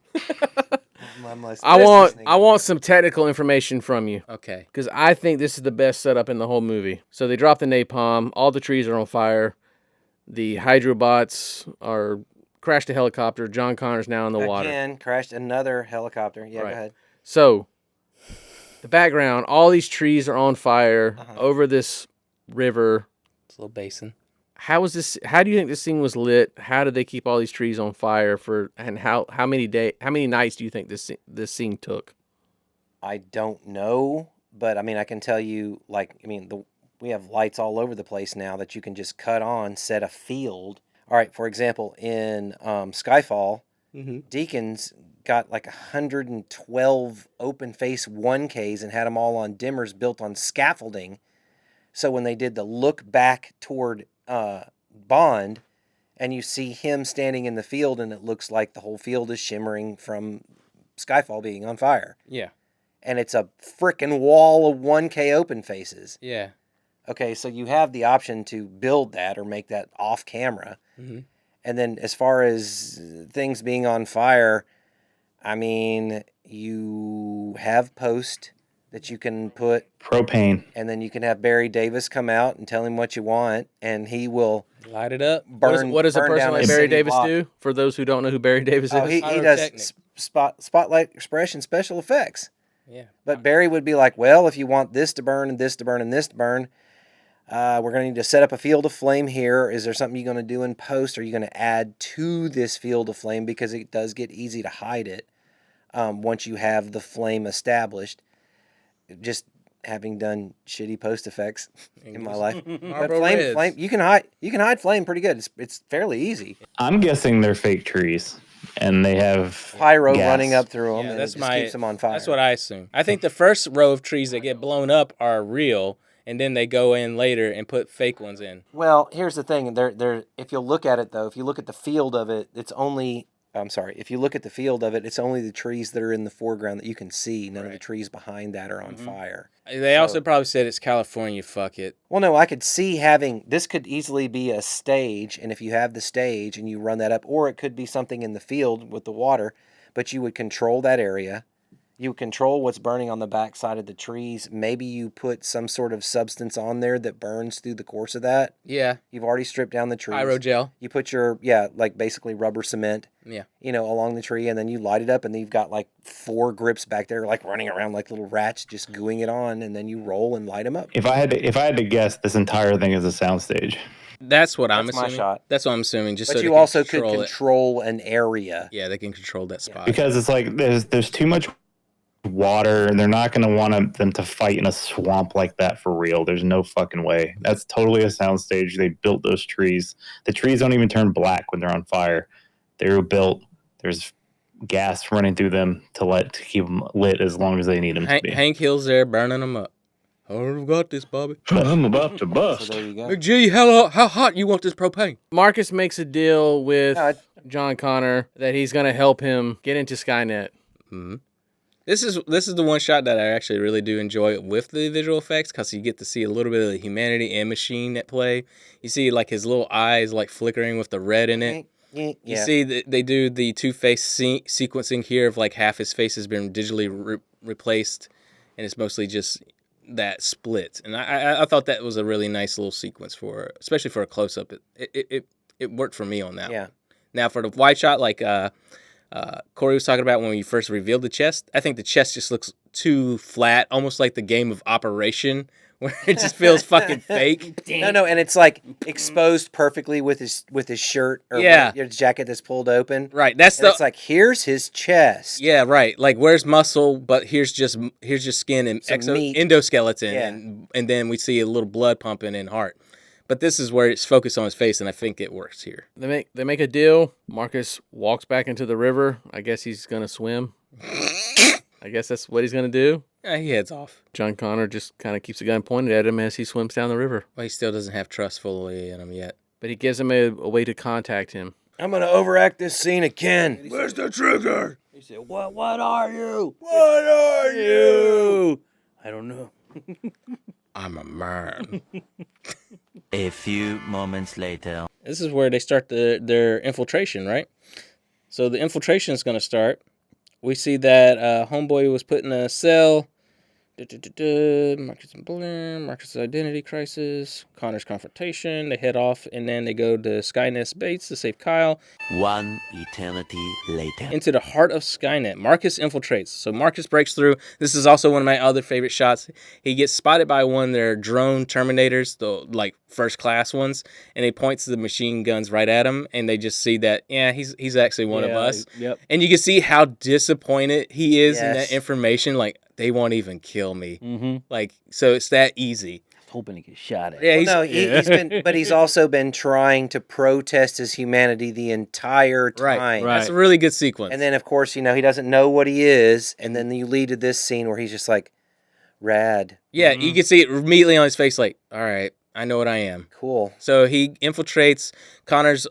I'm listening. I want some technical information from you. Okay. Because I think this is the best setup in the whole movie. So they drop the napalm. All the trees are on fire. The hydrobots are... crashed a helicopter. John Connor's now in the water. Again, crashed another helicopter. Yeah, Right. Go ahead. So, the background, all these trees are on fire over this river. It's a little basin. How do you think this scene was lit? How did they keep all these trees on fire for? And how many nights do you think this scene took? I don't know, but I mean, I can tell you, like, I mean, we have lights all over the place now that you can just cut on, set a field. All right, for example, in Skyfall, Deacons got like 112 open face 1Ks and had them all on dimmers built on scaffolding. So when they did the look back toward Bond, and you see him standing in the field, and it looks like the whole field is shimmering from Skyfall being on fire. Yeah. And it's a frickin' wall of 1K open faces. Yeah. Okay, so you have the option to build that or make that off camera. And then as far as things being on fire, I mean, you have post that you can put propane, and then you can have Barry Davis come out and tell him what you want, and he will light it up. What does a person like Barry Davis do? For those who don't know who Barry Davis is, he does spotlight expression special effects. Yeah. But Barry would be like, well, if you want this to burn and this to burn and this to burn, we're going to need to set up a field of flame here. Is there something you're going to do in post? Are you going to add to this field of flame? Because it does get easy to hide it once you have the flame established. Just having done shitty post effects in my life. But flame, you can hide flame pretty good. It's fairly easy. I'm guessing they're fake trees, and they have pyro gas running up through them, Yeah, and that's it just keeps them on fire. That's what I assume. I think the first row of trees that get blown up are real, and then they go in later and put fake ones in. Well, here's the thing. If you look at it, though, if you look at the field of it, if you look at the field of it, it's only the trees that are in the foreground that you can see. None of the trees behind that are on fire. They also probably said it's California, fuck it. Well, no, I could see this could easily be a stage, and if you have the stage and you run that up, or it could be something in the field with the water, but you would control that area. You control what's burning on the backside of the trees. Maybe you put some sort of substance on there that burns through the course of that. Yeah. You've already stripped down the trees. Aerogel. You put like basically rubber cement. Yeah. Along the tree, and then you light it up, and then you've got like 4 grips back there, like running around like little rats, just gooing it on, and then you roll and light them up. If I had to guess, this entire thing is a soundstage. That's what I'm assuming. My shot. That's what I'm assuming. Just but so you also could control an area. Yeah, they can control that spot. Because it's like there's too much water, and they're not going to want them to fight in a swamp like that for real. There's no fucking way. That's totally a soundstage. They built those trees. The trees don't even turn black when they're on fire. They were built. There's gas running through them to keep them lit as long as they need them to be. Hank Hill's there burning them up. I've got this, Bobby. I'm about to bust. So there you go. McGee, how hot you want this propane? Marcus makes a deal with John Connor that he's going to help him get into Skynet. Mm-hmm. This is the one shot that I actually really do enjoy with the visual effects, because you get to see a little bit of the humanity and machine at play. You see like his little eyes like flickering with the red in it. You see that they do the two-face sequencing here of like half his face has been digitally replaced, and it's mostly just that split. And I thought that was a really nice little sequence especially for a close-up. It worked for me on that one. Now for the wide shot, like Corey was talking about when we first revealed the chest, I think the chest just looks too flat, almost like the game of Operation, where it just feels fucking fake. No, and it's like exposed perfectly with his shirt or his jacket that's pulled open. Right, it's like here's his chest. Yeah, right. Like where's muscle, but here's just skin and endoskeleton, and then we see a little blood pumping and heart. But this is where it's focused on his face, and I think it works here. They make a deal. Marcus walks back into the river. I guess he's gonna swim. I guess that's what he's gonna do. Yeah, he heads off. John Connor just kind of keeps the gun pointed at him as he swims down the river. Well, he still doesn't have trust fully in him yet. But he gives him a way to contact him. I'm gonna overact this scene again. Where's the trigger? He said, What are you? What are you? I don't know. I'm a man. A few moments later. This is where they start their infiltration, right? So the infiltration is going to start. We see that Homeboy was put in a cell. Marcus and Blair, Marcus' identity crisis, Connor's confrontation. They head off, and then they go to Skynet base to save Kyle. One eternity later. Into the heart of Skynet, Marcus infiltrates. So Marcus breaks through. This is also one of my other favorite shots. He gets spotted by one of their drone Terminators, the like first class ones, and he points the machine guns right at him, and they just see that, he's actually one of us. Yep. And you can see how disappointed he is in that information. Like, they won't even kill me. Mm-hmm. Like, so it's that easy. Hoping to get shot at. Yeah, Well, no, he's been, but he's also been trying to protest his humanity the entire time. That's a really good sequence. And then, of course, he doesn't know what he is, and then you lead to this scene where he's just like, rad. Yeah, you can see it immediately on his face, like, all right, I know what I am. Cool. So he infiltrates Connor's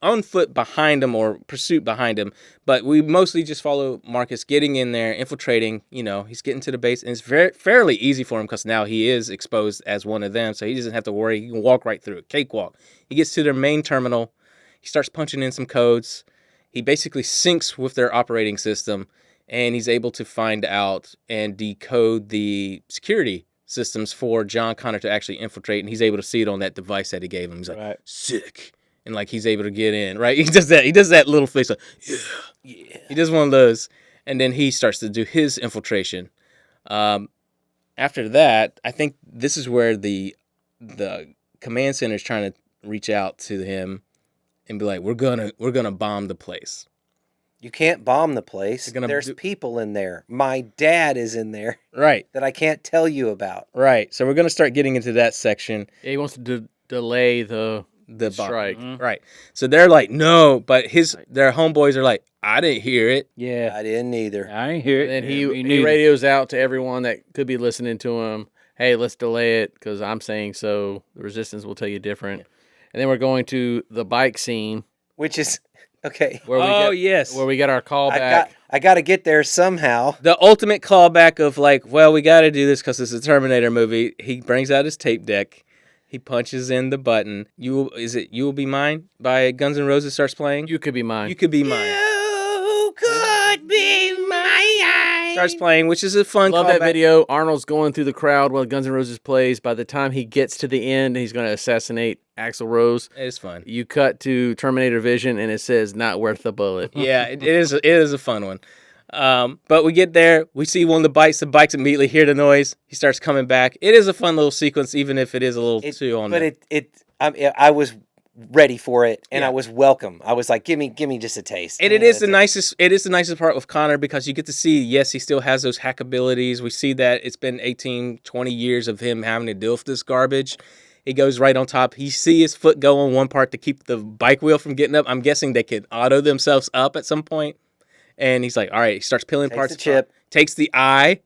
on foot behind him or pursuit behind him, but we mostly just follow Marcus getting in there, infiltrating. He's getting to the base, and it's fairly easy for him because now he is exposed as one of them, so he doesn't have to worry. He can walk right through it, cakewalk. He gets to their main terminal. He starts punching in some codes. He basically syncs with their operating system, and he's able to find out and decode the security systems for John Connor to actually infiltrate, and he's able to see it on that device that he gave him. He's like, sick. And like he's able to get in, right? He does that little face like, yeah. He does one of those, and then he starts to do his infiltration. After that, I think this is where the command center is trying to reach out to him and be like, we're gonna bomb the place. You can't bomb the place. There's people in there. My dad is in there. Right. That I can't tell you about. Right. So we're gonna start getting into that section. Yeah, he wants to delay the strike. Mm-hmm. Right. So they're like, no, but their homeboys are like, I didn't hear it. Yeah. I didn't either. I didn't hear it. And he radios out to everyone that could be listening to him. Hey, let's delay it because I'm saying so. The resistance will tell you different. Yeah. And then we're going to the bike scene. Which is, okay. Where we get our callback. I got to get there somehow. The ultimate callback of like, well, we got to do this because it's a Terminator movie. He brings out his tape deck. He punches in the button. You Will Be Mine by Guns N' Roses starts playing? You Could Be Mine. You Could Be Mine. You could be mine. Starts playing, which is a fun Love callback. that video. Arnold's going through the crowd while Guns N' Roses plays. By the time he gets to the end, he's going to assassinate Axl Rose. It's fun. You cut to Terminator Vision, and it says, not worth the bullet. Yeah, it is a fun one. But we get there, we see one of the bikes immediately hear the noise. He starts coming back. It is a fun little sequence, even if it is a little too on. But I was ready for it, and I was welcome. I was like, give me just a taste. And it is the nicest. It is the nicest part with Connor because you get to see, yes, he still has those hack abilities. We see that it's been 18, 20 years of him having to deal with this garbage. He goes right on top. He see his foot go on one part to keep the bike wheel from getting up. I'm guessing they could auto themselves up at some point. And he's like, all right, he starts peeling parts the chip. Takes the eye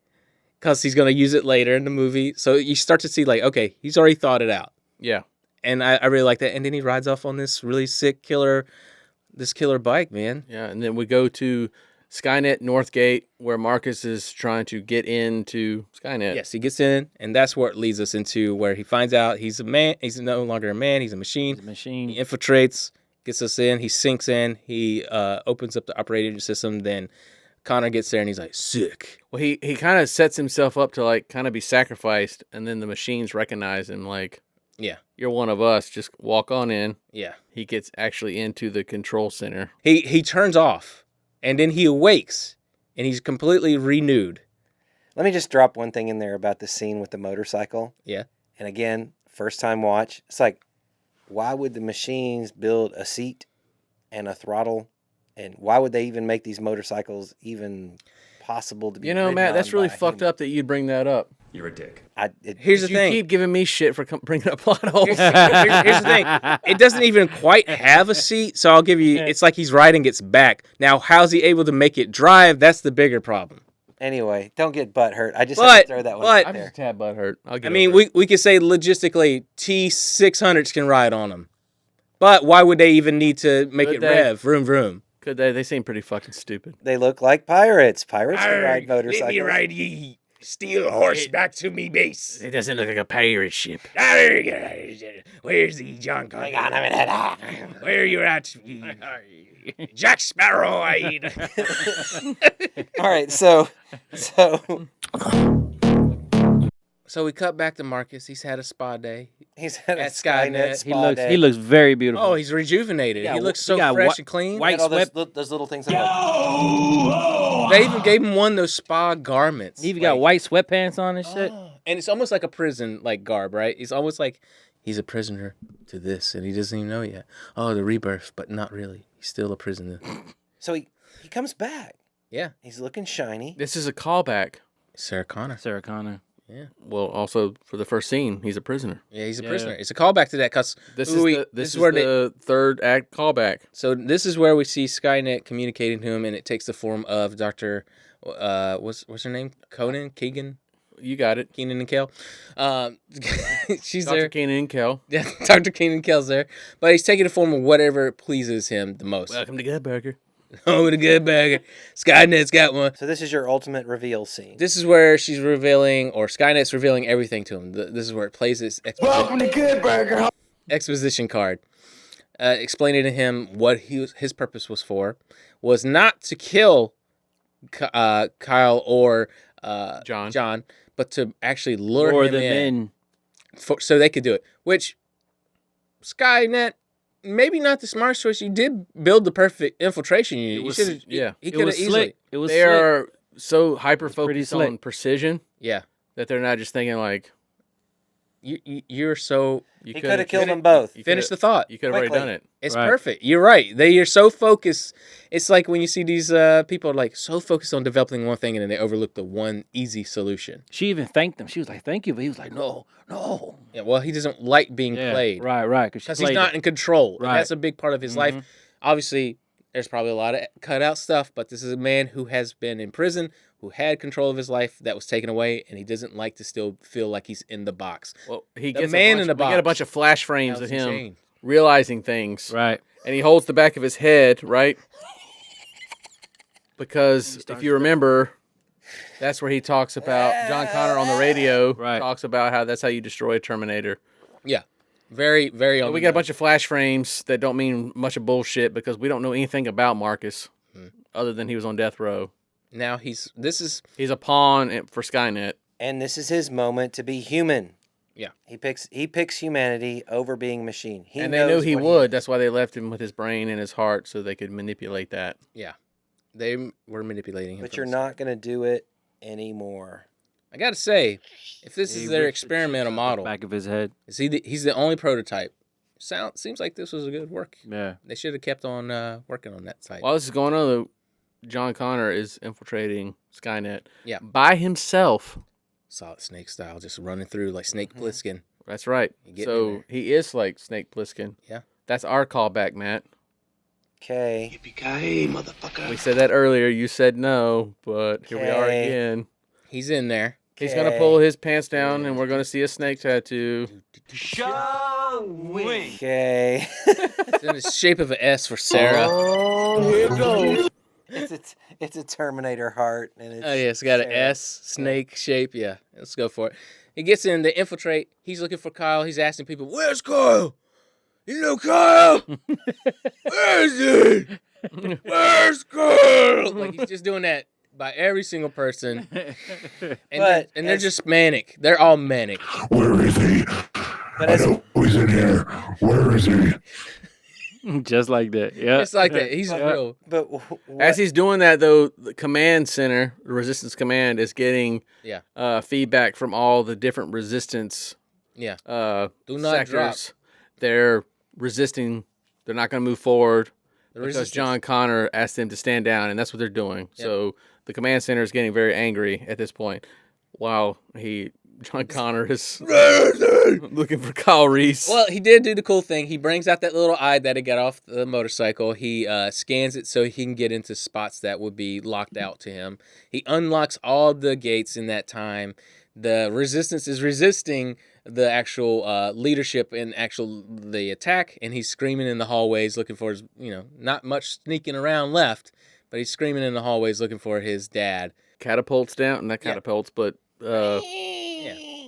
because he's going to use it later in the movie. So you start to see like, okay, he's already thought it out. Yeah. And I really like that. And then he rides off on this really sick killer bike, man. Yeah, and then we go to Skynet Northgate where Marcus is trying to get into Skynet. Yes, he gets in, and that's where it leads us into where he finds out he's a man. He's no longer a man. He's a machine. He infiltrates, gets us in. He sinks in. He opens up the operating system. Then Connor gets there, and he's like, sick. Well, he kind of sets himself up to like kind of be sacrificed, and then the machines recognize him like, yeah, you're one of us. Just walk on in. Yeah. He gets actually into the control center. He turns off, and then he awakes, and he's completely renewed. Let me just drop one thing in there about the scene with the motorcycle. Yeah. And again, first time watch. It's like, why would the machines build a seat and a throttle? And why would they even make these motorcycles even possible to be ridden Matt, on that's really by a fucked up that you'd bring that up. You're a dick. Here's the thing. You keep giving me shit for bringing up plot holes. Here's the thing. It doesn't even quite have a seat, so I'll give you, it's like he's riding its back. Now, how's he able to make it drive? That's the bigger problem. Anyway, don't get butt hurt. I just had to throw that one out I'm there. just a tad butt hurt. We could say logistically T600s can ride on them. But why would they even need to make it rev? Vroom, vroom. Could they? They seem pretty fucking stupid. They look like pirates. Pirates can ride motorcycles. Let me ride ye steel horse back to me base. It doesn't look like a pirate ship. Where's the John Connor? Hang on a minute. Where are you at? Jack Sparrow. All right, so we cut back to Marcus. He's had a spa day. He's had a at Skynet. spa day. He looks very beautiful. Oh, he's rejuvenated. Yeah, he looks he so got fresh and clean. white all sweat. those little things. They even gave him one of those spa garments. He even got white sweatpants on and shit. And it's almost like a prison like garb, right? It's almost like he's a prisoner to this, and he doesn't even know yet. Oh, the rebirth, but not really. He's still a prisoner. So he comes back. Yeah. He's looking shiny. This is a callback Sarah Connor. Sarah Connor. Yeah. Well, also for the first scene, he's a prisoner. Yeah, he's a prisoner. It's a callback to that because This is the third act callback. So this is where we see Skynet communicating to him, and it takes the form of Dr. What's her name? Keegan? You got it. Keenan and Kel. She's Dr. there. Keenan and Kel. Yeah, Dr. Keenan and Kel's there. But he's taking the form of whatever pleases him the most. Welcome to Good Burger. Oh, the Good Burger. Skynet's got one. So this is your ultimate reveal scene. This is where she's revealing, or Skynet's revealing everything to him. This is where it plays its Welcome to Good Burger. exposition card, explaining to him what his purpose was not to kill Kyle or John, but to actually lure them in. So they could do it. Which Skynet, maybe not the smartest choice. You did build the perfect infiltration unit. He could have easily. It was. They are so hyper focused on slick. precision. Yeah, that they're not just thinking like. You're so. He could have killed them both. Finish the thought. You could have already done it. It's perfect. You're right. You're so focused. It's like when you see these people like so focused on developing one thing and then they overlook the one easy solution. She even thanked him. She was like, "Thank you," but he was like, "No." Yeah, well, he doesn't like being played. Right. Because he's not in control. Right. And that's a big part of his life. Obviously, there's probably a lot of cut out stuff, but this is a man who has been in prison, who had control of his life that was taken away, and he doesn't like to still feel like he's in the box. Well, he the gets man in the box. We get a bunch of flash frames of him insane. realizing things. Right. And he holds the back of his head, right? Because if you remember, that's where he talks about John Connor on the radio. Talks about how that's how you destroy a Terminator. Yeah. Very, very. We got a bunch of flash frames that don't mean much of bullshit because we don't know anything about Marcus other than he was on death row. Now he's a pawn for Skynet. And this is his moment to be human. Yeah. He picks humanity over being machine. And they knew he would. That's why they left him with his brain and his heart so they could manipulate that. Yeah. They were manipulating him. But you're not going to do it anymore. I got to say, if this is their experimental model, back of his head, he's the only prototype. Seems like this was a good work. Yeah. They should have kept on working on that site. While this is going on, John Connor is infiltrating Skynet by himself. Solid Snake style, just running through like Snake Plissken. That's right. So he is like Snake Plissken. Yeah. That's our callback, Matt. Okay. Yippee-ki-yay, motherfucker. We said that earlier. You said no, but here we are again. He's in there. He's going to pull his pants down, and we're going to see a snake tattoo. Okay. It's in the shape of an S for Sarah. Oh, here it goes. It's a Terminator heart. And it's got an S, snake shape. Yeah, let's go for it. He gets in, they infiltrate. He's looking for Kyle. He's asking people, "Where's Kyle? You know Kyle? Where is he? Where's Kyle?" Like he's just doing that by every single person. And they're just manic. They're all manic. Where is he? I know he's in here. Where is he? Just like that. Yeah. Just like that. He's real. But as he's doing that, though, the command center, the resistance command, is getting feedback from all the different resistance Do not sectors. drop. They're resisting. They're not going to move forward because resistance. John Connor asked them to stand down, and that's what they're doing. Yep. So the command center is getting very angry at this point while John Connor is looking for Kyle Reese. Well, he did do the cool thing. He brings out that little eye that he got off the motorcycle. He scans it so he can get into spots that would be locked out to him. He unlocks all the gates in that time. The resistance is resisting the actual leadership and the attack, and he's screaming in the hallways looking for his, not much sneaking around left, but he's screaming in the hallways looking for his dad. Catapults down, not catapults, but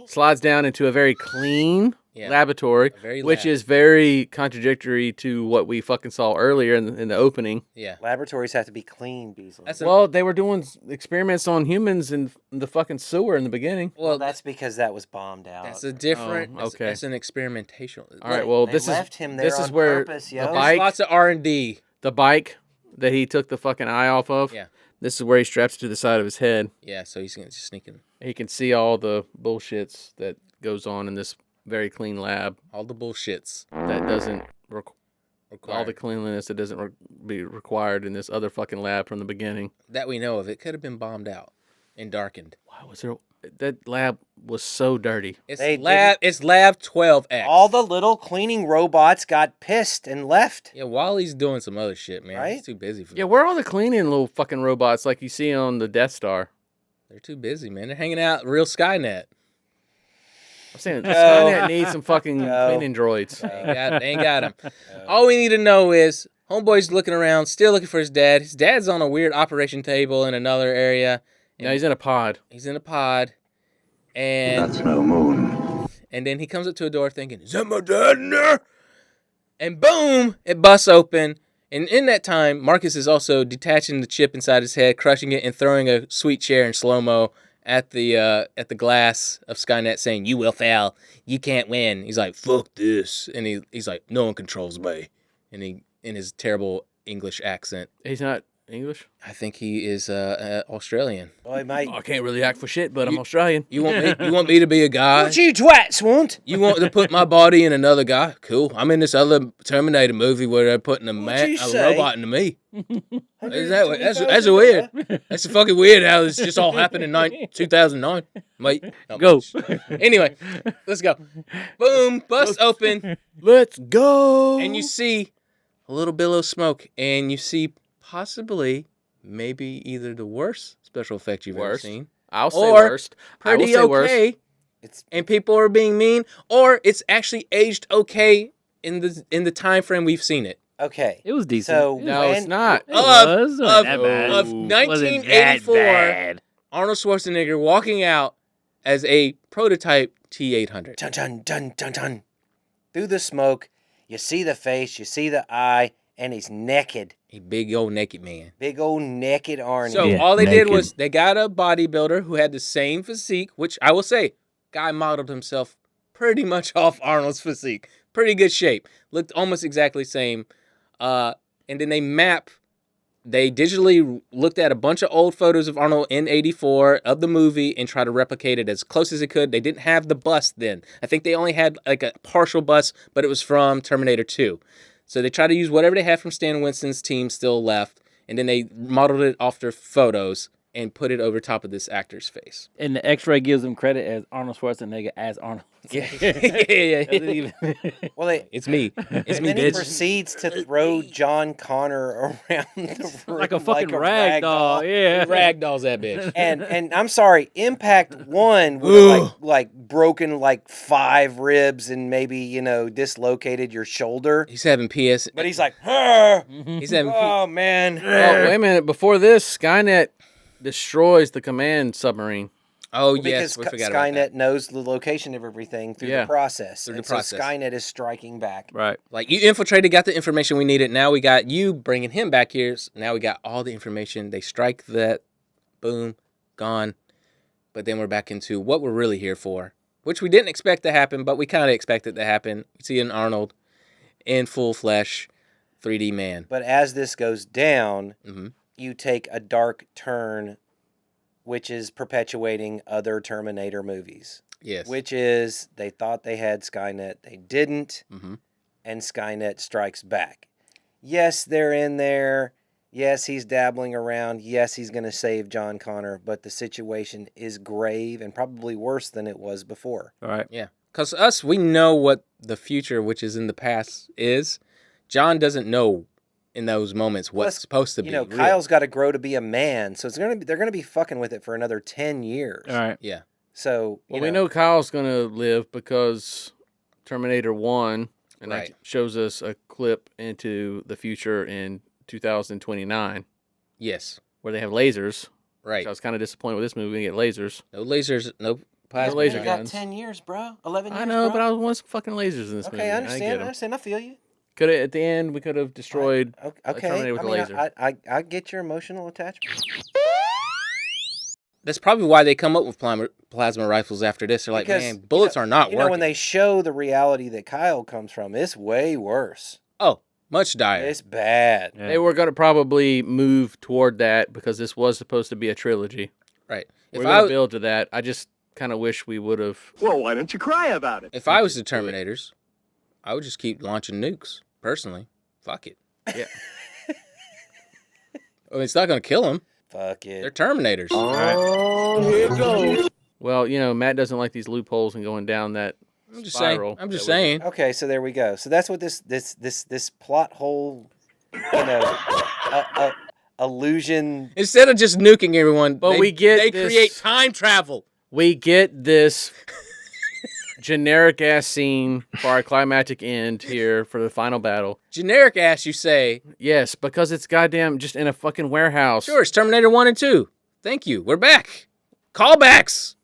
slides down into a very clean laboratory, which is very contradictory to what we fucking saw earlier in the opening. Yeah, laboratories have to be clean, Beasley. Well, they were doing experiments on humans in the fucking sewer in the beginning. Well, that's because that was bombed out. That's a different. Okay, that's an experimentation. All right, well, this is where the bike, lots of R&D. The bike that he took the fucking eye off of. Yeah. This is where he straps it to the side of his head. Yeah, so he's just sneaking. He can see all the bullshits that goes on in this very clean lab. All the bullshits. That doesn't all the cleanliness that doesn't be required in this other fucking lab from the beginning. That we know of. It could have been bombed out. and darkened. Why was there? That lab was so dirty. It's lab 12X. All the little cleaning robots got pissed and left. Yeah, Wally's doing some other shit, man. Right? He's too busy for Yeah, where are all the cleaning little fucking robots like you see on the Death Star? They're too busy, man. They're hanging out real Skynet. I'm saying Skynet needs some fucking cleaning droids. They ain't got him. All we need to know is Homeboy's looking around, still looking for his dad. His dad's on a weird operation table in another area. No, he's in a pod. He's in a pod. And That's no moon. And then he comes up to a door thinking, is that my dad in there? And boom, it busts open. And in that time, Marcus is also detaching the chip inside his head, crushing it, and throwing a sweet chair in slow-mo at the glass of Skynet, saying, "You will fail. You can't win." He's like, "Fuck this." And he's like, "No one controls me." And he, in his terrible English accent. He's not English? I think he is Australian. Boy, mate. I can't really act for shit, but I'm Australian. You want me to be a guy? What you twats want? You want to put my body in another guy? Cool. I'm in this other Terminator movie where they're putting a robot into me. That's weird. That's fucking weird how this just all happened in 2009. Mate, go. Anyway, let's go. Boom, bust open. Let's go. And you see a little billow of smoke, and you see possibly, maybe either the worst special effect you've ever seen. I'll say or worst. Pretty okay. And people are being mean, or it's actually aged okay in the time frame we've seen it. Okay. It was decent. So No, it's not. It was. Of That bad. 1984, Arnold Schwarzenegger walking out as a prototype T-800. Dun dun dun dun dun. Through the smoke, you see the face, you see the eye, and he's naked. A big old naked man. Big old naked Arnie. So all they did was they got a bodybuilder who had the same physique, which I will say, guy modeled himself pretty much off Arnold's physique. Pretty good shape. Looked almost exactly the same. And then they digitally looked at a bunch of old photos of Arnold in 84 of the movie and tried to replicate it as close as they could. They didn't have the bust then. I think they only had like a partial bust, but it was from Terminator 2. So they tried to use whatever they had from Stan Winston's team still left, and then they modeled it off their photos and put it over top of this actor's face. And the X-ray gives him credit as Arnold Schwarzenegger as Arnold. Yeah. Well, it's me. It's me, then he bitch. proceeds to throw John Connor around the room Like a fucking rag doll. Yeah. Ragdolls that bitch. And I'm sorry, Impact 1 would have like broken like 5 ribs and maybe, dislocated your shoulder. He's having PS. But he's like, "Huh." He's having oh man. Oh, wait a minute. Before this, Skynet destroys the command submarine. Oh, Well, yes. because We forgot about that. Skynet knows the location of everything through the process. Through the And process. So Skynet is striking back. Right. Like, you infiltrated, got the information we needed. Now we got you bringing him back here. So now we got all the information. They strike that. Boom. Gone. But then we're back into what we're really here for, which we didn't expect to happen, but we kind of expected to happen. We see an Arnold in full flesh, 3D man. But as this goes down, you take a dark turn, which is perpetuating other Terminator movies. Yes. Which is, they thought they had Skynet, they didn't, and Skynet strikes back. Yes, they're in there. Yes, he's dabbling around. Yes, he's going to save John Connor, but the situation is grave and probably worse than it was before. All right. Yeah. Because we know what the future, which is in the past, is. John doesn't know in those moments what's supposed to be real. Kyle's got to grow to be a man, so they're going to be fucking with it for another 10 years. All right. Yeah. So, we know Kyle's going to live because Terminator 1 and that shows us a clip into the future in 2029. Yes. Where they have lasers. Right. So I was kind of disappointed with this movie. We get lasers. No lasers, no plasma. No laser You got guns. 10 years, bro. 11 years, I know, bro. but I want some fucking lasers in this movie. Okay, I didn't understand. get I 'em. understand. I feel you. Could have at the end we could have destroyed a Okay. Terminator with a laser. I get your emotional attachment. That's probably why they come up with plasma rifles after this. They're like, Because, man, bullets are not working. When they show the reality that Kyle comes from, it's way worse. Oh, much dire. It's bad. They were going to probably move toward that because this was supposed to be a trilogy. Right. We're going to build to that. I just kind of wish we would have. Well, why don't you cry about it? If I was the Terminators, I would just keep launching nukes, personally. Fuck it. Yeah. I mean, it's not going to kill them. Fuck They're it. Terminators. Oh, here it goes. Well, Matt doesn't like these loopholes and going down that I'm just spiral. saying. I'm just saying. Okay, so there we go. So that's what this plot hole, illusion. Instead of just nuking everyone, But they this, create time travel. We get this generic ass scene for our climactic end here for the final battle. Generic ass, you say? Yes, because it's goddamn just in a fucking warehouse. Sure, it's Terminator 1 and 2. Thank you. We're back. Callbacks.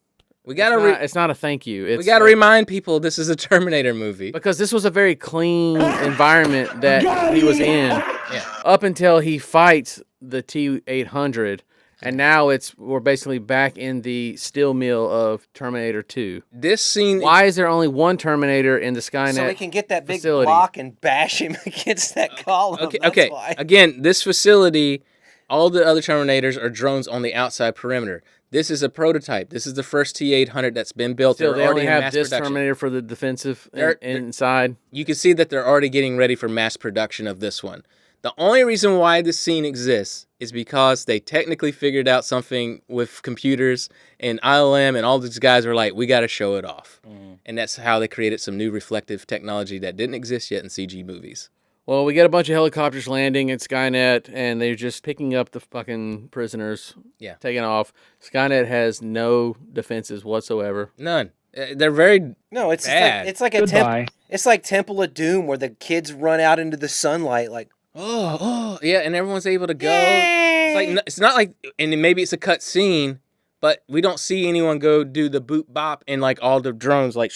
We gotta. It's not a thank you. We gotta remind people this is a Terminator movie because this was a very clean environment that he was in. Yeah. Up until he fights the T-800, and now we're basically back in the steel mill of Terminator 2. This scene. Why is there only one Terminator in the Skynet? So we can get that big facility? block and bash him against that column. Okay. Again, this facility, all the other Terminators are drones on the outside perimeter. This is a prototype. This is the first T-800 that's been built. Still, They're they already only in have mass this production. Terminator for the defensive inside. You can see that they're already getting ready for mass production of this one. The only reason why this scene exists is because they technically figured out something with computers, and ILM and all these guys were like, we got to show it off. And that's how they created some new reflective technology that didn't exist yet in CG movies. Well, we get a bunch of helicopters landing at Skynet, and they're just picking up the fucking prisoners. Yeah. Taking off. Skynet has no defenses whatsoever. None. They're very bad. It's like it's like Temple of Doom where the kids run out into the sunlight like, yeah, and everyone's able to go. It's not like, and maybe it's a cut scene, but we don't see anyone go do the boop bop and like all the drones like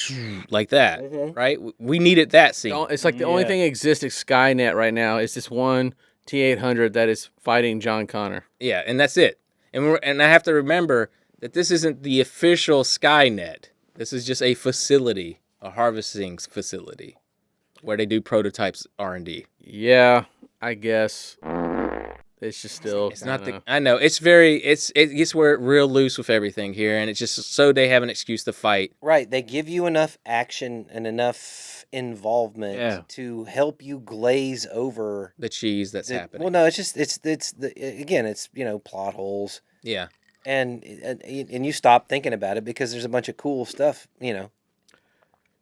that, right? We needed that scene. It's like the only thing that exists at Skynet right now is this one T-800 that is fighting John Connor. Yeah, and that's it. And I have to remember that this isn't the official Skynet. This is just a facility, a harvesting facility, where they do prototypes R&D. Yeah, I guess. It's just still. It's not the. I know it gets real loose with everything here, and it's just so they have an excuse to fight. Right, they give you enough action and enough involvement to help you glaze over the cheese that's happening. Well, no, it's plot holes. Yeah, and you stop thinking about it because there's a bunch of cool stuff,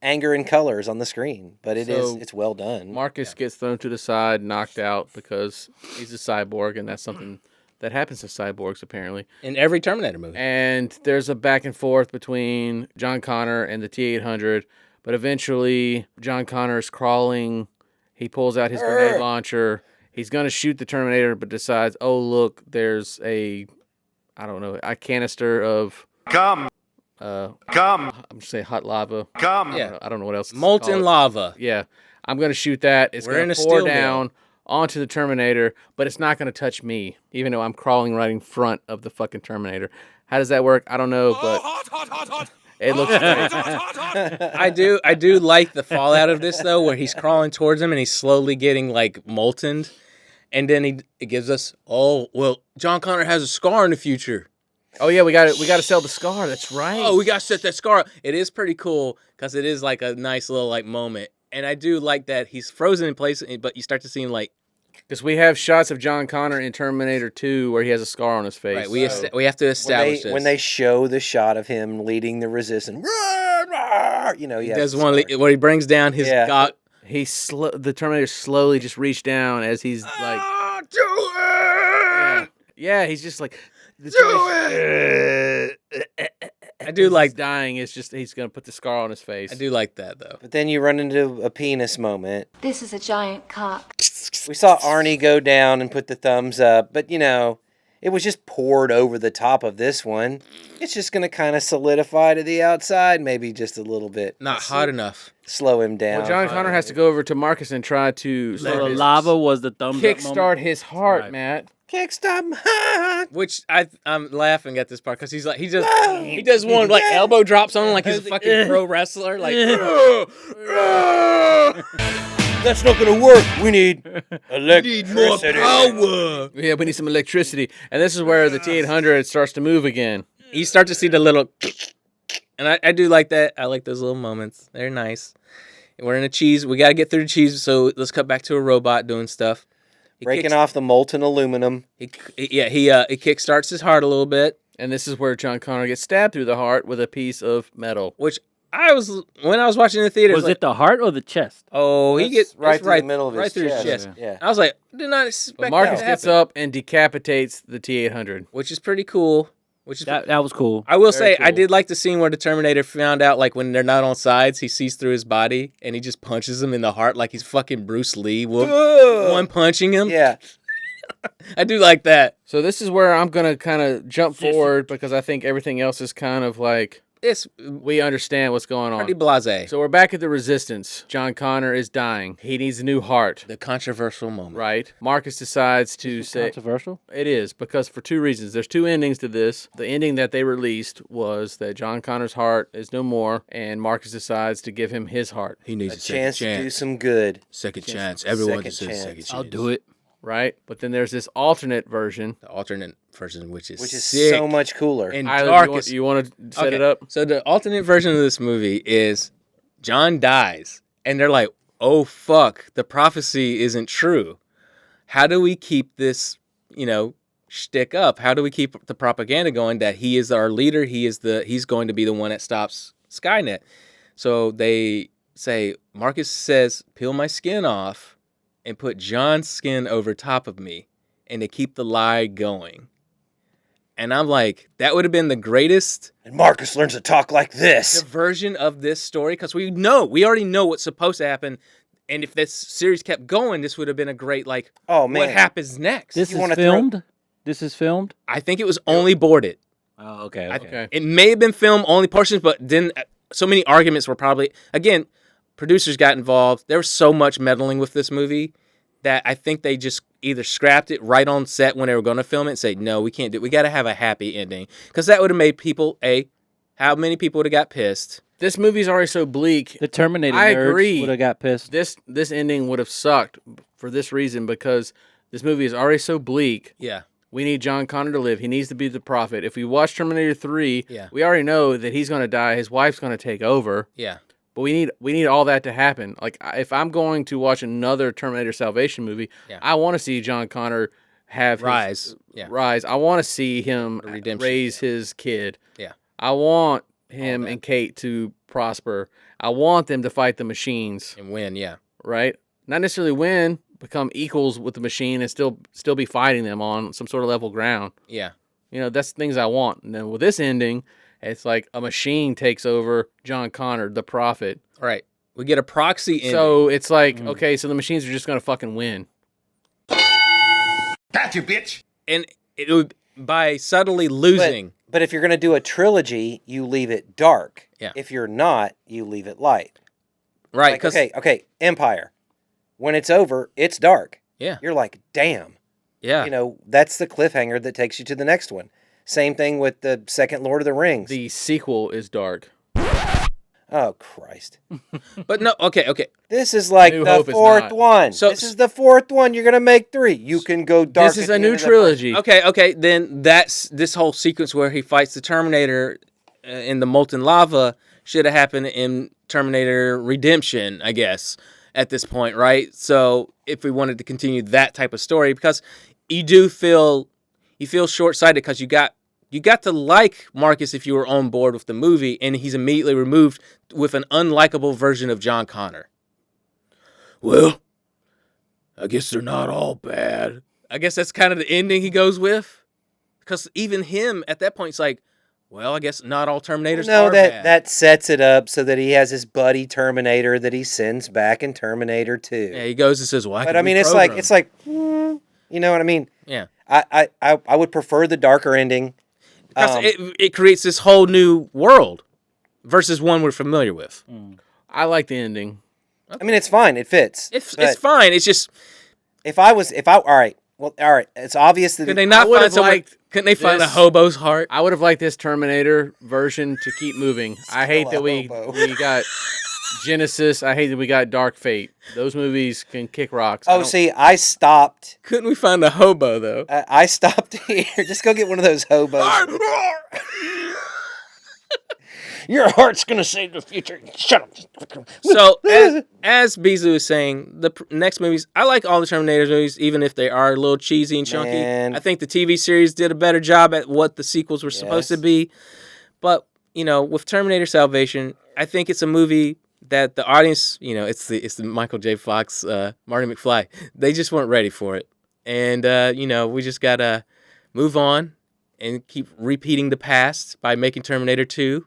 anger and colors on the screen, but it's well done. Marcus gets thrown to the side, knocked out because he's a cyborg, and that's something that happens to cyborgs apparently in every Terminator movie. And there's a back and forth between John Connor and the T-800, but eventually John Connor's crawling. He pulls out his grenade launcher. He's gonna shoot the Terminator, but decides, oh look, there's a canister of I'm just saying hot lava. Yeah. I don't know what else. Molten lava. Yeah. I'm going to shoot that. It's going to pour down onto the Terminator, but it's not going to touch me, even though I'm crawling right in front of the fucking Terminator. How does that work? I don't know, but it looks great. I do like the fallout of this though, where he's crawling towards him and he's slowly getting like molten, and then it gives us, John Connor has a scar in the future. Oh yeah, we got to sell the scar. That's right. Oh, we got to set that scar. It is pretty cool because it is like a nice little like moment, and I do like that he's frozen in place, but you start to see him like. Because we have shots of John Connor in Terminator 2 where he has a scar on his face. Right, we have to establish this. When they show the shot of him leading the resistance, he does one where he brings down his god. The Terminator slowly just reached down as he's like, do it! Yeah, he's just like, do it! I do like dying. It's just he's gonna put the scar on his face. I do like that though. But then you run into a penis moment. This is a giant cock. We saw Arnie go down and put the thumbs up, but it was just poured over the top of this one. It's just gonna kind of solidify to the outside, maybe just a little bit. Not hot enough. Slow him down. Well, John Connor has to go over to Marcus and try to. So the lava was the thumbs up kickstart his heart, right. Matt. Kickstart. Which I'm laughing at this part because he's like he does one like elbow drops on him like he's a fucking pro wrestler like. That's not gonna work. We need electricity. We need more power. Yeah, we need some electricity, and this is where the T-800 starts to move again. You start to see the little, and I do like that. I like those little moments. They're nice. We're in a cheese. We gotta get through the cheese, so let's cut back to a robot doing stuff. breaking off the molten aluminum. He kickstarts his heart a little bit. And this is where John Connor gets stabbed through the heart with a piece of metal. Which when I was watching in the theater, Was it the heart or the chest? Oh, he gets right through the middle of his through chest. his chest. Yeah. I was like, did not expect But Marcus that to gets happen. up and decapitates the T-800. Which is pretty cool. That was cool. I will Very say, I cool. did like the scene where the Terminator found out, like, when they're not on sides, he sees through his body, and he just punches him in the heart like he's fucking Bruce Lee. One punching him. Yeah. I do like that. So this is where I'm going to kind of jump forward because I think everything else is kind of like... we understand what's going on. Pretty blasé. So we're back at the Resistance. John Connor is dying. He needs a new heart. The controversial moment. Right. Marcus decides to say... Controversial? It is, because for two reasons. There's two endings to this. The ending that they released was that John Connor's heart is no more, and Marcus decides to give him his heart. He needs A chance to do some good. Second chance. Everyone Second deserves a second chance. chance. I'll do it. Right? But then there's this alternate version. The alternate version, which is so sick much cooler. and Isla, darkest. you want to set it up? So the alternate version of this movie is John dies, and they're like, "Oh fuck, the prophecy isn't true. How do we keep this, shtick up? How do we keep the propaganda going that he is our leader? He's going to be the one that stops Skynet?" So they say, Marcus says, "Peel my skin off and put John's skin over top of me, and to keep the lie going." And I'm like, that would have been the greatest. And Marcus learns to talk like this. The version of this story, because we already know what's supposed to happen. And if this series kept going, this would have been a great, oh man, what happens next? This is filmed? This is filmed? I think it was only boarded. Oh, okay. It may have been filmed only portions, but then so many arguments were probably, again, producers got involved. There was so much meddling with this movie that I think they just either scrapped it right on set when they were going to film it and say, no, we can't do it. We got to have a happy ending. Because that would have made people, how many people would have got pissed? This movie's already so bleak. The Terminator I nerds agree. would have got pissed. This ending would have sucked for this reason, because this movie is already so bleak. Yeah. We need John Connor to live. He needs to be the prophet. If we watch Terminator 3, Yeah. we already know that he's going to die. His wife's going to take over. Yeah. But we need all that to happen. Like, if I'm going to watch another Terminator Salvation movie, I want to see John Connor have Rise. rise. I want to see him redemption. raise his kid. Yeah. I want him and Kate to prosper. I want them to fight the machines and win. Yeah. Right. Not necessarily win, become equals with the machine and still be fighting them on some sort of level ground. Yeah. That's things I want. And then with this ending, it's like a machine takes over John Connor, the prophet. All right. We get a proxy ending. So it's like, okay, so the machines are just going to fucking win. Got you, bitch. And it would, by subtly losing. But if you're going to do a trilogy, you leave it dark. Yeah. If you're not, you leave it light. Right. Like, okay, Empire. When it's over, it's dark. Yeah. You're like, damn. Yeah. That's the cliffhanger that takes you to the next one. Same thing with the second Lord of the Rings. The sequel is dark. Oh, Christ. But no, okay. This is like New the Hope is fourth not. one. So- this is the fourth one. You're going to make 3. You can go dark. This is at a the new end of the trilogy. Okay. Then that's this whole sequence where he fights the Terminator in the molten lava should have happened in Terminator Redemption, I guess, at this point, right? So if we wanted to continue that type of story, because you feel short-sighted because you got to like Marcus if you were on board with the movie, and he's immediately removed with an unlikable version of John Connor. Well, I guess they're not all bad. I guess that's kind of the ending he goes with. Because even him, at that point, it's like, well, I guess not all Terminators are bad. that sets it up so that he has his buddy Terminator that he sends back in Terminator 2. Yeah, he goes and says, well, But I mean, it's like, you know what I mean? Yeah. I would prefer the darker ending. Because it creates this whole new world versus one we're familiar with. I like the ending. I mean, it's fine. It fits. It's fine. It's just all right. It's obvious that couldn't they find a hobo's heart? I would have liked this Terminator version to keep moving. I hate that we got Genesis. I hate that we got Dark Fate. Those movies can kick rocks. I stopped. Couldn't we find a hobo though? I stopped here. Just go get one of those hobos. Your heart's gonna save the future. Shut up. So as Bizu is saying, the next movies, I like all the Terminator movies, even if they are a little cheesy and chunky. Man. I think the TV series did a better job at what the sequels were supposed to be. But with Terminator Salvation, I think it's a movie that the audience, it's the Michael J. Fox, Marty McFly. They just weren't ready for it, and we just gotta move on and keep repeating the past by making Terminator 2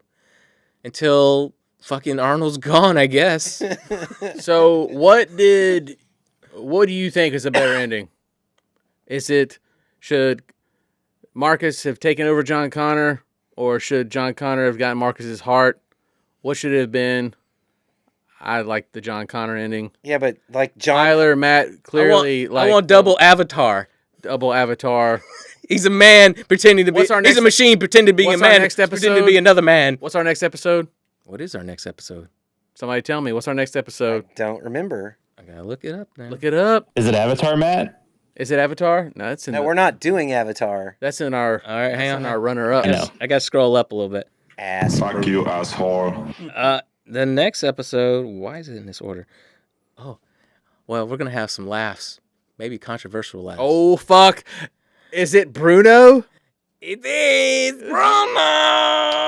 until fucking Arnold's gone, I guess. So what do you think is a better ending? Should Marcus have taken over John Connor, or should John Connor have gotten Marcus's heart? What should it have been? I like the John Connor ending. Yeah, but like John... Tyler, Matt, clearly I want double Avatar. Double Avatar. He's a man pretending to be... He's a machine pretending to be a man pretending to be another man. What's our next episode? What is our next episode? Somebody tell me. What's our next episode? I don't remember. I gotta look it up now. Look it up. Is it Avatar, Matt? Is it Avatar? No, that's in. No, we're not doing Avatar. That's in our. All right, hang on. Our runner-up. I gotta scroll up a little bit. Fuck you, asshole. The next episode. Why is it in this order? Oh, well, we're gonna have some laughs. Maybe controversial laughs. Oh fuck! Is it Bruno? It is Bruno.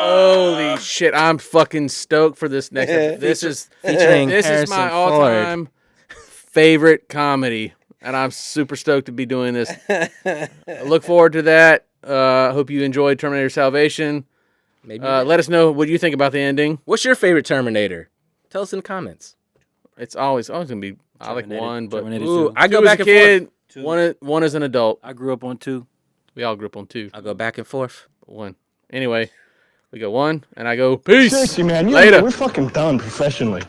Holy shit! I'm fucking stoked for this next episode. This is my all-time favorite comedy, and I'm super stoked to be doing this. I look forward to that. Hope you enjoyed Terminator Salvation. Maybe let us know what you think about the ending. What's your favorite Terminator? Tell us in the comments. It's always gonna be. I like one, but I go back and forth. One is an adult. I grew up on 2. We all grew up on 2. I'll go back and forth. 1. Anyway, we go 1, and I go peace. Seriously, man, Later. We're fucking done professionally.